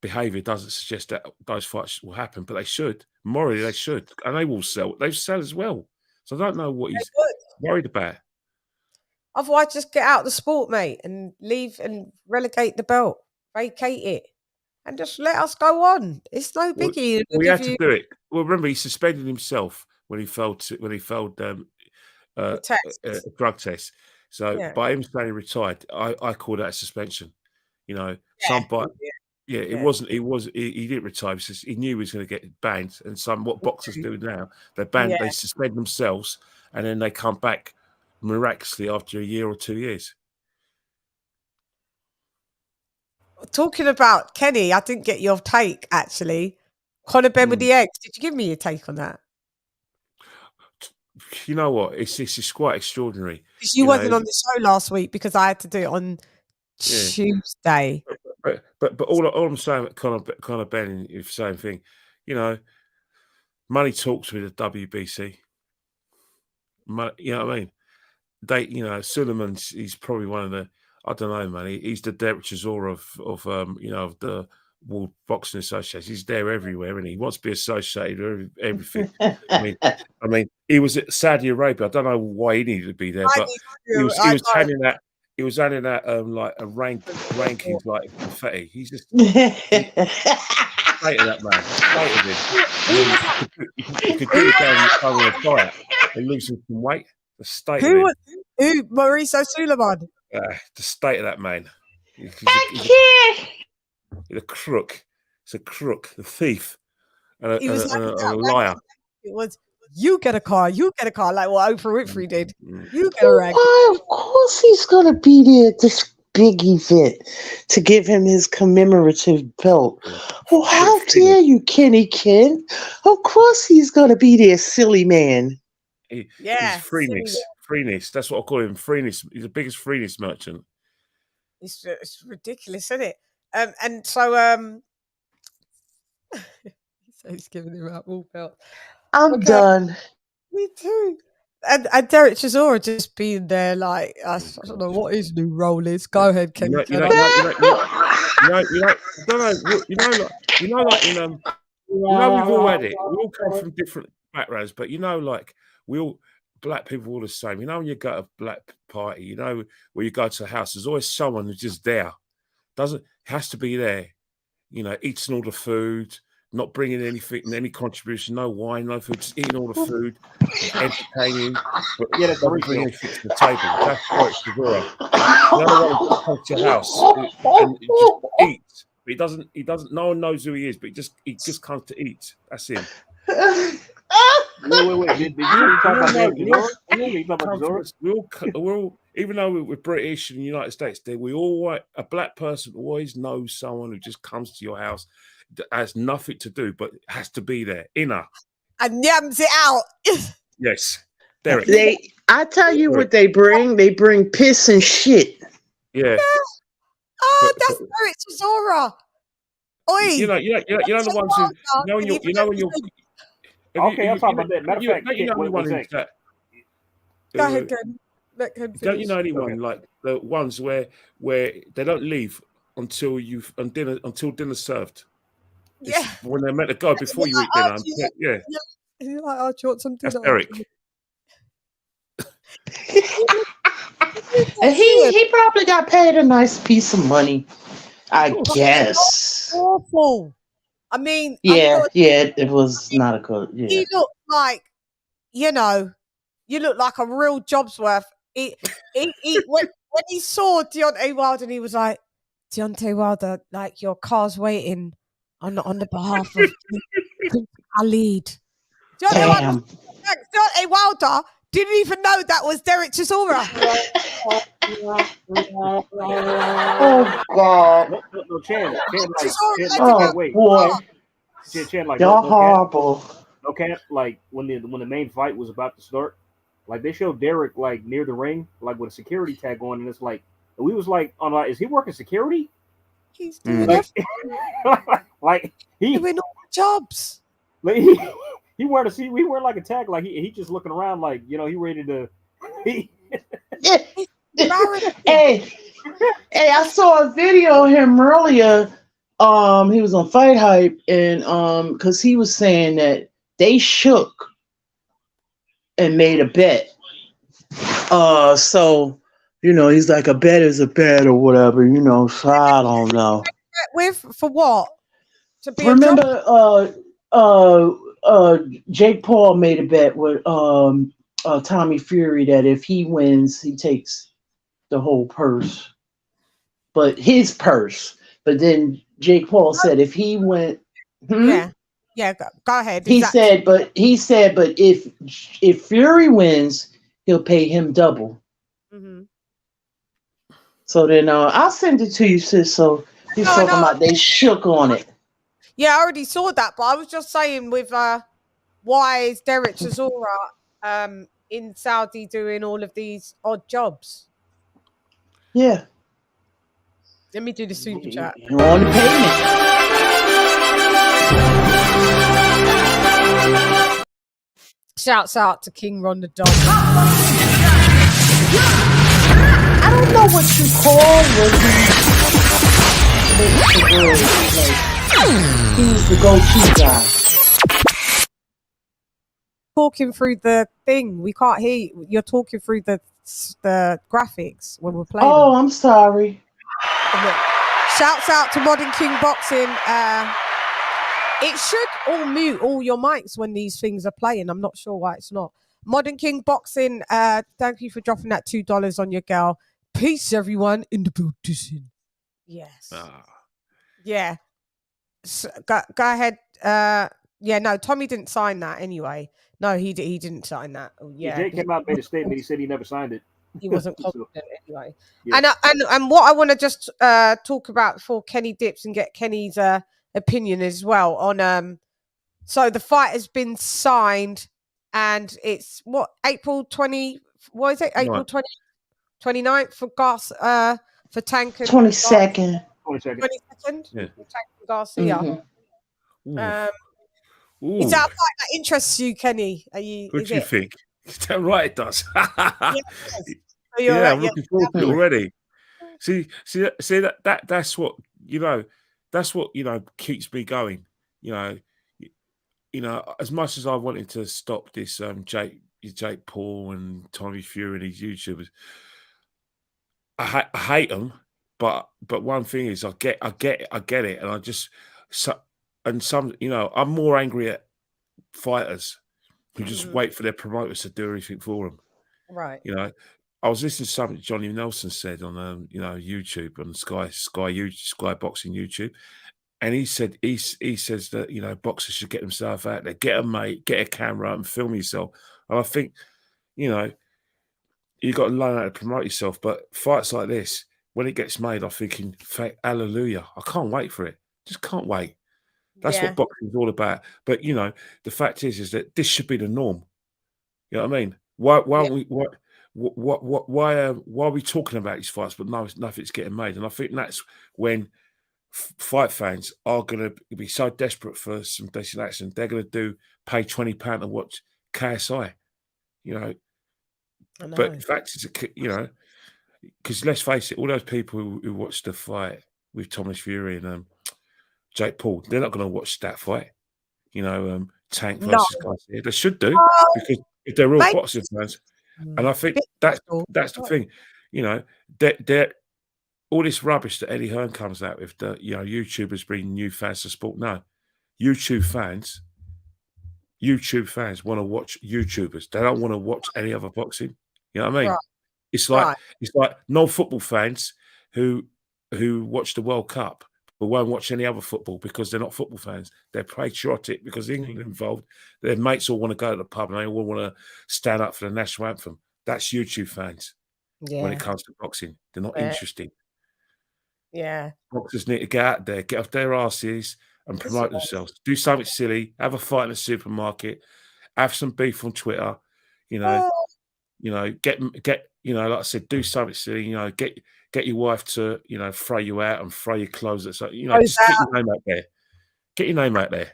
behavior doesn't suggest that those fights will happen, but they should. Morally, they should, and they will sell. They sell as well. So I don't know what he's worried about. Otherwise, just get out of the sport, mate, and leave and relegate the belt, vacate it, and just let us go on. It's no biggie. We have to do it. Well, remember, he suspended himself when he failed drug test. So by him staying retired, I call that a suspension. It wasn't. He didn't retire because he knew he was going to get banned. And what boxers do now, they suspend themselves and then they come back miraculously after a year or 2 years. Talking about Kenny, I didn't get your take actually. Conor Ben with the eggs. Did you give me your take on that? You know what? It's just quite extraordinary. Because you wasn't on the show last week because I had to do it on Tuesday. But all I'm saying about Conor Ben is the same thing. Money talks with the WBC. You know what I mean? Suleiman's, he's probably one of the, I don't know, man. He's the director of the World Boxing Association. He's there everywhere, and he wants to be associated with everything. I mean, he was at Saudi Arabia. I don't know why he needed to be there, but he was handing out. He was handing out like a rankings like confetti. He's just state of that man. State of him. You could do it down the diet and lose some weight. The state of him. Who? Mauricio Suleiman. The state of that man. He's a crook. He's a crook, a thief, and a liar. It was You get a car. You get a car. Like what Oprah Winfrey did. Mm. You get a rag. Why? Of course he's gonna be there at this big event to give him his commemorative belt. Well, how dare you, Kenny Ken? Of course he's gonna be there, silly man. He's Yeah, freeness. Freeness. That's what I call him. Freeness. He's the biggest freeness merchant. It's ridiculous, isn't it? And so so he's giving him out all belts. I'm done. Me too. And Derek Chisora just being there, like I don't know what his new role is. Go ahead, Kenny. Like in we've all had it. We all come from different backgrounds, but like we all black people all the same. When you go to a black party, where you go to a house, there's always someone who's just there. Has to be there. Eating all the food, not bringing anything, any contribution, no wine, no food, just eating all the food, entertaining, but doesn't bring anything to the table. That's Derek Chisora. The other one comes to your house and just eats. But he doesn't. No one knows who he is, but he just comes to eat. That's him. Wait. Did you talk about Chisora? We're all, even though we're British in the United States, a black person always knows someone who just comes to your house that has nothing to do, but has to be there, inner. And yams it out. Yes. Derek. I tell you what they bring. They bring piss and shit. Yeah. Oh, that's Derek Chisora. Oi. You know the ones who when you're okay, I'm talking about that. Matter of fact, go ahead, Ken. Let Ken finish. Don't you know anyone like the ones where they don't leave until dinner's served? Yeah. It's when they're meant to go before you eat dinner. Yeah. You're like, oh, do you want some dinner? That's Eric. He probably got paid a nice piece of money, I guess. Awful. I mean, it was not a good. Yeah. He looked like, you look like a real job's worth. When he saw Deontay Wilder, and he was like, Deontay Wilder, like your car's waiting on the behalf of Khalid. Deontay Wilder didn't even know that was Derek Chisora. Oh God! No, Chan, wait. Boy. Chan, like, y'all horrible. Okay, like when the main fight was about to start, like they showed Derek like near the ring, like with a security tag on, and it's like we was like, is he working security? He's doing like he doing all the jobs. Like he wearing like a tag, like he just looking around, like he ready to. Hey, I saw a video of him earlier. He was on Fight Hype, and because he was saying that they shook and made a bet. So he's like, a bet is a bet or whatever. So I don't know. For what? To be remember, Jake Paul made a bet with Tommy Fury that if he wins, he takes the whole purse, but his purse. But then Jake Paul said if he went, go ahead. He said, but if Fury wins, he'll pay him double. Mm-hmm. So then I'll send it to you, sis. So he's talking about they shook on it. Yeah, I already saw that, but I was just saying with why is Derek Chisora in Saudi doing all of these odd jobs? Yeah. Let me do the super chat. You want to pay me? Shouts out to King Ron the Dog. I don't know what you call he's the go-to guy. Talking through the thing, we can't hear you. You're talking through the graphics when we're playing. Oh, I'm sorry. Shouts out to Modern King Boxing. It should all mute all your mics when these things are playing. I'm not sure why it's not. Modern King Boxing, thank you for dropping that $2 on your girl. Peace, everyone, in the building. Yes. Yeah. So, go ahead, Yeah, no, Tommy didn't sign that anyway. No, he didn't sign that. Yeah, Jake came out and made a statement. He said he never signed it. he wasn't So, confident anyway. yeah. And what I want to just talk about before Kenny dips and get Kenny's opinion as well on so the fight has been signed and it's what April 20 what is it? April 20, 29th for for Tank and 22nd. 22nd. 22nd? Yeah. For Tank and Garcia. Mhm. Is that a fight that interests you, Kenny? Are you? What is do you it? think? Damn right it does. Yeah, it does. Oh, you're Yeah, right, I'm looking forward to it already. See that's what that's what keeps me going. As much as I wanted to stop this Jake Paul and Tommy Fury and these YouTubers, I hate them. But one thing is, I get it, and I just I'm more angry at fighters who just wait for their promoters to do everything for them. Right. I was listening to something Johnny Nelson said on YouTube on Sky Boxing YouTube, and he said he says that boxers should get themselves out there, get a mate, get a camera and film yourself. And I think you got to learn how to promote yourself. But fights like this, when it gets made, I'm thinking, hallelujah! I can't wait for it. Just can't wait. That's what boxing is all about. But the fact is that this should be the norm. You know what I mean? Why are we talking about these fights, but nothing's getting made? And I think that's when fight fans are going to be so desperate for some decent action, they're going to pay £20 to watch KSI. But the fact is, because let's face it, all those people who watched the fight with Thomas Fury and Jake Paul, they're not going to watch that fight. Tank versus Garcia. They should do because if they're real boxing fans. And I think that's the thing. They're all this rubbish that Eddie Hearn comes out with, that YouTubers bring new fans to sport. No, YouTube fans want to watch YouTubers. They don't want to watch any other boxing. You know what I mean? Right. It's like non-football fans who watch the World Cup but won't watch any other football because they're not football fans. They're patriotic because England are involved. Their mates all want to go to the pub and they all want to stand up for the national anthem. That's YouTube fans. When it comes to boxing, they're not interested. Yeah. Boxers need to get out there, get off their asses and promote themselves. Do something silly. Have a fight in a supermarket. Have some beef on Twitter. Get like I said, do something silly. Get your wife to throw you out and throw your clothes. Just get your name out there. Get your name out there.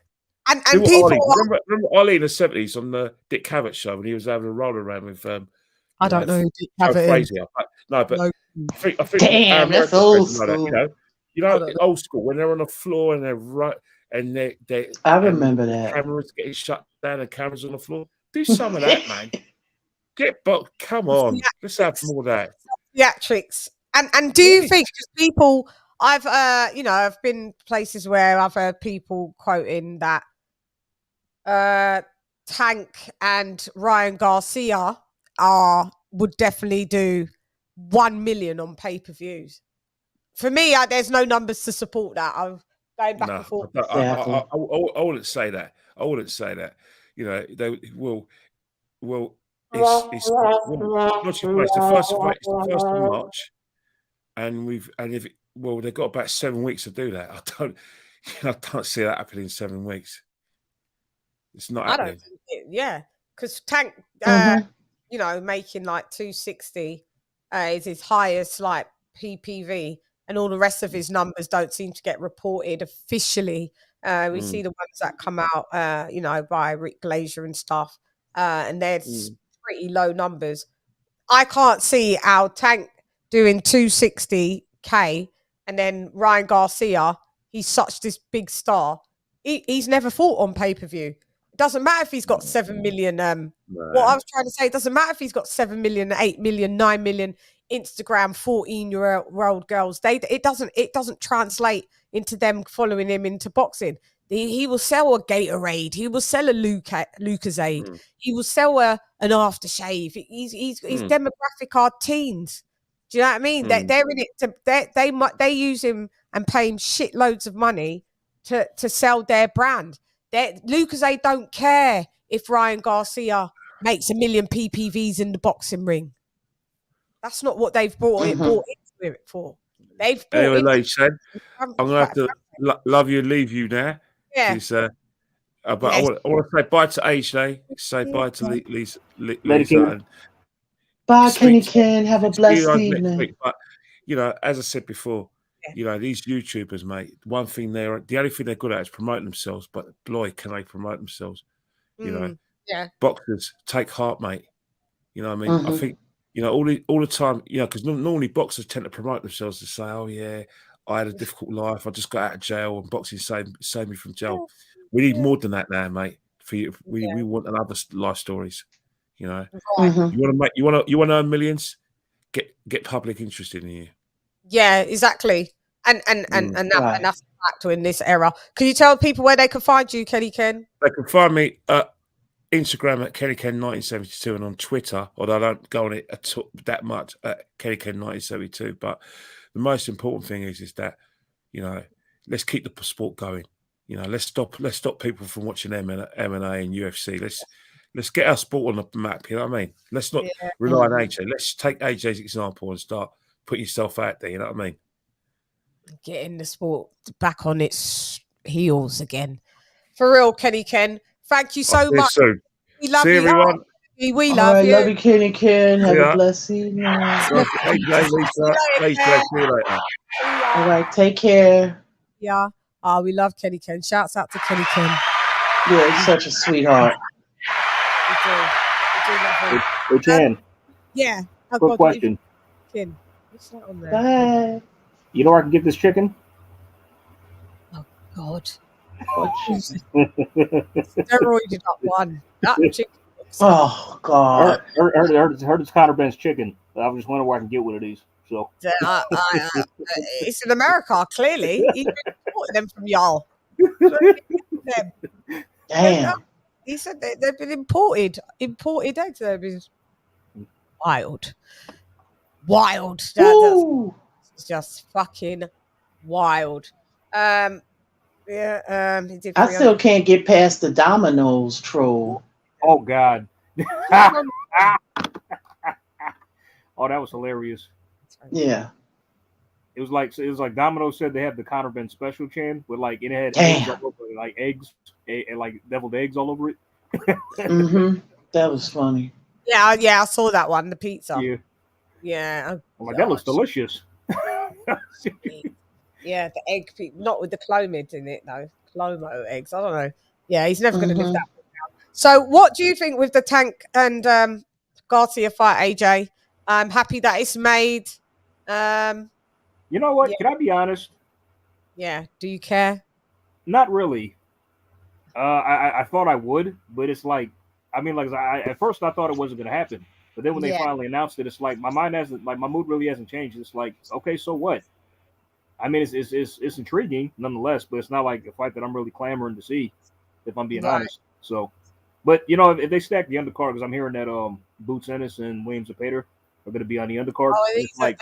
And people remember Ollie in the 70s on the Dick Cavett show when he was having a roll around with I don't know who Dick Cavett is. No, but I think Damn, that's old school. Old school when they're on the floor and they're right and they I remember that. Cameras getting shut down and cameras on the floor. Do some of that, man. Come on, let's have more of that. Theatrics. And do you think people? I've been places where I've heard people quoting that Tank and Ryan Garcia would definitely do 1 million on pay-per-views. For me, there's no numbers to support that. I'm going back and forth. I wouldn't say that. I wouldn't say that. They will. Well, it's the first of March, and they've got about 7 weeks to do that. I don't see that happening in 7 weeks. It's not happening. Because Tank, making like 260 is his highest like PPV, and all the rest of his numbers don't seem to get reported officially. We see the ones that come out, by Rick Glazier and stuff, and there's pretty low numbers. I can't see our Tank doing 260K, and then Ryan Garcia, he's such this big star. He's never fought on pay-per-view. It doesn't matter if he's got 7 million. What I was trying to say, it doesn't matter if he's got 7 million, 8 million, 9 million Instagram 14-year-old girls. It doesn't translate into them following him into boxing. He will sell a Gatorade. He will sell a Lucozade. He will sell an aftershave. His demographic are teens. Do you know what I mean? They're in it they use him and pay him shitloads of money to sell their brand. Lucas don't care if Ryan Garcia makes 1 million PPVs in the boxing ring. That's not what they've brought into it for. They've brought Anyway, in. LadyChann, I'm gonna have to love you and leave you now. Yeah. But I want to say bye to AJ. Say bye to Lisa. And bye, Kenny Ken. Have a blessed next evening. week. But as I said before, these YouTubers, mate. The only thing they're good at is promoting themselves. But boy, can they promote themselves? Boxers take heart, mate. You know what I mean? I think all the time. Because normally boxers tend to promote themselves to say, "Oh yeah, I had a difficult life. I just got out of jail, and boxing saved me from jail." We need more than that now, mate. For you, we want other life stories. You want to earn millions. Get public interested in you. Yeah, exactly. And that's a factor in this era. Can you tell people where they can find you, Kenny Ken? They can find me at Instagram at KennyKen1972 and on Twitter, although I don't go on it that much at KennyKen1972. But the most important thing is that let's keep the sport going. Let's stop people from watching MMA and UFC. Let's get our sport on the map. You know what I mean? Let's not rely on AJ. Let's take AJ's example and start putting yourself out there. You know what I mean? Getting the sport back on its heels again. For real, Kenny Ken. Thank you so much. We love you, everyone. We love you. Love you, Kenny Ken. Have a blessed evening. AJ, Lisa. See you later. All right, take care. Yeah. We love Kenny Ken. Shouts out to Kenny Ken. Yeah, he's such a sweetheart. Hey, Chan. Yeah. Quick question. Ken. What's that on there? Bye. You know where I can get this chicken? Oh, God. Steroided up one. That chicken. Oh, God. Heard it's Conor Ben's chicken. I was just wondering where I can get one of these. So it's in America, clearly. He imported them from y'all. Damn. He said they've been imported. Imported eggs. They've been wild. That's just fucking wild. I still can't get past the Domino's troll. Oh God. Oh, that was hilarious. Yeah. It was like Domino said they had the Conor Ben special, Chan, with like it had eggs all over it, like eggs and like deviled eggs all over it. That was funny. Yeah, I saw that one, the pizza. Yeah. I'm like, that looks delicious. Yeah, the egg pizza, not with the clomid in it though. Clomo eggs. I don't know. Yeah, he's never gonna live that one down. So what do you think with the Tank and Garcia fight, AJ? I'm happy that it's made. You know what? Can I be honest? Yeah. Do you care? Not really. I thought I would, but it's like, I mean, like at first I thought it wasn't going to happen, but then when they finally announced it, it's like my mind hasn't, like my mood really hasn't changed. It's like, okay, so what? I mean, it's intriguing nonetheless, but it's not like a fight that I'm really clamoring to see, if I'm being honest. So, but if they stack the undercard, because I'm hearing that Boots Ennis and Williams Zepeda are going to be on the undercard. Oh, it's like,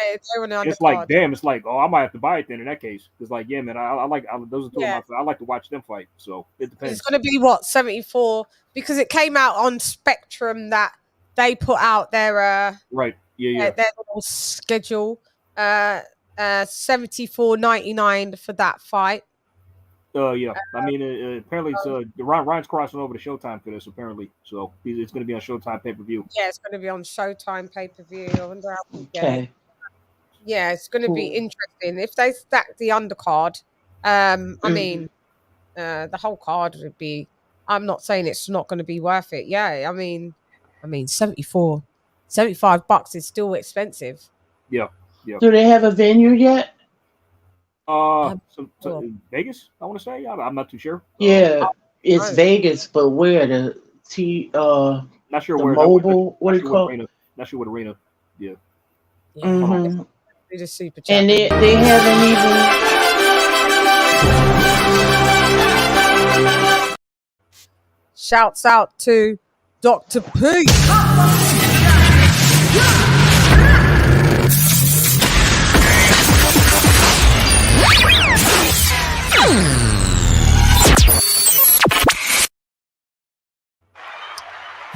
damn, it's like, oh, I might have to buy it then in that case. It's like, yeah, man, I like those are two of my, I like to watch them fight. So it depends. It's going to be what, 74? Because it came out on Spectrum that they put out their their little schedule. 74.99 for that fight. I mean, apparently it's Ryan's crossing over to Showtime for this. Apparently, so it's going to be on Showtime pay-per-view. Yeah, it's going to be on Showtime pay-per-view. I wonder how we get it. Yeah, it's going to be interesting if they stack the undercard. I mean, the whole card would be. I'm not saying it's not going to be worth it. Yeah, I mean, $75 is still expensive. Yeah. Do they have a venue yet? Vegas, I want to say. I'm not too sure. Yeah, it's Vegas, but where not sure the where. Mobile, what do you call it? Not sure what arena. Yeah. Mm-hmm. The super chat. And they haven't even. Shouts out to Dr. P.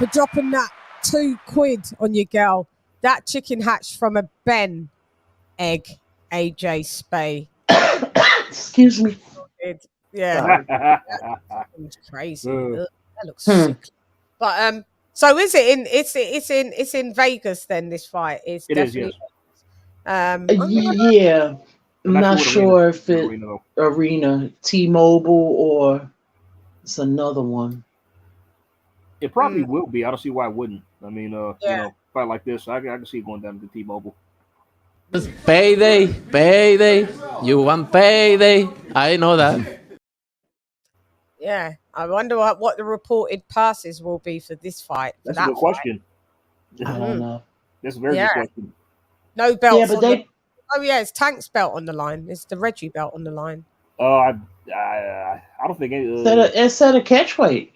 for dropping that £2 on your girl. That chicken hatched from a Ben egg, AJ Spay. Excuse me. Yeah. That's crazy. Ugh, that looks sick. But so is it in it's in Vegas then, this fight? It's definitely Yeah. I'm not sure if it's Arena, T-Mobile, or it's another one. It probably will be. I don't see why it wouldn't. I mean, you know, fight like this, I can see it going down to T-Mobile. Payday. You want payday? I know that. Yeah, I wonder what the reported passes will be for this fight. That's a good question. I don't know. That's a very good question. No belts. Yeah, but it's Tank's belt on the line. It's the Reggie belt on the line. I don't think it's at a catchweight.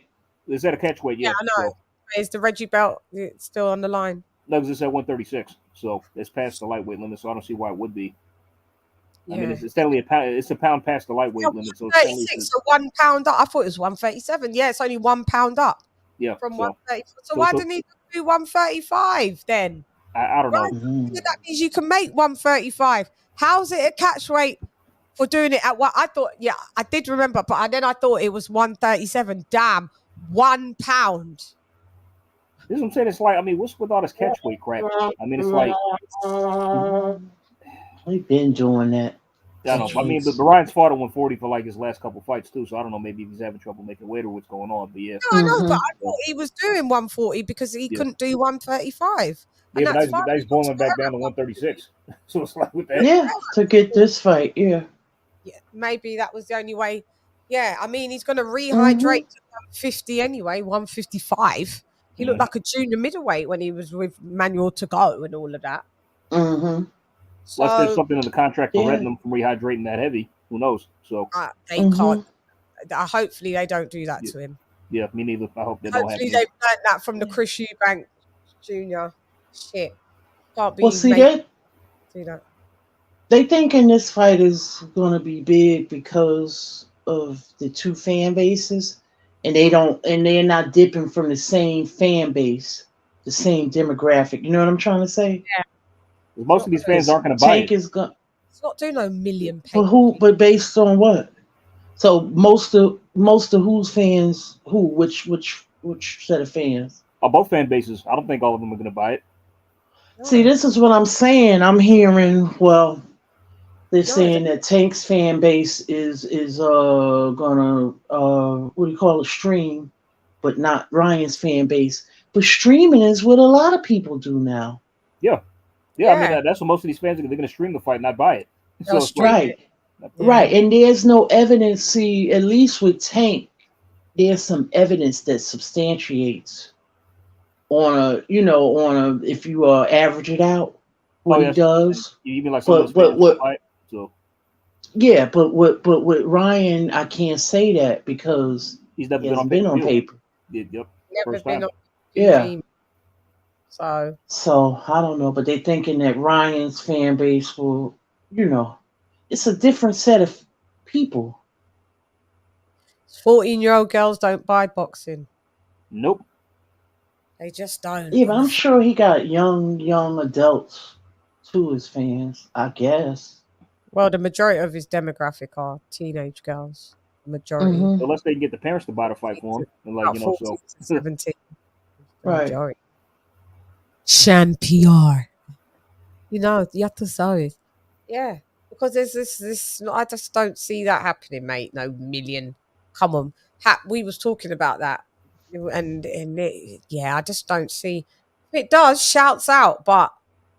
Is that a catchweight? Yeah, I know. So, is the Reggie belt still on the line? No, because it's at 136, so it's past the lightweight limit. So I don't see why it would be. I mean, it's definitely a pound past the lightweight limit. So 36, so 1 pound up. I thought it was 137. Yeah, it's only 1 pound up. Yeah, from 130. So why didn't he do 135 then? I don't know. That means you can make 135. How's it a catch weight for doing it at what? I thought, I did remember, but then I thought it was 137. Damn, 1 pound. This is what I'm saying. It's like, I mean, what's with all this catch weight crap? I mean, it's like we've been doing that. I don't know. I mean, but Ryan's fought at 140 for like his last couple fights too. So I don't know. Maybe he's having trouble making weight or what's going on. But yeah, no, I know. But I thought he was doing 140 because he couldn't do 135. Yeah, but now he's boiling back down to 136. So it's like with that. Yeah, to get this fight. Yeah, maybe that was the only way. Yeah, I mean, he's going to rehydrate to 150 anyway. 155. He looked like a junior middleweight when he was with Manuel to go and all of that. So, unless there's something in the contract preventing them from rehydrating that heavy, who knows? So they can't. Hopefully, they don't do that to him. Yeah, me neither. I hope they don't. Hopefully, they've learned that from the Chris Eubank Jr. Shit, can't be. Well, see that. They thinking this fight is going to be big because of the two fan bases, and they're not dipping from the same fan base, the same demographic. You know what I'm trying to say? Yeah. Most of these fans aren't going to buy it. It's not doing no million. But based on what? So most of whose fans? Which set of fans? Both fan bases. I don't think all of them are going to buy it. See, this is what I'm saying. I'm hearing. Well, they're saying that Tank's fan base is gonna what do you call it, stream, but not Ryan's fan base. But streaming is what a lot of people do now. Yeah, I mean, that's what most of these fans are. They're going to stream the fight, not buy it. So right. And there's no evidence. See, at least with Tank, there's some evidence that substantiates if you average it out what he does. Even like some of those fans so. Yeah, but with Ryan, I can't say that because he's never been on paper. Yep. Never been on. Yeah. So I don't know, but they're thinking that Ryan's fan base will, it's a different set of people. 14-year-old girls don't buy boxing. Nope. They just don't. Yeah, but I'm sure he got young adults to his fans, I guess. Well, the majority of his demographic are teenage girls. Majority. Unless they can get the parents to buy the fight for him. And like, 17. Right. Majority. CHANN PR. You have to say it. Yeah. Because there's this I just don't see that happening, mate. No million. Come on. We was talking about that. And I just don't see. If it does, shouts out, but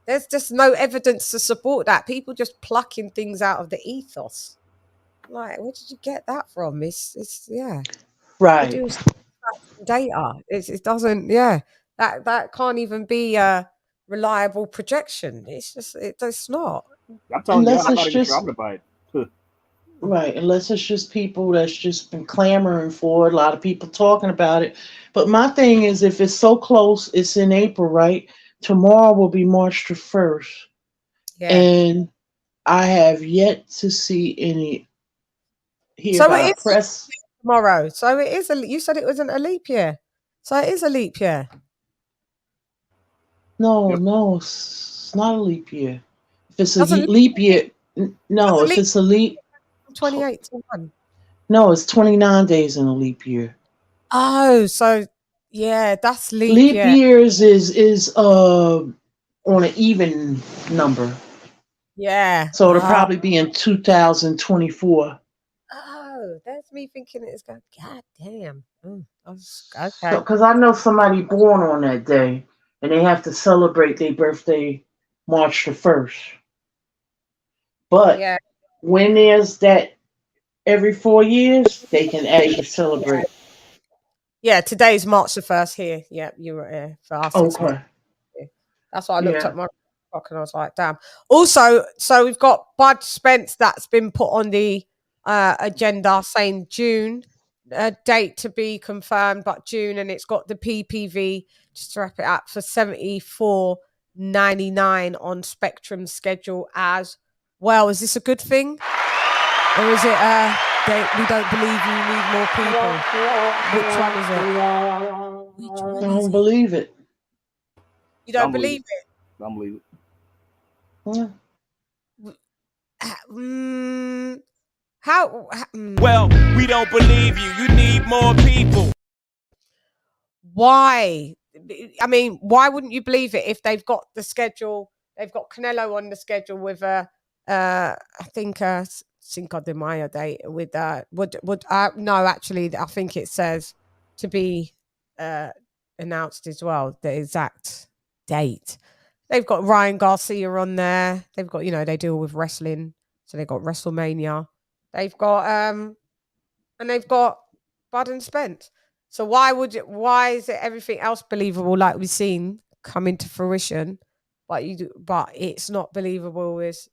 there's just no evidence to support that. People just plucking things out of the ethos. Like, where did you get that from? It's right. Data. It doesn't. Yeah, that can't even be a reliable projection. It's not. I'm telling you, I'm not even sure I'm gonna buy it. Right, unless it's just people that's just been clamoring for it. A lot of people talking about it. But my thing is, if it's so close, it's in April, right? Tomorrow will be March the 1st. Yeah. And I have yet to see any press tomorrow. So it is. You said it wasn't a leap year. So it is a leap year. No, it's not a leap year. If it's a Doesn't leap year, no. If leap it's a leap, 28 to 1. no, it's 29 days in a leap year. Oh, so yeah, that's leap Leap year. years is on an even number. Yeah. So it'll probably be in 2024. Oh, that's me thinking it's going. God damn. Okay. So, because I know somebody born on that day, and they have to celebrate their birthday March the 1st. But Yeah. when there's that every 4 years, they can actually celebrate. Yeah, today's March the 1st here. Yeah, you were here for us. It's March. Okay. That's why I looked Yeah. at my clock and I was like, damn. Also, so we've got Bud Spence that's been put on the agenda saying June, date to be confirmed, but June, and it's got the PPV, just to wrap it up, for $74.99 on Spectrum schedule as well. Is this a good thing? Or is it we don't believe you need more people? Which one is it? Which one I don't believe it. You don't believe it? I don't believe it. Well, we don't believe you. You need more people. Why? I mean, why wouldn't you believe it if they've got the schedule? They've got Canelo on the schedule with I think Cinco de Mayo date with no, actually I think it says to be announced as well, the exact date. They've got Ryan Garcia on there. They've got, they deal with wrestling, so they've got WrestleMania. They've got and they've got Bud and Spence. So why is it everything else believable, like we've seen come into fruition, but it's not believable with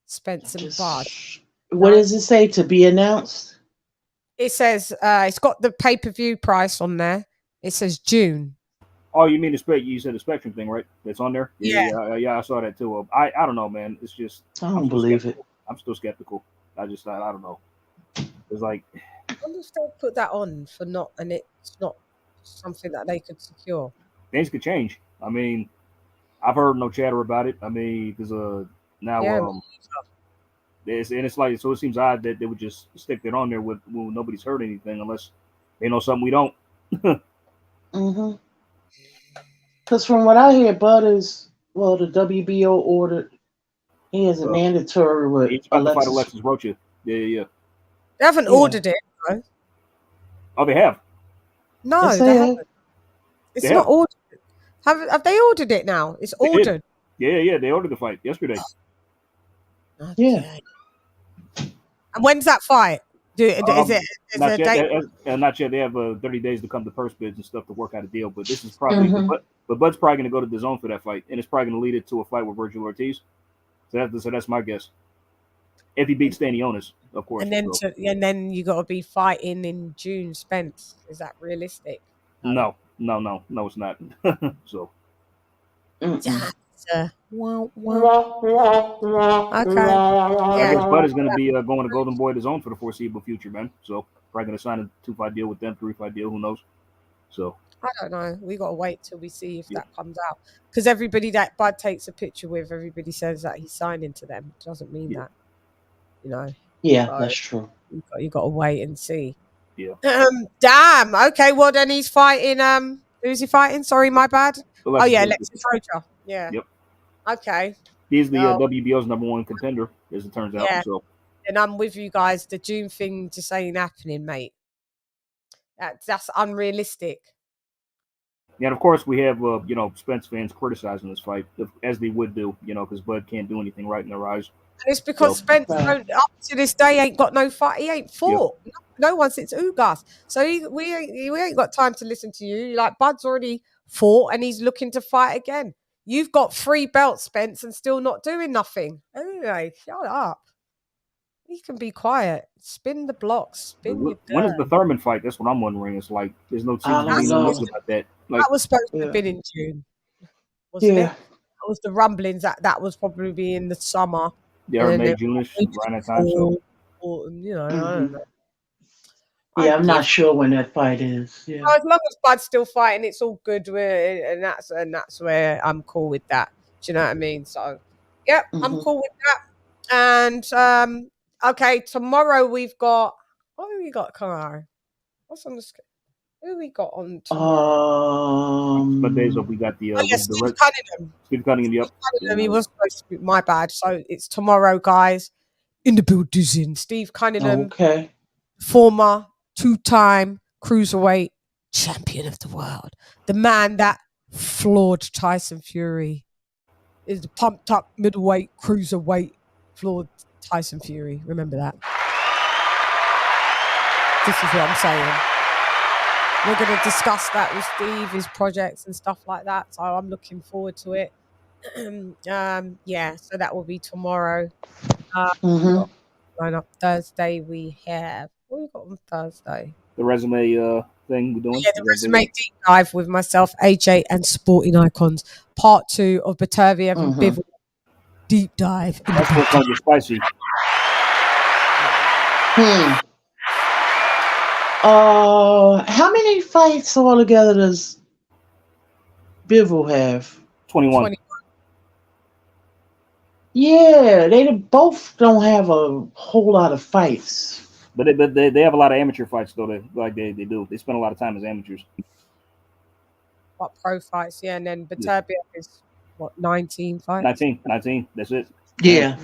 Spence and Bud? What does it say, to be announced? It says it's got the pay-per-view price on there. It says June. Oh, you mean you said the Spectrum thing, right? That's on there? Yeah. I saw that too. I don't know, man. It's just I don't believe it. I'm still skeptical. I don't know. It's like, I wonder if they'll put that on and it's not something that they could secure. Things could change. I mean, I've heard no chatter about it. I mean, because now it's like, so it seems odd that they would just stick that on there when nobody's heard anything, unless they know something we don't. Mm-hmm. Because from what I hear, Bud is, the WBO ordered. He isn't mandatory with He's about to fight Alexis Rocha. Yeah. They haven't ordered it, though. Oh, they have? No, Yes, they haven't. It's They not have. ordered. Have they ordered it now? It's They ordered. did. Yeah, they ordered the fight yesterday. Yeah. And when's that fight? Is there a date? Not yet. They have 30 days to come to purse bids and stuff to work out a deal. But this is probably, but Bud's probably going to go to DAZN for that fight, and it's probably going to lead it to a fight with Virgil Ortiz. So that's my guess. If he beats Stanionis, of course. And then you got to be fighting in June, Spence. Is that realistic? No, it's not. So. Okay. I guess Bud is going to be going to Golden Boy DAZN for the foreseeable future, man. So probably going to sign a 2-fight deal with them, 3-fight deal. Who knows? So I don't know. We got to wait till we see if that comes out. Because everybody that Bud takes a picture with, everybody says that he's signing to them. It doesn't mean that, Yeah, So that's true. You got to wait and see. Yeah. Damn. Okay. Well, then he's fighting. Who's he fighting? Sorry, my bad. Alexis Rocha. Yeah. Yep. Okay. He's the WBO's #1 contender, as it turns out. Yeah. So. And I'm with you guys. The June thing just ain't happening, mate. That's unrealistic. Yeah, and of course we have Spence fans criticizing this fight, as they would do, because Bud can't do anything right in their eyes. And it's because Spence, up to this day, ain't got no fight. He ain't fought. Yeah. No one since Ugas. So we ain't got time to listen to you. Like, Bud's already fought and he's looking to fight again. You've got 3 belts, Spence, and still not doing nothing. Anyway, shut up. You can be quiet. Spin the blocks. When is the Thurman fight? That's what I'm wondering. It's like there's no team about that. Like, that was supposed to have been in June, wasn't it? That was the rumblings that was probably be in the summer. Yeah, or May, June-ish, around that time. So, I don't know. Yeah, I'm not sure when that fight is. Yeah. As long as Bud's still fighting, it's all good. And that's where I'm cool with that. Do you know what I mean? So, yep, I'm cool with that. And okay, tomorrow we've got what have we got tomorrow? What's on the screen? Who we got on tomorrow? But days up, we got the Steve Cunningham. Steve Cunningham. Yep. Cunningham, he was supposed to be my bad. So it's tomorrow, guys. In the building, Steve Cunningham. Okay. Former 2-time cruiserweight champion of the world. The man that floored Tyson Fury is the pumped up middleweight cruiserweight floored Tyson Fury. Remember that. This is what I'm saying. We're going to discuss that with Steve, his projects and stuff like that. So I'm looking forward to it. Yeah, so that will be tomorrow. Line up Thursday. We have what we got on Thursday? The resume thing we're doing. Yeah, the resume deep dive with myself, AJ, and Sporting Icons. Part 2 of Baterviev and Bivol. Deep dive. That's what's going to get spicy. How many fights altogether does Bivol have? 21. Yeah, they both don't have a whole lot of fights. But they have a lot of amateur fights though. They do. They spend a lot of time as amateurs. What pro fights? Yeah, and then Baterviev is what 19 fights. 19. That's it. Yeah.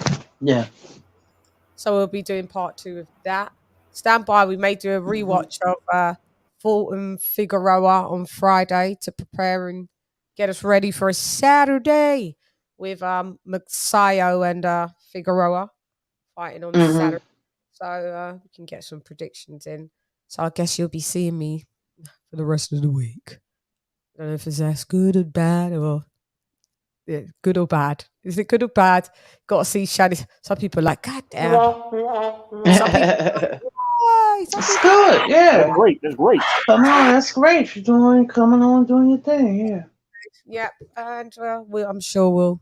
So we'll be doing part 2 of that. Stand by. We may do a rewatch of Fulton Figueroa on Friday to prepare and get us ready for a Saturday with Magsayo and Figueroa fighting on Saturday. So we can get some predictions in. So I guess you'll be seeing me for the rest of the week. I don't know if it's good or bad or good or bad. Is it good or bad? Got to see Shani. Some people are like, God damn. Some people It's good, yeah. That's great. Come on, that's great. You're coming on doing your thing, yeah. Yeah, and I'm sure we'll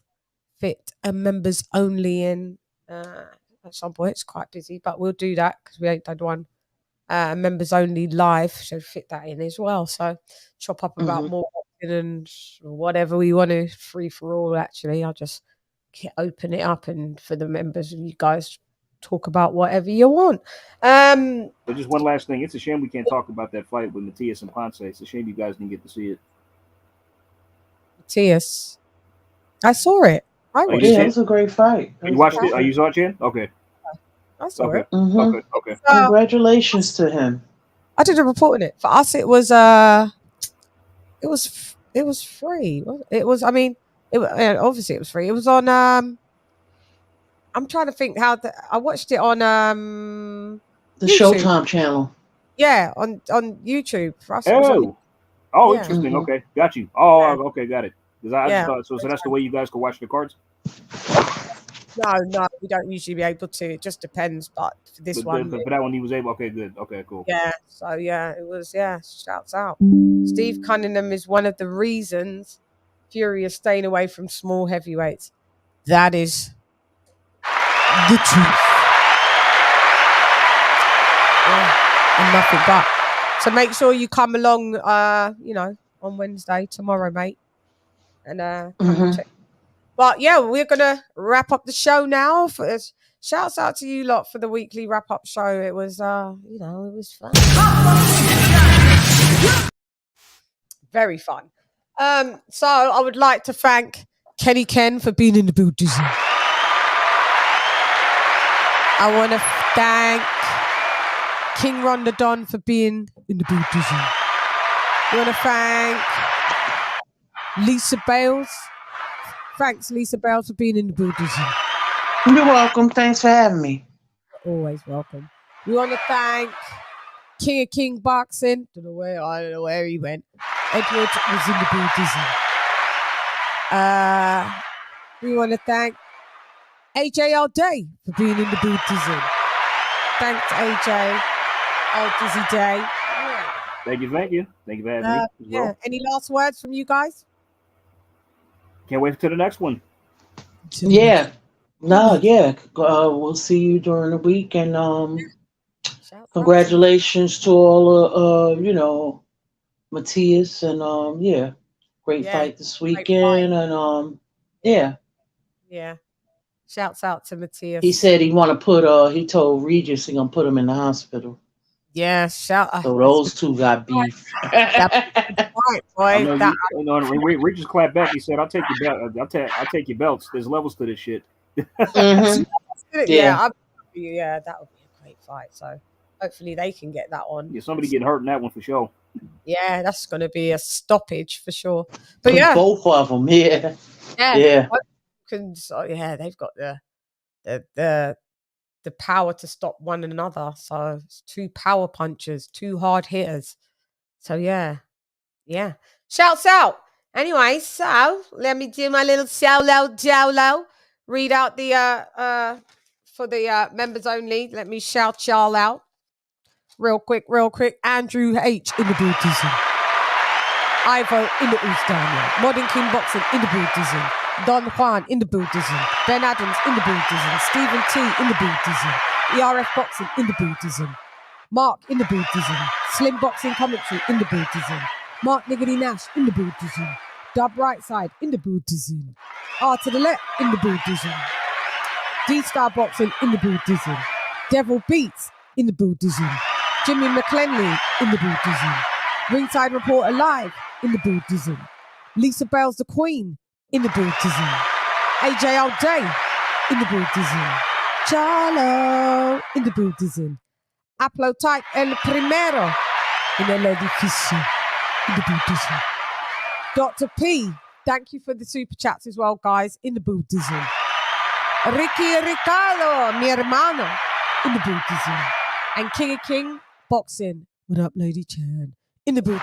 fit a members only in at some point. It's quite busy, but we'll do that because we ain't done one members only live, so fit that in as well. So chop up about more and whatever we want to, free for all. Actually, I'll just open it up and for the members, and you guys talk about whatever you want. But just one last thing, it's a shame we can't talk about that fight with Matias and Ponce. It's a shame you guys didn't get to see it. Matias, I saw it. It was a great fight. You watched it? Are you saw it, Chan? Okay. I saw it. Okay. Congratulations to him. I did a report on it. For us, it was free. It was. I mean, obviously it was free. It was on. I'm trying to think how I watched it on the YouTube. Showtime channel. Yeah, on YouTube. For us, yeah. Interesting. Okay, got you. Okay, got it. I just thought, so that's the way you guys can watch the cards? No, we don't usually be able to. It just depends. But for this one, for that one, he was able. Okay, good. Okay, cool. Yeah. So it was. Shouts out. Steve Cunningham is one of the reasons Fury is staying away from small heavyweights. That is the truth. And nothing but. So make sure you come along. On Wednesday, tomorrow, mate. And come and check. But yeah, we're gonna wrap up the show now. Shouts out to you lot for the weekly wrap up show. It was it was fun. Very fun. So I would like to thank Kenny Ken for being in the building. I want to thank King Ron the Don for being in the building. I want to thank Lisa Bales. Thanks, Lisa Bales, for being in the building. You're welcome. Thanks for having me. Always welcome. We want to thank King of King Boxing. I don't know where he went. Edward was in the building. We want to thank AJ all day for being in the building. Thanks, AJ. All dizzy day. Yeah. Thank you for having me as well. Any last words from you guys? Can't wait to the next one. Yeah. No, yeah. We'll see you during the week, and Congratulations to all you know, Matthias and yeah, great fight this weekend and yeah. Yeah. Shouts out to Matthias. He said he want to put he told Regis he gonna put him in the hospital. Yeah, So those two got beef. Right, boy. We just clapped back. He said, "I'll take your belt. I'll take your belts. There's levels to this shit." Mhm. Yeah, yeah, that would be a great fight. So hopefully they can get that on. Yeah, somebody getting hurt in that one for sure. Yeah, that's going to be a stoppage for sure. But yeah, both of them. Yeah. Yeah. Yeah, they've got the power to stop one another. So it's two power punchers, two hard hitters. So yeah. Shouts out. Anyway, so let me do my little solo. Read out the for the members only. Let me shout y'all out. Real quick. Andrew H in the building. Ivo in the Ustania. Modern King Boxing in the building. Don Juan in the building. Ben Adams in the building. Stephen T in the building. ERF Boxing in the building. Mark in the building. Slim Boxing Commentary in the building. Mark Niggity Nash in the building. Dub Right Side in the building. R to the left in the building. D-Star Boxing in the building. Devil Beats in the building. Jimmy McClenley in the building. Ringside Reporter Live in the building. Lisa Bell's the Queen in the building. AJ All Day in the building. Charlo in the building. Aplo Type El Primero in el edificio in the building. Dr. P, thank you for the super chats as well, guys, in the building. Ricky Ricardo, mi hermano, in the building. And King of King Boxing, what up, LadyChann, in the building.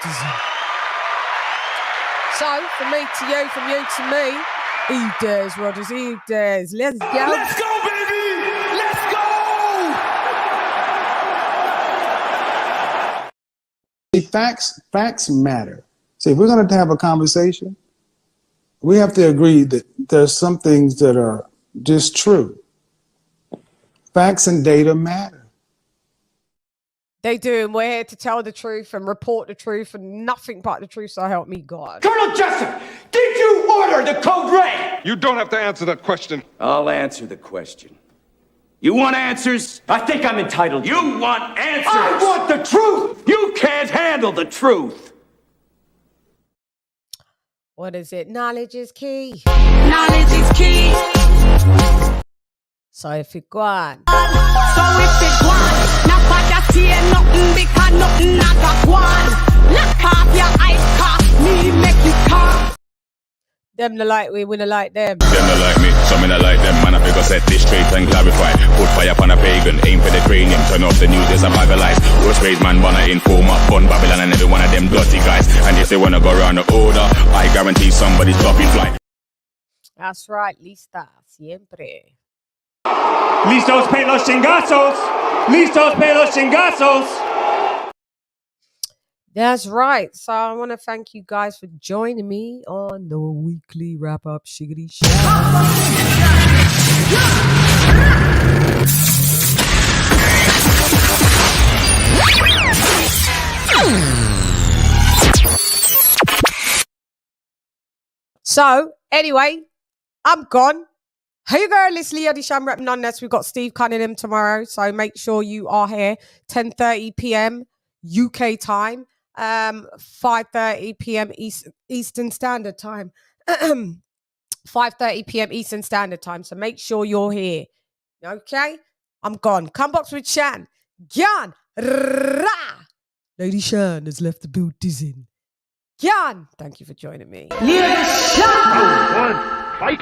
So, from me to you, from you to me, Eders, Rogers, Eders, let's go. Let's go, baby! Let's go! See, facts matter. See, if we're going to have a conversation, we have to agree that there's some things that are just true. Facts and data matter. They do, and we're here to tell the truth and report the truth and nothing but the truth, so help me God. Colonel Jessup, did you order the code red? You don't have to answer that question. I'll answer the question. You want answers? I think I'm entitled. You want answers? I want the truth! You can't handle the truth! What is it? Knowledge is key. Knowledge is key. So if you go on. So if you go on, now father say nothing because nothing not a go on. Lock off your eyes, cause me make you come. Them the like we not like them. Them not like me, some not like them. Man, I figure set this straight and clarify. Put fire upon a pagan, aim for the cranium. Turn off the news, there's a bag of lies. Roast raised man, wanna inform up, bun Babylon and every one of them dirty guys. And if they wanna go around the order, I guarantee somebody's dropping flight. That's right, lista siempre. Listos pe los chingazos. Listos pe los chingazos. That's right. So I want to thank you guys for joining me on the weekly wrap-up Shiggity Show. So, anyway, I'm gone. Hey girl, it's LadyChann repping on this. We've got Steve Cunningham tomorrow. So make sure you are here. 10:30 p.m. UK time. 5:30 p.m. Eastern Standard Time. 5:30 p.m. Eastern Standard Time. So make sure you're here. Okay? I'm gone. Come box with Chan. Gyan. LadyChann has left the building. Gyan. Thank you for joining me. LadyChann. Fight.